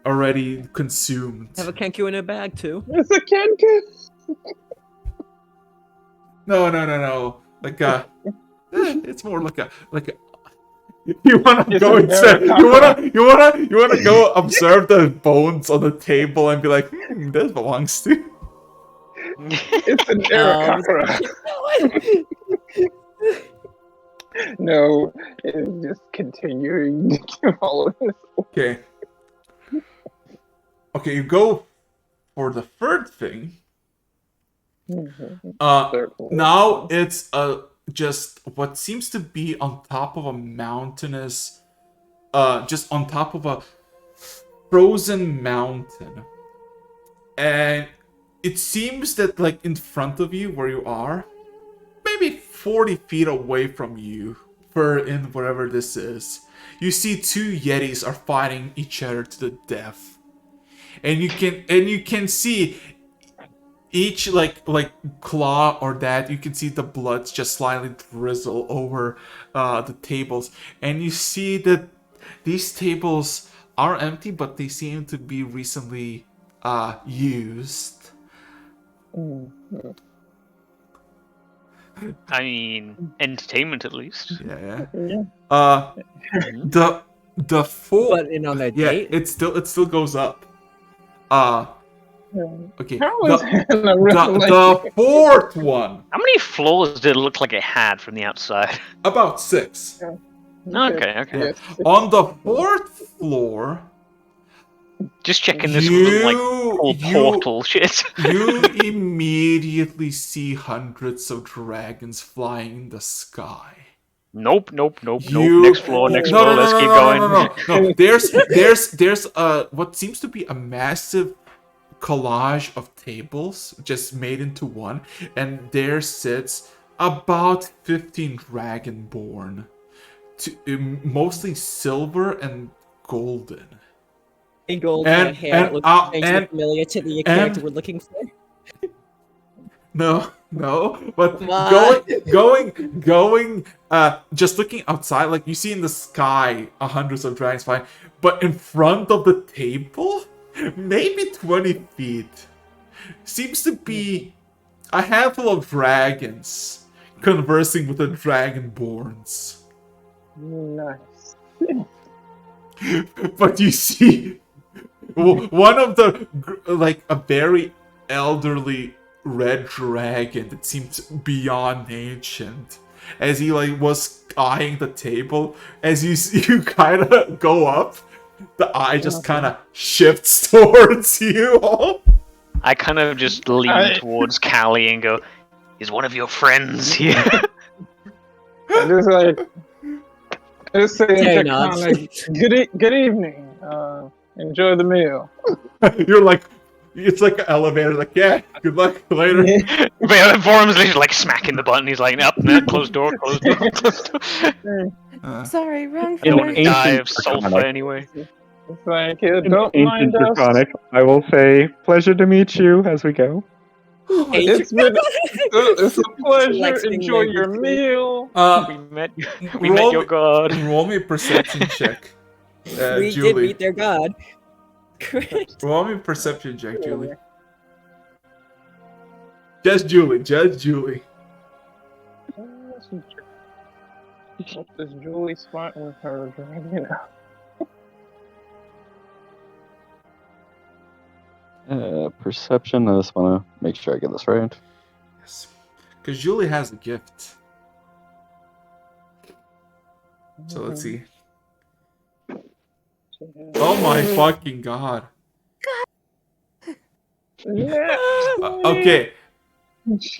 already consumed. Have a kenku in a bag too. It's a kenku. No. It's more like a. You wanna It's go a inside? very You wanna go observe the bones on the table and be like, this belongs to. It's an Arakakra. No, it's just continuing to follow this. Okay. Okay, you go for the third thing. Now it's just what seems to be on top of a mountainous, just on top of a frozen mountain, and it seems that like in front of you where you are, maybe 40 feet away from you, in wherever this is, you see two yetis are fighting each other to the death, and you can see each like claw or that, you can see the blood just slightly drizzle over the tables, and you see that these tables are empty, but they seem to be recently used. I mean, entertainment at least. Yeah. Yeah. The four. But in on their Yeah, date. it still goes up. Okay. How is Hannah The recollecting? fourth one, How many floors did it look like it had from the outside? about 6. Okay. Yes. On the fourth floor, Just checking this little, like, whole you portal shit. you immediately see hundreds of dragons flying in the sky. Nope. You- Next floor. Let's keep going. No. There's what seems to be a massive collage of tables just made into one, and there sits about 15 dragonborn, mostly silver and golden. In golden hair that looks strangely familiar to the character we're looking for. No, but Come on. going, just looking outside, like you see in the sky, hundreds of dragons flying, but in front of the table, maybe 20 feet, seems to be a handful of dragons conversing with the dragonborns. Nice. But you see, one of the, like, a very elderly red dragon that seems beyond ancient, as he like was eyeing the table, as you kind of go up, the eye just kind of shifts towards you all. I kind of just lean towards Callie and go, "Is one of your friends here?" I just say Very to Connor, good evening. Enjoy the meal. You're like, it's like an elevator, like, yeah, good luck later. But Vorum's literally like smacking the button. He's like, "Nope, no, closed door, closed door, closed door." Sorry, wrong Don't floor. want to die of sulfur anyway. It's like, don't In mind ancient us. Draconic, I will say, pleasure to meet you as we go. It's a pleasure. Flexing Enjoy your language. meal. We met your god. Roll me a perception check, We Julie. did meet their god. Great. Roll me a perception check, Julie. Just Julie. What does Julie spot with her dragon? Perception. I just want to make sure I get this right. Yes, because Julie has a gift. So let's see. Oh my fucking god. Yeah. Okay.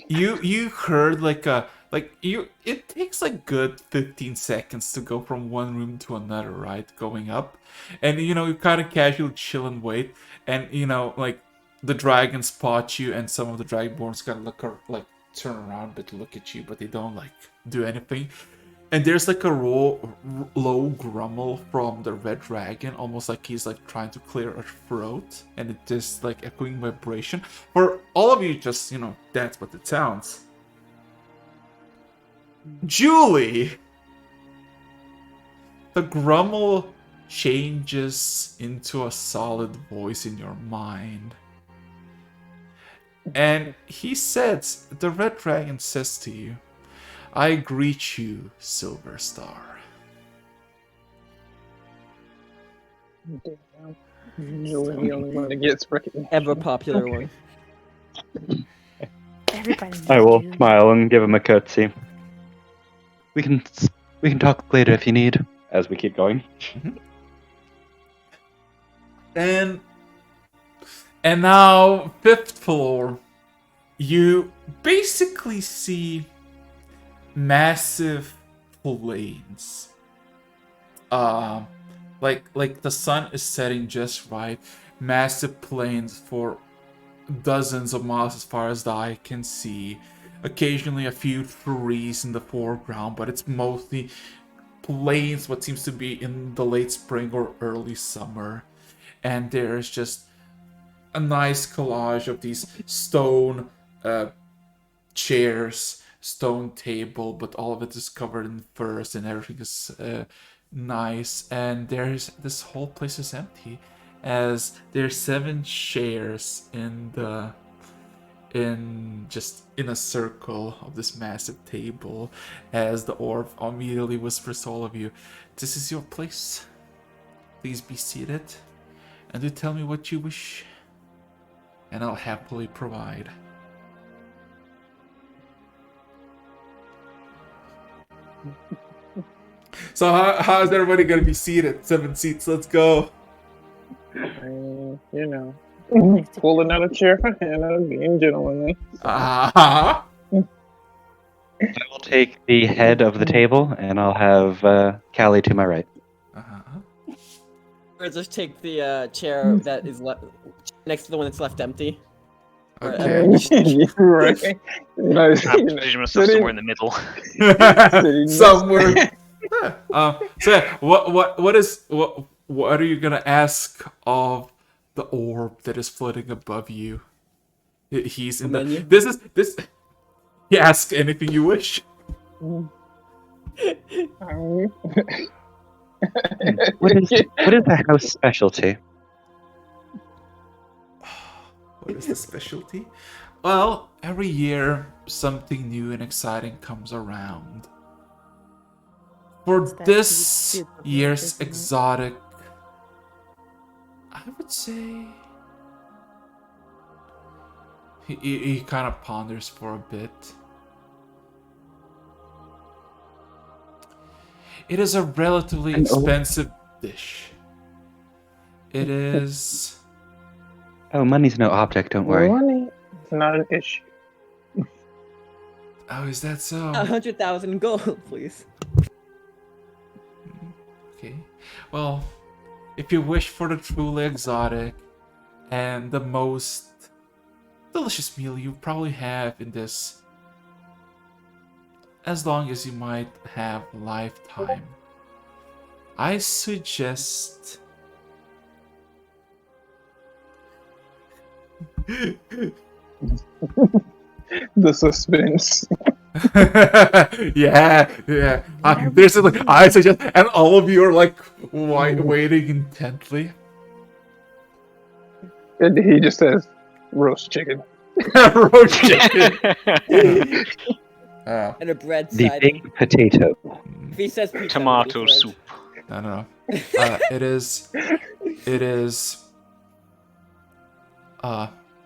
You heard it takes like good 15 seconds to go from one room to another, right? Going up. And you kind of casually chill and wait. And like the dragons spot you, and some of the dragonborns kind of turn around a bit to look at you, but they don't like do anything. And there's like a low grumble from the red dragon, almost like he's like trying to clear a throat, and it's just like echoing vibration. For all of you, just that's what it sounds. Julie, the grumble changes into a solid voice in your mind, and the red dragon says to you, "I greet you, Silver Star." Damn. Julie, the only one that gets recognition. Ever popular one. Everybody. I will knows you. smile and give him a curtsy. We can talk later if you need. As we keep going. And now, 5th floor, you basically see massive plains. Like the sun is setting just right. Massive plains for dozens of miles as far as the eye can see. Occasionally a few trees in the foreground, but it's mostly plains, what seems to be in the late spring or early summer. And there's just a nice collage of these stone chairs, stone table, but all of it is covered in furs and everything is nice. And this whole place is empty, as there's 7 chairs in a circle of this massive table, as the orb immediately whispers to all of you, "This is your place. Please be seated, and do tell me what you wish, and I'll happily provide." So how's everybody gonna be seated? 7 seats, let's go. Pulling out a chair for Hannah, being gentlemanly. Uh-huh. I will take the head of the table, and I'll have Callie to my right. Uh-huh. Or just take the chair that is next to the one that's left empty. Okay. Right. Nice. I position myself somewhere in the middle. Sitting Somewhere. So yeah, what are you gonna ask of the orb that is floating above you? He's in the. Menu? This. You ask anything you wish. What is the house specialty? What is the specialty? Well, every year something new and exciting comes around. For It's that this huge scoop of year's isn't it? exotic, I would say he kind of ponders for a bit. It is a relatively expensive dish. It is. Oh, money's no object. Don't worry. Money is not an issue. Oh, is that so? 100,000 gold, please. Okay. Well, if you wish for the truly exotic and the most delicious meal you probably have in this, as long as you might have lifetime, I suggest The suspense. yeah. There's like I suggest, and all of you are like waiting intently. And he just says, roast chicken. Roast chicken. And a bread The side. baked potato. If he says pizza, Tomato it's soup. No. It is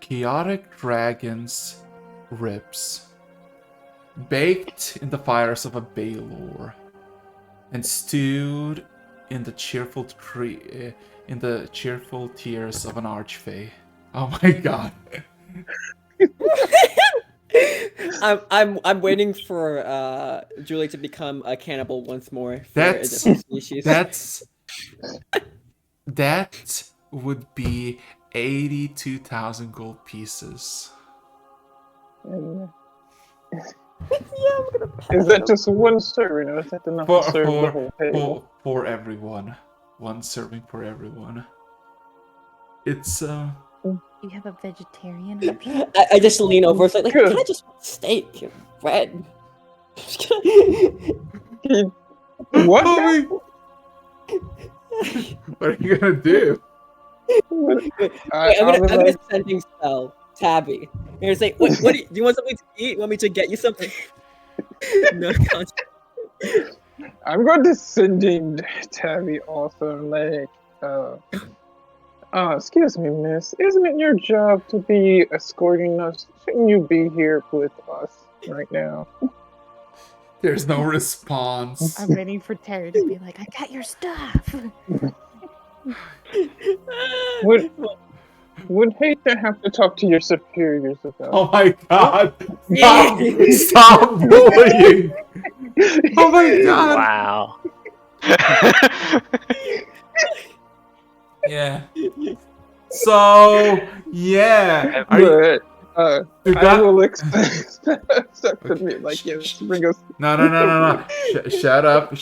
chaotic dragon's ribs, baked in the fires of a Baylor, and stewed in the cheerful tears of an archfey. Oh my god! I'm waiting for Julie to become a cannibal once more for a That's different species. that would be 82,000 gold pieces. And, is that just one serving, or is that enough to serve the whole table? For everyone, one serving for everyone. It's You have a vegetarian option? I just lean over. It's like Good. can I just want steak and bread? What? Homie! What are you gonna do? Wait, I'm gonna sending spell Tabby. And it's like, what do you want something to eat? Want me to get you something? No concept. I'm going to sending Tabby also, like, excuse me, miss. Isn't it your job to be escorting us? Shouldn't you be here with us right now? There's no response. I'm waiting for Terry to be like, I got your stuff. Would hate to have to talk to your superiors about. Oh my god! Stop bullying! Oh my god! Wow. Yeah. So yeah. But You I got- will accept me like yes, bring us. No. Shut up.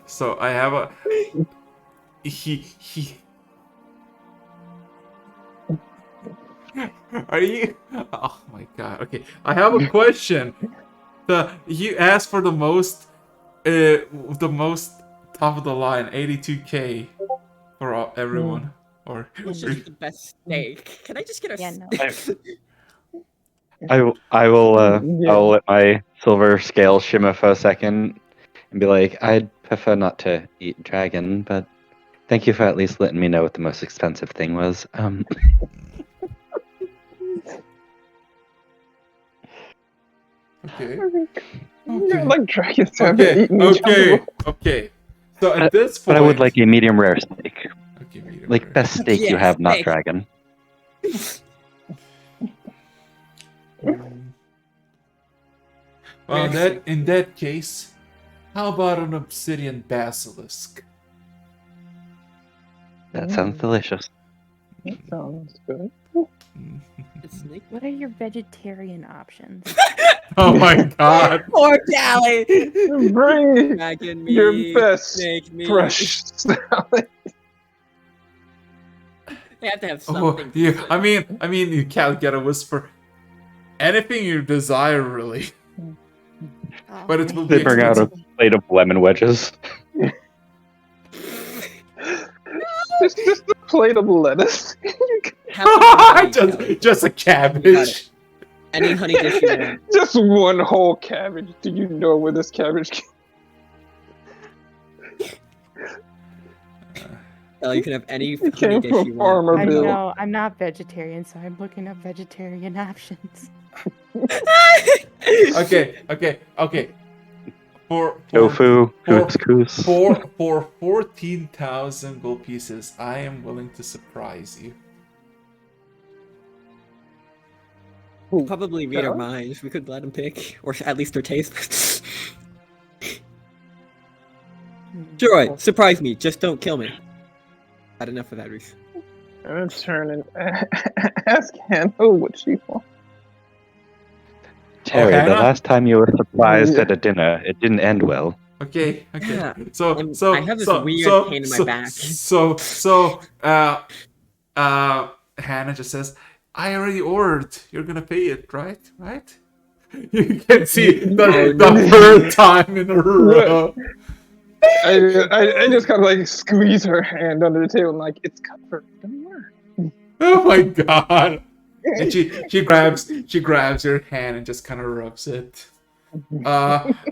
So I have a he Are you Oh my god. Okay. I have a question. You asked for the most top of the line 82k for everyone. Or It's just the best steak. Can I just get a Yeah, no. steak? I will Yeah. I'll let my silver scale shimmer for a second and be like, I'd prefer not to eat dragon, but thank you for at least letting me know what the most expensive thing was. Okay. Yeah, like dragons haven't eaten each other. Okay. So at this point, but I would like a medium rare steak. Okay, medium Like rare. best steak you Yes, have, not steak. dragon. Well, in that case, how about an obsidian basilisk? That sounds delicious. That sounds good. Snake. What are your vegetarian options? Oh my god. Poor Callie. Bring Dragon your meat, best snake meat. fresh salad. They have to have Oh, something. yeah. decent. I mean, you can't get a whisper. Anything you desire, really. Oh, But it will man. be They bring out a plate of lemon wedges. It's just a plate of lettuce. Have some honey, Callie. just a You got cabbage. it. Any honey dish you want. Just one whole cabbage. Do you know where this cabbage came? Callie, you can have any It honey came dish from you want. Farmer I Bill. know, I'm not vegetarian, so I'm looking up vegetarian options. Okay. For Tofu, for- couscous. for 14,000 gold pieces, I am willing to surprise you. Probably read our Yeah. minds. We could let them pick, or at least their taste. Sure, surprise me. Just don't kill me. Had enough of that, Reese. I'm gonna turn and ask Hannah what she wants. Terry, the Hannah? last time you were surprised Yeah. at a dinner, it didn't end well. Okay. Yeah, So I have this weird pain in my back. Hannah just says, "I already ordered. You're gonna pay it, right? Right?" You can see the third time in a row. I just kind of like squeeze her hand under the table and like, it's covered. Don't worry. Oh my god! And she grabs your hand and just kind of rubs it.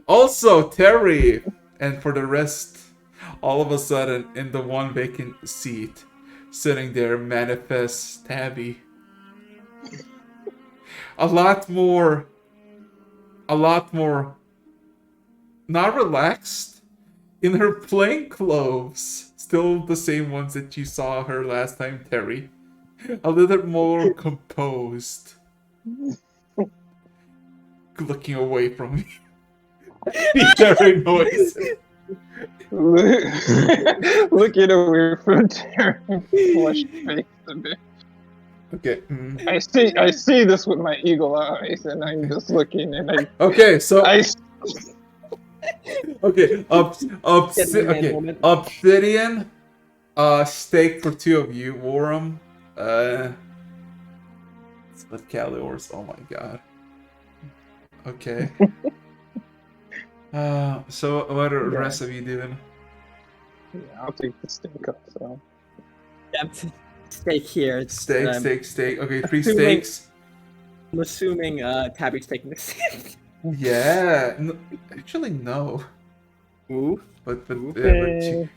Also Terry, and for the rest, all of a sudden in the one vacant seat, sitting there, manifests Tabby. A lot more, not relaxed, in her plain clothes, still the same ones that you saw her last time, Terry. A little more composed. Looking away from me. Terry noise. Looking away from Terry, flushed face a bit. Okay. I see this with my eagle eyes, and I'm just looking, and Okay, so I okay, Gentleman moment. obsidian, steak for two of you, Warm, split calories. Oh my god. Okay. So what are the rest of you doing? yeah, I'll take the steak up. So Steak here. It's, Steak. Okay, 3 assuming- steaks. I'm assuming Tabby's taking the steak. Yeah. No, actually, no. Ooh. But Okay.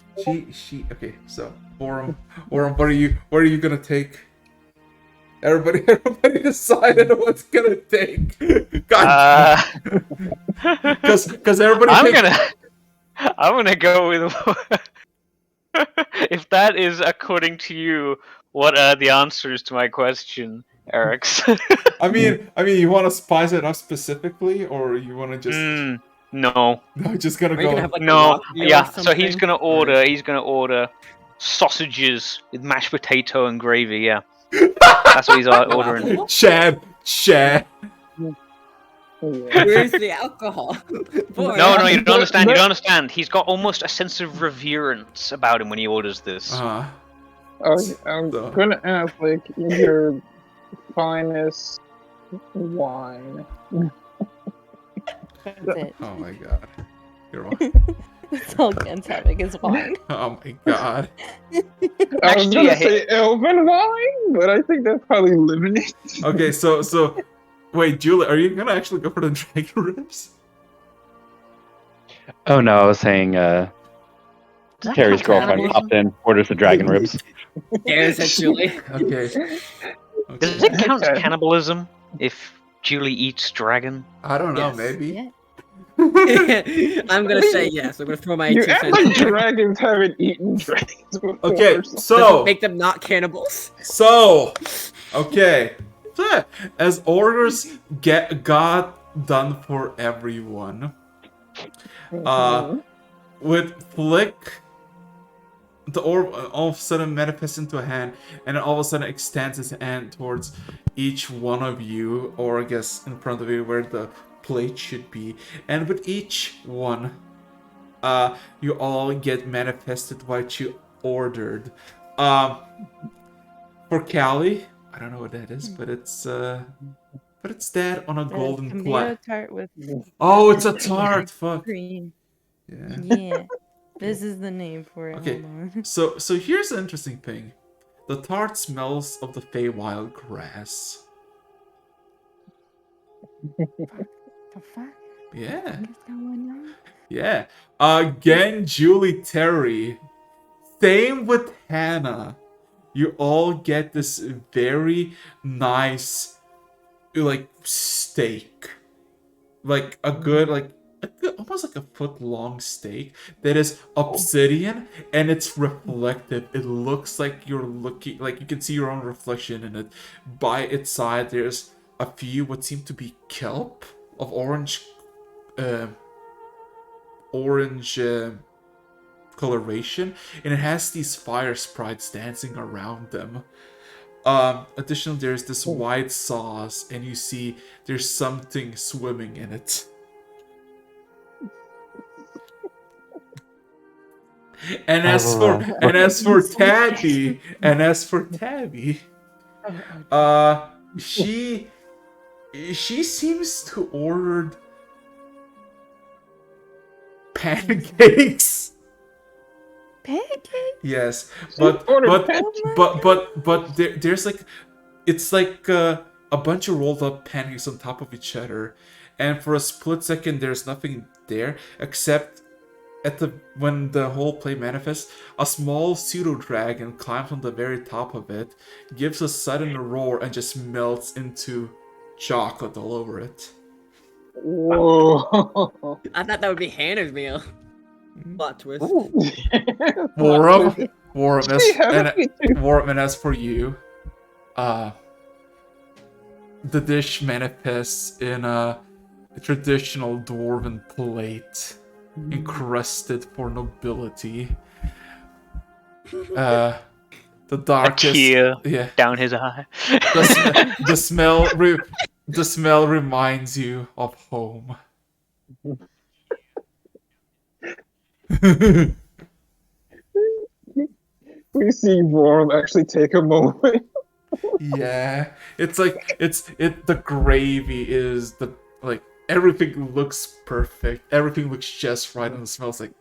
she. Okay, so Warm, what are you gonna take? Everybody decided what's gonna take. God, because everybody. I'm gonna go with. If that is according to you, what are the answers to my question, Eric's? I mean, you want to spice it up specifically, or you want to just No. no, just gonna Are you go. gonna have like a No. rock meal Yeah. or So he's something? gonna order sausages with mashed potato and gravy. Yeah. That's what he's ordering. Chad. Where's the alcohol? Boy, No, you don't But- understand. You but- don't understand. He's got almost a sense of reverence about him when he orders this. Uh-huh. I'm So- gonna ask like your finest wine. That's it. Oh my god. You're wrong. That's all Ken's having is wine. Oh my god. I was Actually, gonna I say elven wine, but I think that's probably limited. Okay, so wait, Julie, are you gonna actually go for the dragon ribs? Oh no, I was saying Terry's girlfriend popped in, orders the dragon ribs. Stares at Julie. Okay. Does it count as cannibalism if Julie eats dragon? I don't know, Yes. maybe. Yeah. I'm gonna say yes. I'm gonna throw my You 2 act cents. like dragons haven't eaten dragons before. Okay, or something. so Make them not cannibals. okay. So, as orders got done for everyone, Mhm. with Flick the orb all of a sudden manifests into a hand, and then all of a sudden extends its hand towards each one of you, or I guess in front of you where the plate should be. And with each one, you all get manifested what you ordered. For Callie, I don't know what that is, but it's that on a golden tomato plaque. tart with Oh, it's a lemon tart. Fuck. cream. Yeah. Yeah, this is the name for it. Okay. Hold on. So here's the interesting thing. The tart smells of the Feywild grass. The fuck? Yeah. What is going on? Yeah. Again, Julie, Terry. Same with Hannah. You all get this very nice, like, steak. Like a good, almost like a foot long steak that is obsidian and it's reflective. It looks like you're looking, like you can see your own reflection in it. By its side, there's a few what seem to be kelp of orange coloration, and it has these fire sprites dancing around them. Additionally, there's this white sauce, and you see there's something swimming in it. And as for Tabby, she seems to ordered pancakes. Pancake? Yes, but there's like, it's like a bunch of rolled up pancakes on top of each other, and for a split second there's nothing there except when the whole play manifests, a small pseudo dragon climbs on the very top of it, gives a sudden roar, and just melts into chocolate all over it. Whoa. I thought that would be Hannah's meal. Plot twist. Worum, Yeah, and as for you, the dish manifests in a traditional dwarven plate, encrusted for nobility. The darkest, A tear yeah, down his eye. the smell reminds you of home. we see Worm actually take a moment. Yeah, it's like the gravy is everything looks perfect. Everything looks just right, and it smells like.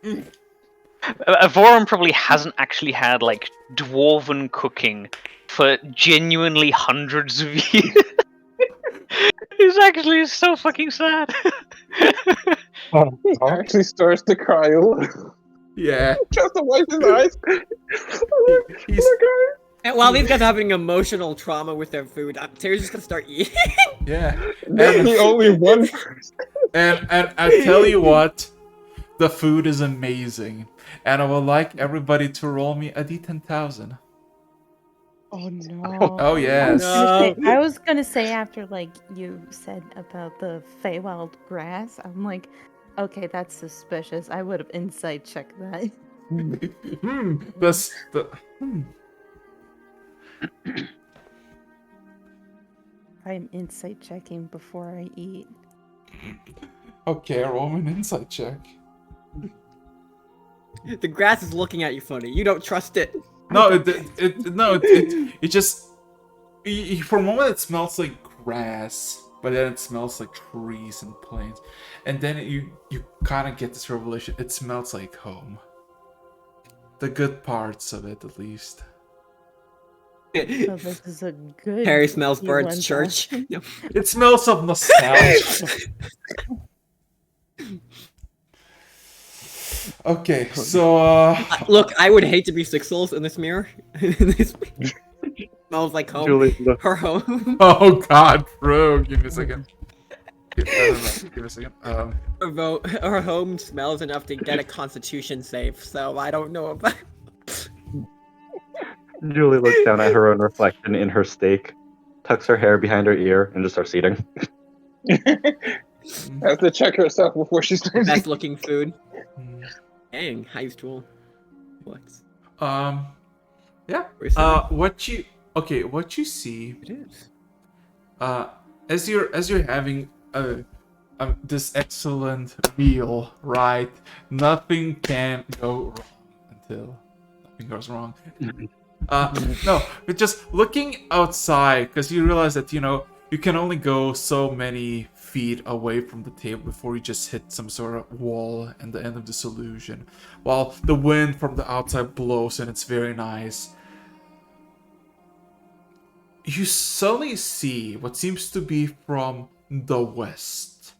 Vorum probably hasn't actually had like dwarven cooking for genuinely hundreds of years. It's actually so fucking sad. He actually starts to cry a little. Yeah, Just to wipe his eyes. he's And while these guys are having emotional trauma with their food, Terry's just gonna start eating. yeah, Then the only one person. and I tell you what, the food is amazing, and I would like everybody to roll me a d10,000. Oh no. Oh yes. No. I was gonna say after like you said about the Feywild grass, I'm like, okay, that's suspicious. I would have insight checked that. I'm insight checking before I eat. Okay, roll me an insight check. The grass is looking at you funny. You don't trust it. No, it just for a moment it smells like grass, but then it smells like trees and plains, and then you kind of get this revelation. It smells like home. The good parts of it, at least. So this is a good. Terry smells Q1 Bird's church. It smells of nostalgia. Okay, so Look, I would hate to be Six Souls in this mirror. This smells like home. Julie, look. Her home. oh god, bro, give me a second. Give me a second. Her home smells enough to get a Constitution save, so I don't know about. Julie looks down at her own reflection in her steak, tucks her hair behind her ear, and just starts eating. Has to check herself before she starts. Best looking food. Dang, highest tool. What? Yeah. Where's that? What you see It is. as you're having this excellent meal, right? Nothing can go wrong until nothing goes wrong. No, but just looking outside, because you realize that you can only go so many feet away from the table before you just hit some sort of wall and the end of this illusion. While the wind from the outside blows and it's very nice. You suddenly see what seems to be from the west.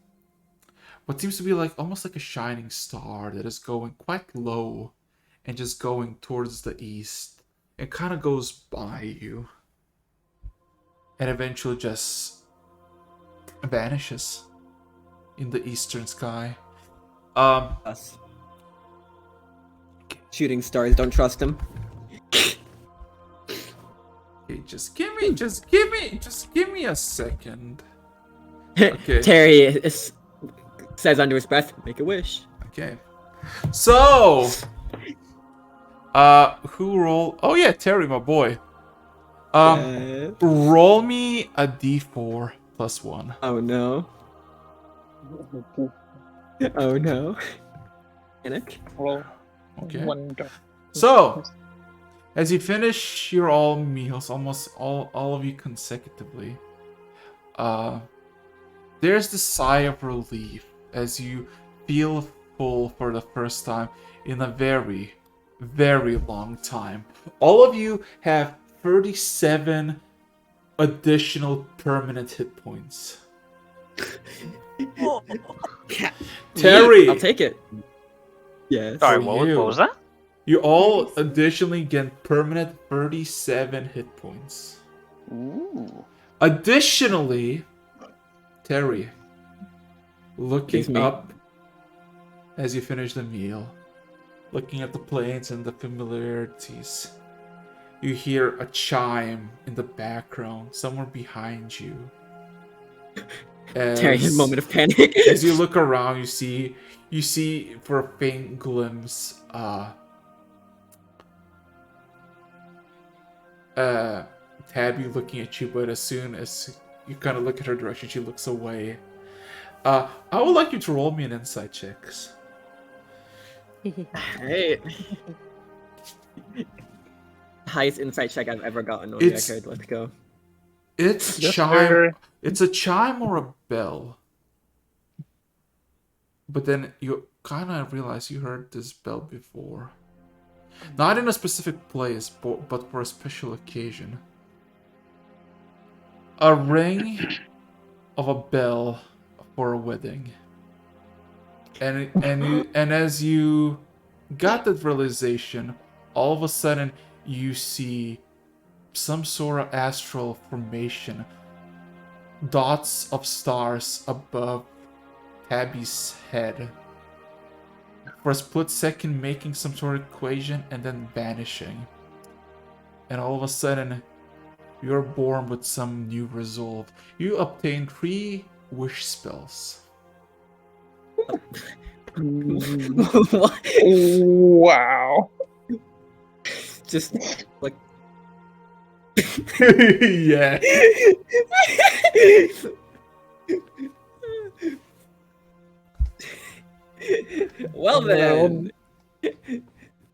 What seems to be like almost like a shining star that is going quite low and just going towards the east. It kind of goes by you. And eventually just vanishes in the eastern sky. Us. Shooting stars, don't trust them. Okay, just give me a second. Okay. Terry says under his breath, "Make a wish." Okay. So, who roll? Oh yeah, Terry, my boy. Roll me a d4 plus 1. Oh no. Oh no. Panic. Well, Okay. one go. So, as you finish your all meals, almost all of you consecutively, there's the sigh of relief as you feel full for the first time in a very, very long time. All of you have 37 additional permanent hit points. Terry! I'll take it. Yes. Sorry, For what you. was that? You all additionally get permanent 37 hit points. Ooh. Additionally, Terry, It's looking me. up as you finish the meal, looking at the planes and the familiarities, you hear a chime in the background, somewhere behind you. Terry, a As- moment of panic. As you look around, you see for a faint glimpse, Tabby looking at you, but as soon as you kind of look at her direction, she looks away. I would like you to roll me an insight checks. Hey. Highest insight check I've ever gotten on It's- record. Let's go. It's Yes, chime. sir. It's a chime or a bell. But then you kind of realize you heard this bell before. Not in a specific place, but for a special occasion. A ring of a bell for a wedding. And as you got that realization, all of a sudden you see some sort of astral formation. Dots of stars above Tabby's head. For a split second making some sort of equation and then vanishing. And all of a sudden, you're born with some new resolve. You obtain 3 wish spells. What? Wow. Just like. Yeah. Well then.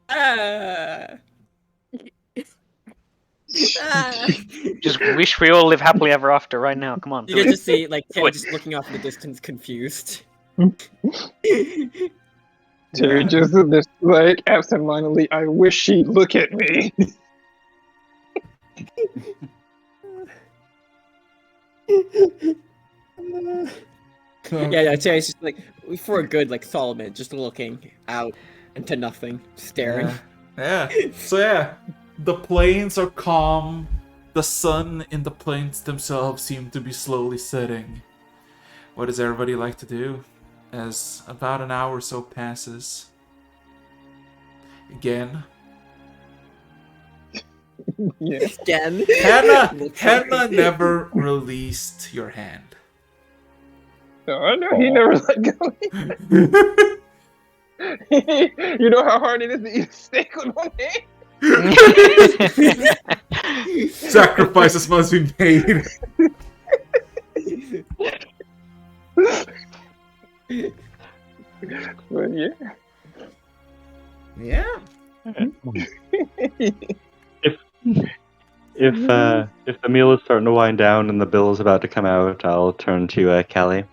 Ah. Ah. Just wish we all live happily ever after right now. Come on. You do can it. just see like Do Terry it. just looking off in the distance, confused. Terry just like absentmindedly, I wish she'd look at me. Yeah, Terry's just like for a good like solid minute, just looking out into nothing, staring. Yeah. So yeah, the plains are calm. The sun in the plains themselves seem to be slowly setting. What does everybody like to do? As about an hour or so passes. Again, Yeah. Again. Hannah never released your hand. No, he never let go. You know how hard it is to eat a steak with one hand? Sacrifices must be made. But yeah. Yeah. If the meal is starting to wind down and the bill is about to come out, I'll turn to Kelly.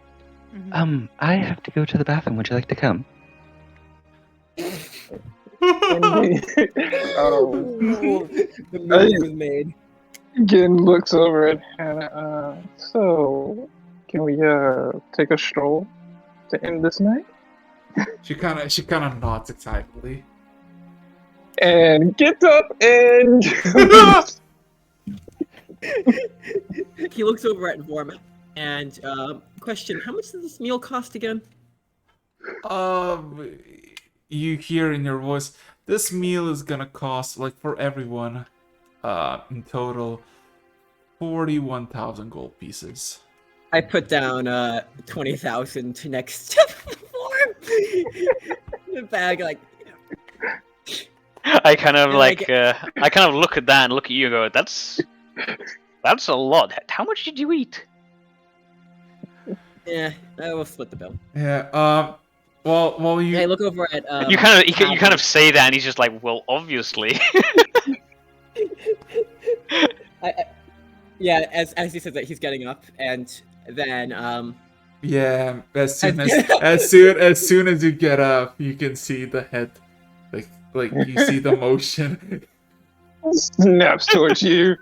I have to go to the bathroom. Would you like to come? Indeed. The move was made. Again looks over at Hannah. So, can we take a stroll to end this night? She kind of nods excitedly. And gets up and He looks over at Vorm and question: how much does this meal cost again? You hear in your voice, this meal is gonna cost, like, for everyone, in total, 41,000 gold pieces. I put down 20,000 to next to Vorm. The bag, like. I kind of Yeah, like, I kind of look at that and look at you and go, that's a lot. How much did you eat? Yeah, I will split the bill. Yeah. Well, you. I look over at You kind of say that, and he's just like, well, obviously. Yeah, as he says that, he's getting up, and then Yeah. As soon as you get up, you can see the head, like you see the motion. snaps towards you.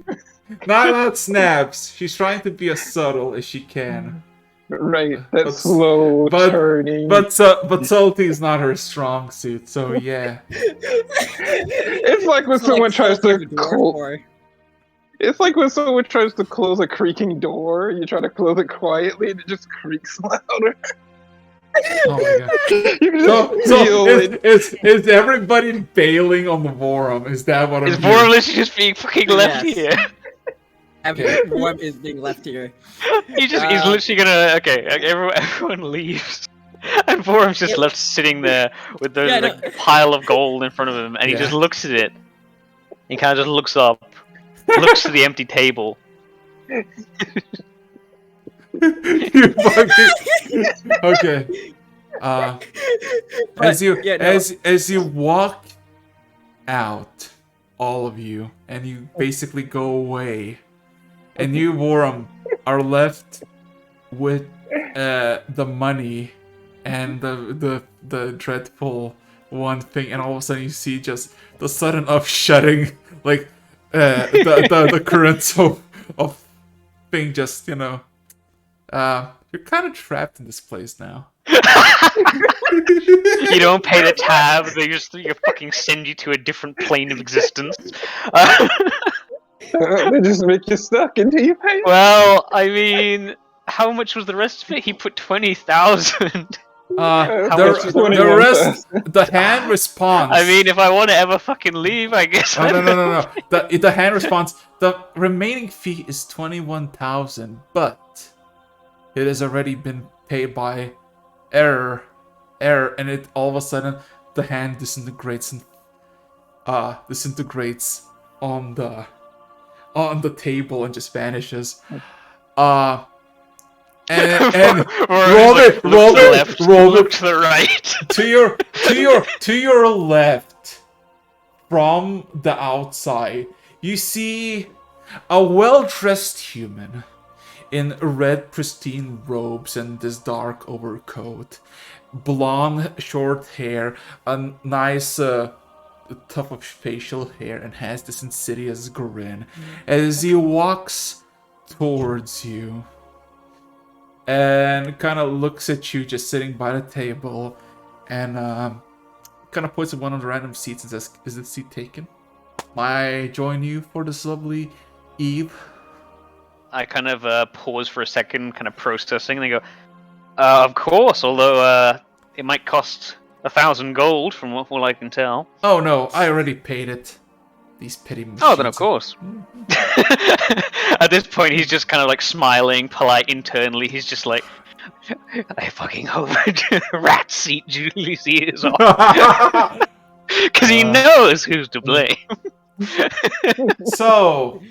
Not snaps. She's trying to be as subtle as she can. Right, that But- slow turning. But salty is not her strong suit. So yeah. It's like when so, someone like, tries close to the door, close. or- It's like when someone tries to close a creaking door. You try to close it quietly, and it just creaks louder. Oh my god. You can So, just feel it. is everybody bailing on the Vorum? Is that what I'm Is hearing? Vorm literally just being fucking left Yes. here? Vorm is being left here. He's literally gonna, okay, everyone leaves. And Vorm's just Yeah. left sitting there with the Yeah, like, pile of gold in front of him, and he Yeah. just looks at it. He kind of just looks up, looks to the empty table. You fucking... Okay. As you yeah, no. as you walk out, all of you, and you basically go away, and you, Vorum, are left with the money and the dreadful one thing, and all of a sudden you see just the sudden upshutting, like the currents of thing, just you're kind of trapped in this place now. You don't pay the tab, they just fucking send you to a different plane of existence. They just make you stuck until you pay. Well, I mean, how much was the rest of it? He put 20,000. The rest, the hand responds. I mean, if I want to ever fucking leave, I guess. Oh, no. The hand responds. The remaining fee is 21,000, but it has already been paid by error, and it all of a sudden the hand disintegrates on the table and just vanishes. And roll look to the left, roll look it to the right. to your left, from the outside, you see a well-dressed human in red pristine robes and this dark overcoat, blonde short hair, a nice tuft of facial hair, and has this insidious grin as he walks towards you and kind of looks at you just sitting by the table, and kind of points at one of the random seats and says, "Is this seat taken? May I join you for this lovely eve?" I kind of pause for a second, kind of processing, and they go, "Of course, although it might cost 1,000 gold, from what I can tell." Oh no, I already paid it. These petty machines. Oh, then of course. At this point, he's just kind of like smiling, polite internally. He's just like, "I fucking hope rat seat Julie's ears off." Because he knows who's to blame. So,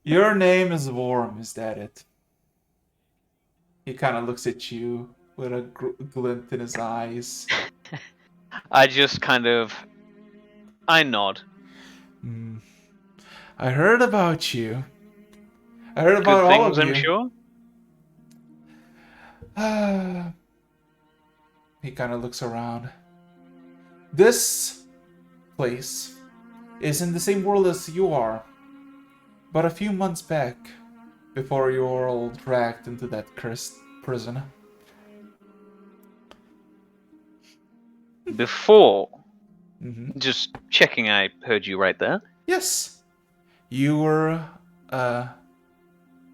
your name is Worm, is that it? He kind of looks at you with a glint in his eyes. I just kind of. I nod. Hmm. I heard about you. I heard about Good all things, of I'm you. sure. He kind of looks around. This place is in the same world as you are, but a few months back, before you were all dragged into that cursed prison. Before. Mm-hmm. Just checking I heard you right there. Yes, you were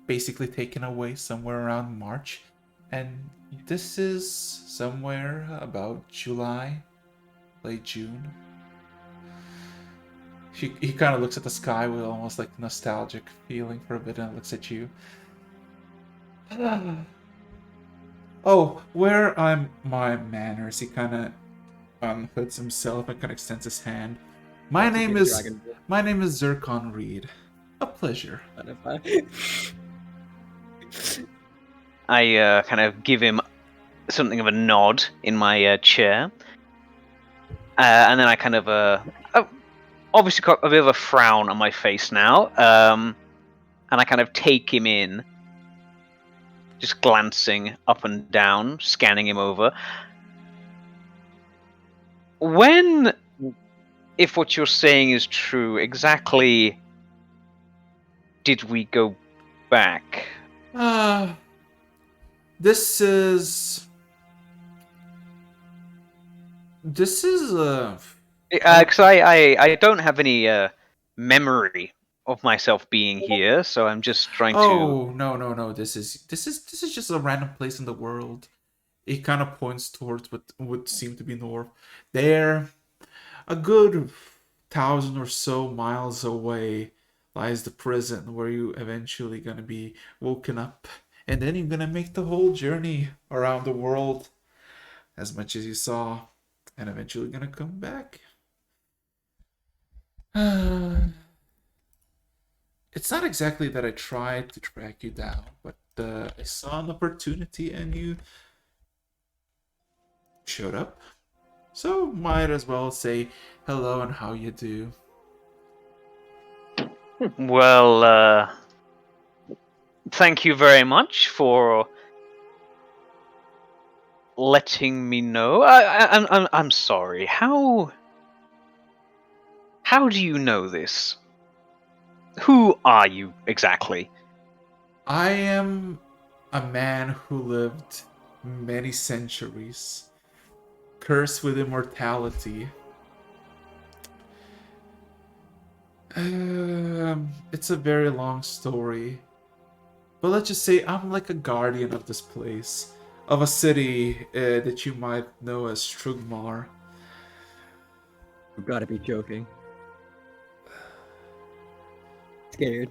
basically taken away somewhere around March, and this is somewhere about July, late June. He kind of looks at the sky with almost like nostalgic feeling for a bit and looks at you. Oh, where I'm my manners. He kind of unhoods himself and kind of extends his hand. My name is Zircon Reed. A pleasure. I kind of give him something of a nod in my chair. And then I kind of, obviously got a bit of a frown on my face now. And I kind of take him in, just glancing up and down, scanning him over. When, if what you're saying is true, exactly did we go back? This is Because I don't have any memory of myself being here, so I'm just trying to. Oh no! This is just a random place in the world. He kind of points towards what would seem to be north. There, a good 1,000 or so miles away, lies the prison where you eventually gonna be woken up, and then you're gonna make the whole journey around the world, as much as you saw, and eventually gonna come back. It's not exactly that I tried to track you down, but I saw an opportunity and you showed up. So might as well say hello and how you do. Well, thank you very much for letting me know. I'm sorry. How do you know this? Who are you exactly? I am a man who lived many centuries, cursed with immortality. It's a very long story. But let's just say I'm like a guardian of this place, of a city that you might know as Strugmar. You gotta be joking. Scared.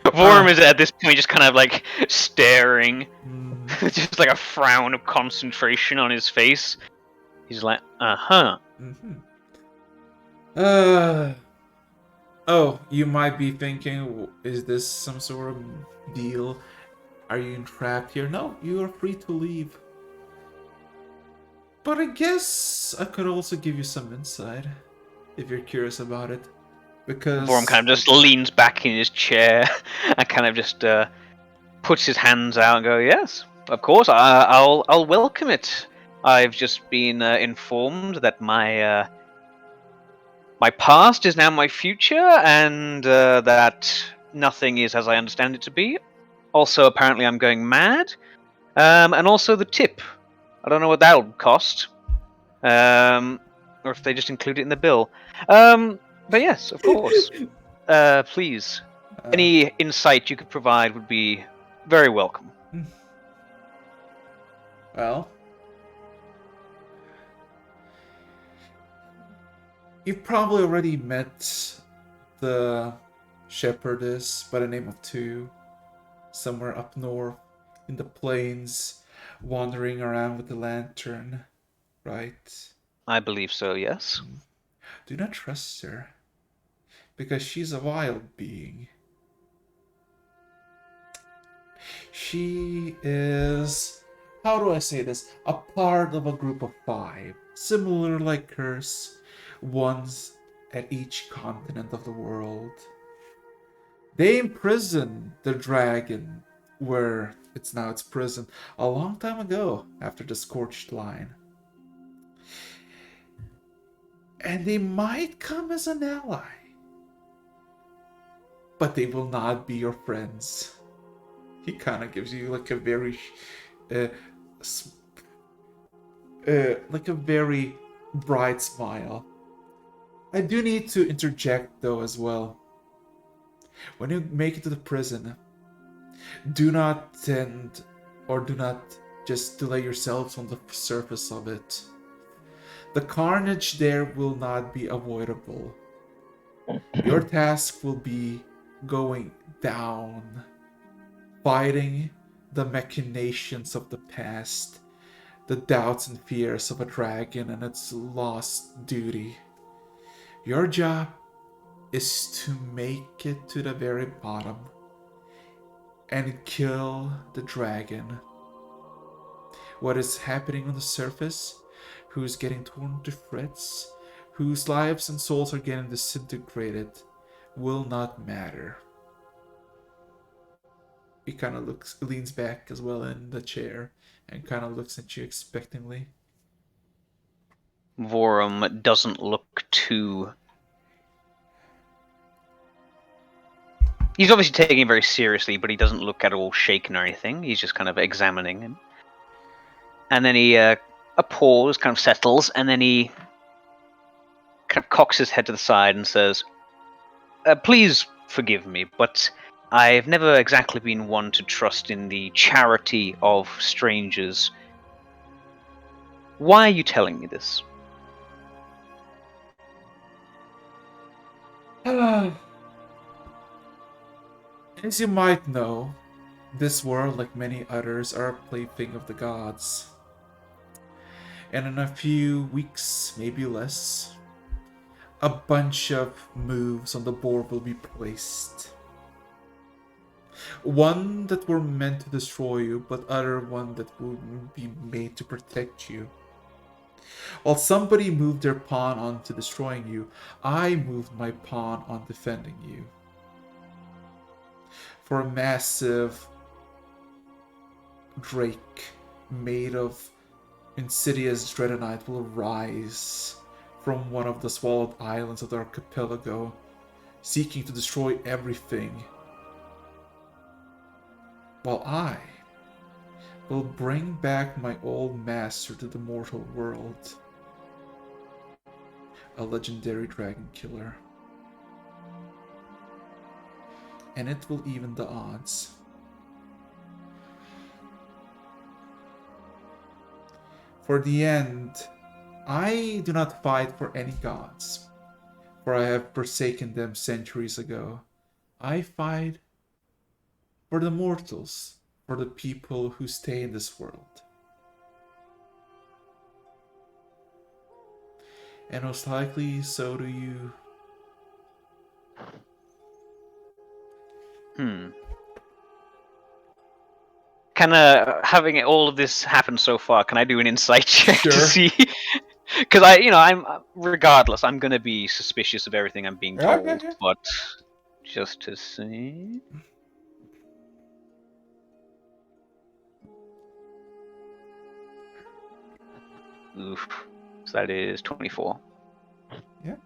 Vorm is at this point just kind of like staring, Mm, just like a frown of concentration on his face. He's like, mhm. Oh, you might be thinking, is this some sort of deal? Are you entrapped here? No, you are free to leave. But I guess I could also give you some insight, if you're curious about it. Because... Vorm kind of just leans back in his chair and kind of just puts his hands out and go, "Yes, of course, I'll welcome it. I've just been informed that my my past is now my future, and that nothing is as I understand it to be. Also, apparently, I'm going mad, and also the tip. I don't know what that'll cost, or if they just include it in the bill. But yes, of course. Please, any insight you could provide would be very welcome." Well, you've probably already met the shepherdess by the name of Two, somewhere up north in the plains, wandering around with the lantern, right? I believe so. Yes. Do not trust her, because she's a wild being. She is, how do I say this, a part of a group of 5, similar like hers, ones at each continent of the world. They imprisoned the dragon where it's now its prison a long time ago after the Scorched Line. And they might come as an ally, but they will not be your friends. He kind of gives you like a very, like a very bright smile. I do need to interject though as well. When you make it to the prison, do not just delay yourselves on the surface of it. The carnage there will not be avoidable. Your task will be going down, fighting the machinations of the past, the doubts and fears of a dragon and its lost duty. Your job is to make it to the very bottom and kill the dragon. What is happening on the surface, who's getting torn to shreds, whose lives and souls are getting disintegrated, will not matter. He kind of leans back as well in the chair and kind of looks at you expectantly. Vorum doesn't look too... He's obviously taking it very seriously, but he doesn't look at all shaken or anything. He's just kind of examining him. And then he, a pause, kind of settles, and then he kind of cocks his head to the side and says, please forgive me, but I've never exactly been one to trust in the charity of strangers. Why are you telling me this? As you might know, this world, like many others, are a plaything of the gods. And in a few weeks, maybe less, a bunch of moves on the board will be placed. One that were meant to destroy you, but other one that will be made to protect you. While somebody moved their pawn onto destroying you, I moved my pawn on defending you. For a massive drake made of insidious dreadnought will rise from one of the swallowed islands of the archipelago, seeking to destroy everything, while I will bring back my old master to the mortal world, a legendary dragon killer. And it will even the odds. For the end, I do not fight for any gods, for I have forsaken them centuries ago. I fight for the mortals, for the people who stay in this world. And most likely, so do you. Having all of this happen so far, can I do an insight check Sure. to see? Because I'm regardless, I'm gonna be suspicious of everything I'm being told, Okay. but just to see. Oof. So that is 24. Yeah.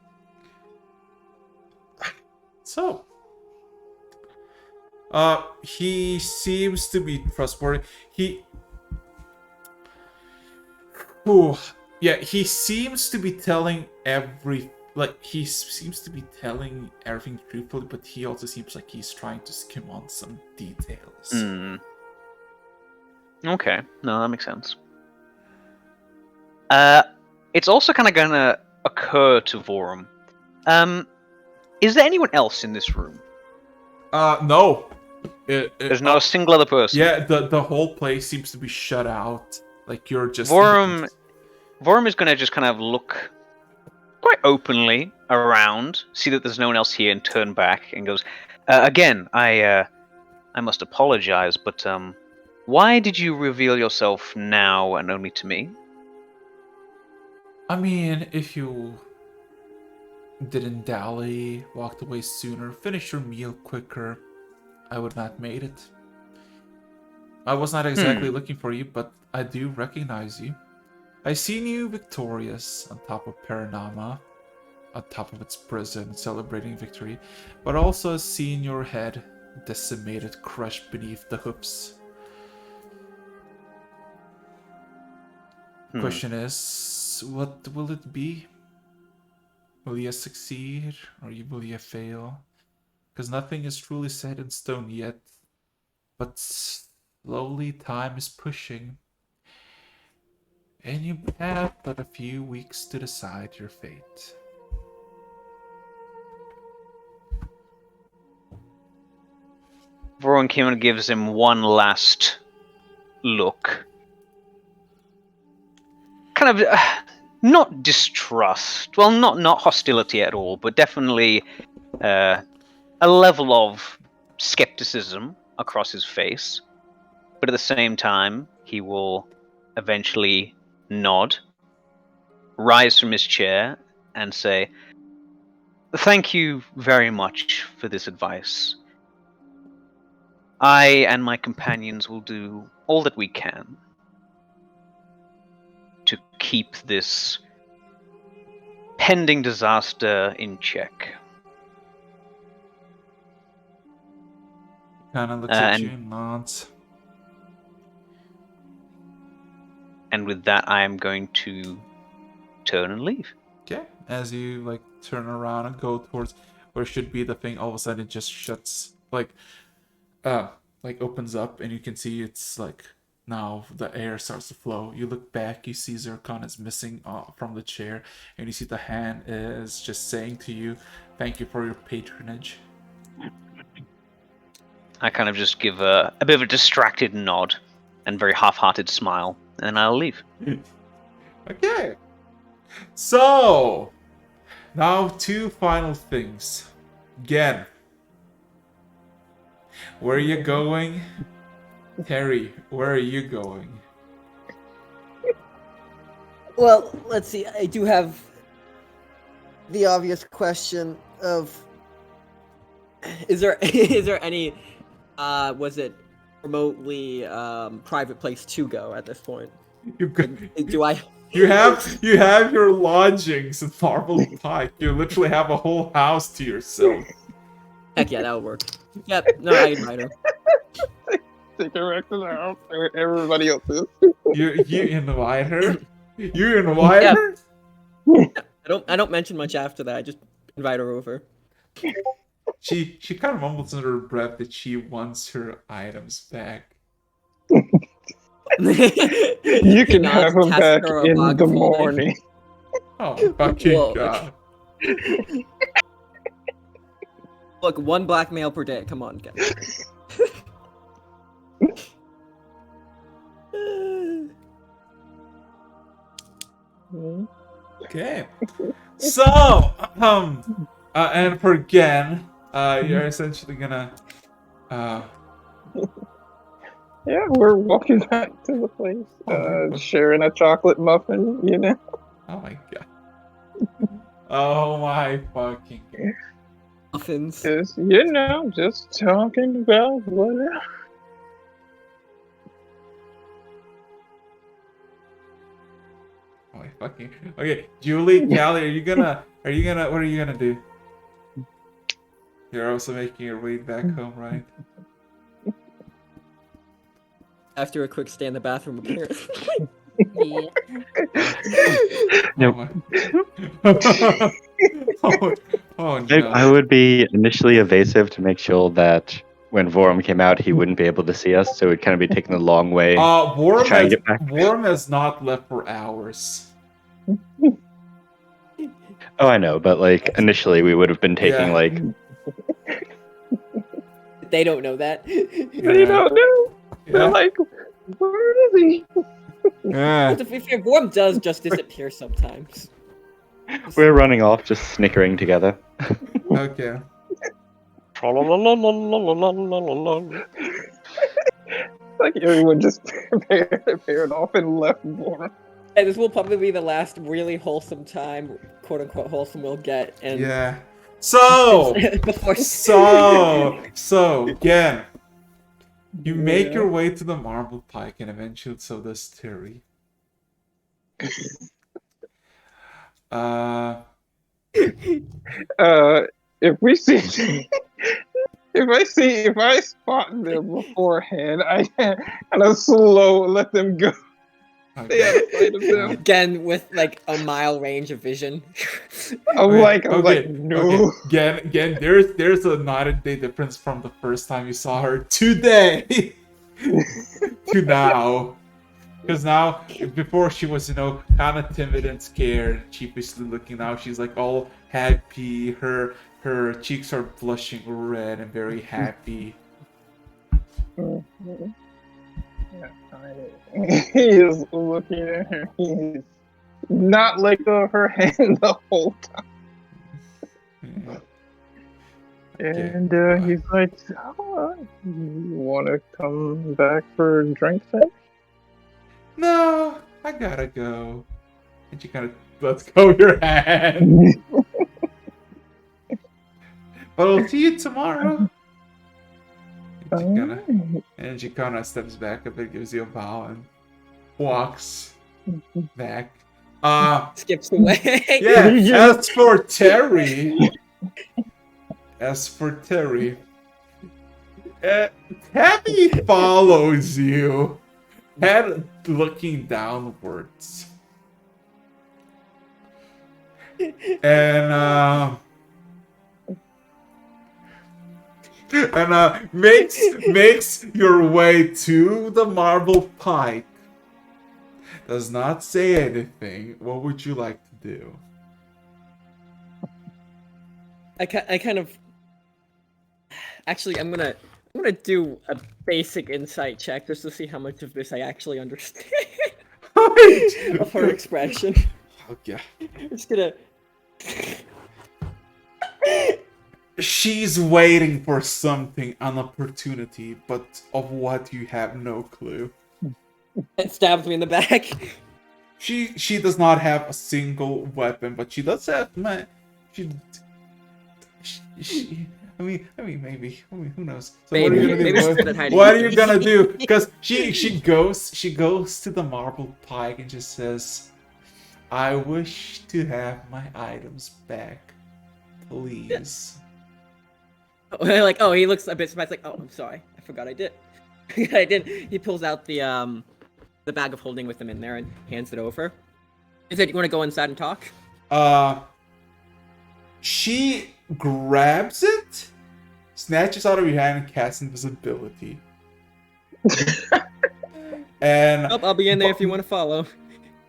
So, he seems to be trustworthy. He seems to be telling he seems to be telling everything truthfully, but he also seems like he's trying to skim on some details. Okay, no, that makes sense. It's also kind of gonna occur to Vorum. Is there anyone else in this room? No. There's not a single other person. Yeah, the whole place seems to be shut out. Like you're just Vorum is gonna just kind of look quite openly around, see that there's no one else here, and turn back and goes, "Again, I must apologize, but why did you reveal yourself now and only to me?" I mean, if you didn't dally, walked away sooner, finished your meal quicker, I would not made it. I was not exactly looking for you, but I do recognize you. I seen you victorious on top of Paranama, on top of its prison, celebrating victory, but also seen your head decimated, crushed beneath the hoops. Question is, what will it be? Will you succeed, or will you fail? Because nothing is truly set in stone yet, but slowly time is pushing, and you have but a few weeks to decide your fate. Voron Kimon gives him one last look. Kind of not distrust. Well, not hostility at all, but definitely a level of skepticism across his face. But at the same time, he will eventually nod, rise from his chair, and say, "Thank you very much for this advice. I and my companions will do all that we can to keep this pending disaster in check." Kinda looks at you and nods. And with that, I am going to turn and leave. Okay, as you like turn around and go towards where should be the thing, all of a sudden it just shuts, like opens up, and you can see it's like now the air starts to flow. You look back, you see Zircon is missing from the chair, and you see the hand is just saying to you, "Thank you for your patronage." I kind of just give a bit of a distracted nod and very half-hearted smile, and then I'll leave. Okay. So, now two final things. Again, where are you going? Terry, where are you going? Well, let's see. I do have the obvious question of: is there any was it remotely private place to go at this point? Do I? You have your lodgings in Marble Pike. You literally have a whole house to yourself. Heck yeah, that would work. Yep. No, I invite her. Take her back to the house where everybody else is. You invite her. You invite Yeah. her. I don't mention much after that. I just invite her over. She kind of mumbles under her breath that she wants her items back. You can have them back in the morning. Oh fucking Whoa. god! Look, one blackmail per day. Come on, guys. Okay. So, and for again, you're essentially gonna, Yeah, we're walking back to the place, sharing a chocolate muffin, you know. oh my god. Oh my fucking god. Muffins. Just, you know, just talking about whatever. Oh my fucking. Okay, Julie, Callie, what are you gonna do? You're also making your way back home, right? After a quick stay in the bathroom appearance. Yeah. Nope. Oh no. I would be initially evasive to make sure that when Vorum came out, he wouldn't be able to see us, so it would kind of be taking the long way. Worm has not left for hours. Oh, I know, but like initially we would have been taking Yeah. like They don't know that. They don't know. They're Yeah. like, where is he? Well, to be fair, Vorm does just disappear sometimes. We're running off, just snickering together. Okay. Like everyone just paired off and left Vorum. And this will probably be the last really wholesome time, quote unquote wholesome, we'll get. And Yeah. So, before again, you make Yeah. your way to the marble pike, and eventually so does Terry. If we see, if I spot them beforehand, I kind of slow let them go. Stay out Okay. of sight of them. again with like a mile range of vision. I'm like, Okay. no. Again, there's a night and day difference from the first time you saw her today to now. Because now, before she was, kind of timid and scared, sheepishly looking. Now she's like all happy. Her cheeks are blushing red and very happy. He is looking at her. He's not let go of her hand the whole time. And he's like, oh, you want to come back for drinks? No, I gotta go. And she kind of lets go of your hand. But I'll see you tomorrow. And she kind of steps back a bit, gives you a bow, and walks back. Skips away. Yeah. As for Terry, Tabby follows you, head looking downwards, and makes your way to the marble pike. Does not say anything. What would you like to do? I kind of. Actually, I'm gonna do a basic insight check just to see how much of this I actually understand of her expression. Okay. I'm just gonna. She's waiting for something, an opportunity, but of what you have no clue. It stabs me in the back. She does not have a single weapon, but she does have I mean, maybe. I mean, who knows? So Maybe. what are you gonna Maybe she's do? good at hiding What are you things. gonna do? Because she goes to the marble pike and just says, "I wish to have my items back, please." Like, oh, he looks a bit surprised. Like, oh, I'm sorry, I forgot I did. I did. He pulls out the bag of holding with him in there and hands it over. He said, "You want to go inside and talk?" She grabs it, snatches out of your hand, and casts invisibility. And Oh, I'll be in there if you want to follow.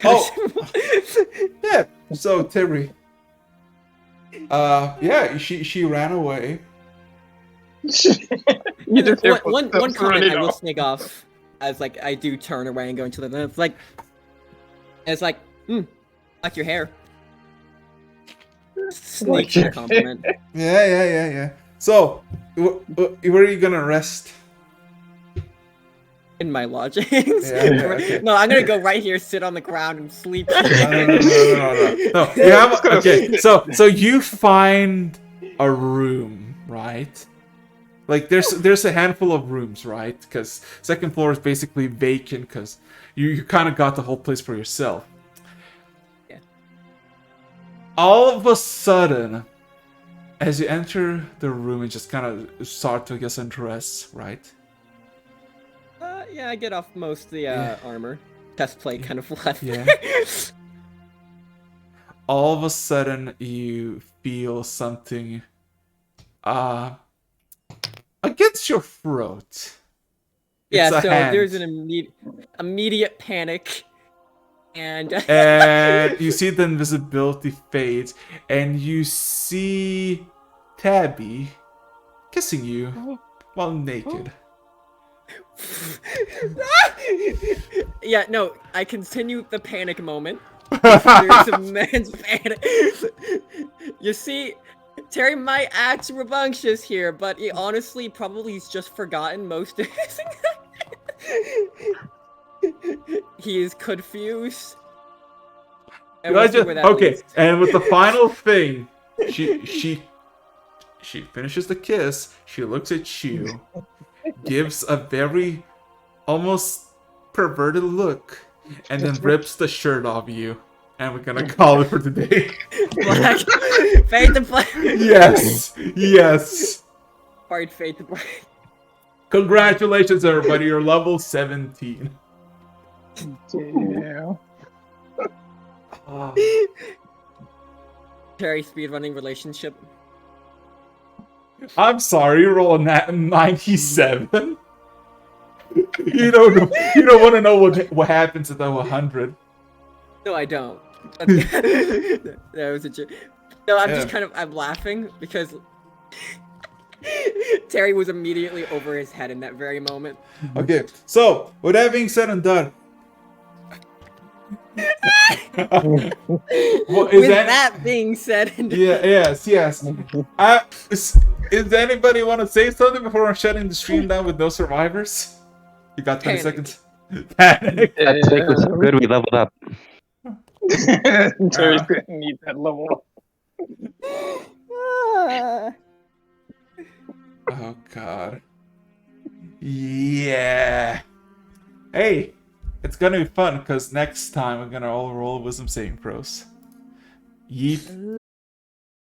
Oh. Yeah. So Terry, yeah, she ran away. You just hear one footsteps comment running I will off. sneak off as like I do turn away and go into the. It's like, like your hair. Sneak your compliment. Yeah. So, where are you gonna rest? In my lodgings. Yeah, okay. No, I'm gonna go right here, sit on the ground, and sleep. No. You have okay. So you find a room, right? Like there's a handful of rooms, right? Because second floor is basically vacant because you kind of got the whole place for yourself. Yeah. All of a sudden, as you enter the room and just kind of start to, I guess, undress, right? Yeah, I get off most of the armor. Chest plate kind of left. Yeah. All of a sudden, you feel something against your throat. Yeah, It's a so hand. there's an immediate panic, and And you see the invisibility fades, and you see Tabby kissing you while naked. yeah, no, I continue the panic moment. There's immense panic. You see, Terry might act rambunctious here, but he honestly probably has just forgotten most of his. He is confused. And we'll see where that Okay, leads. and with the final thing, she finishes the kiss. She looks at you, gives a very almost perverted look, and then rips the shirt off you. And we're gonna call it for today. Black. Fade to black. Yes, yes. Hard fade to black. Congratulations, everybody! You're level 17. Yeah. Oh. Terry speedrunning relationship. I'm sorry, you roll a 97. You don't want to know what happens at the 100. No, I don't. That was a joke. No, I'm just Yeah. I'm laughing because Terry was immediately over his head in that very moment. Okay, so with that being said and done, With that being said, yes. Is anybody want to say something before I'm shutting the stream down with no survivors? You got 20 Panic. seconds. Panic. That steak was so good we leveled up. Terry's gonna need that level. Oh god. Yeah. Hey, it's gonna be fun because next time we're gonna all roll wisdom saving throws. Yeet.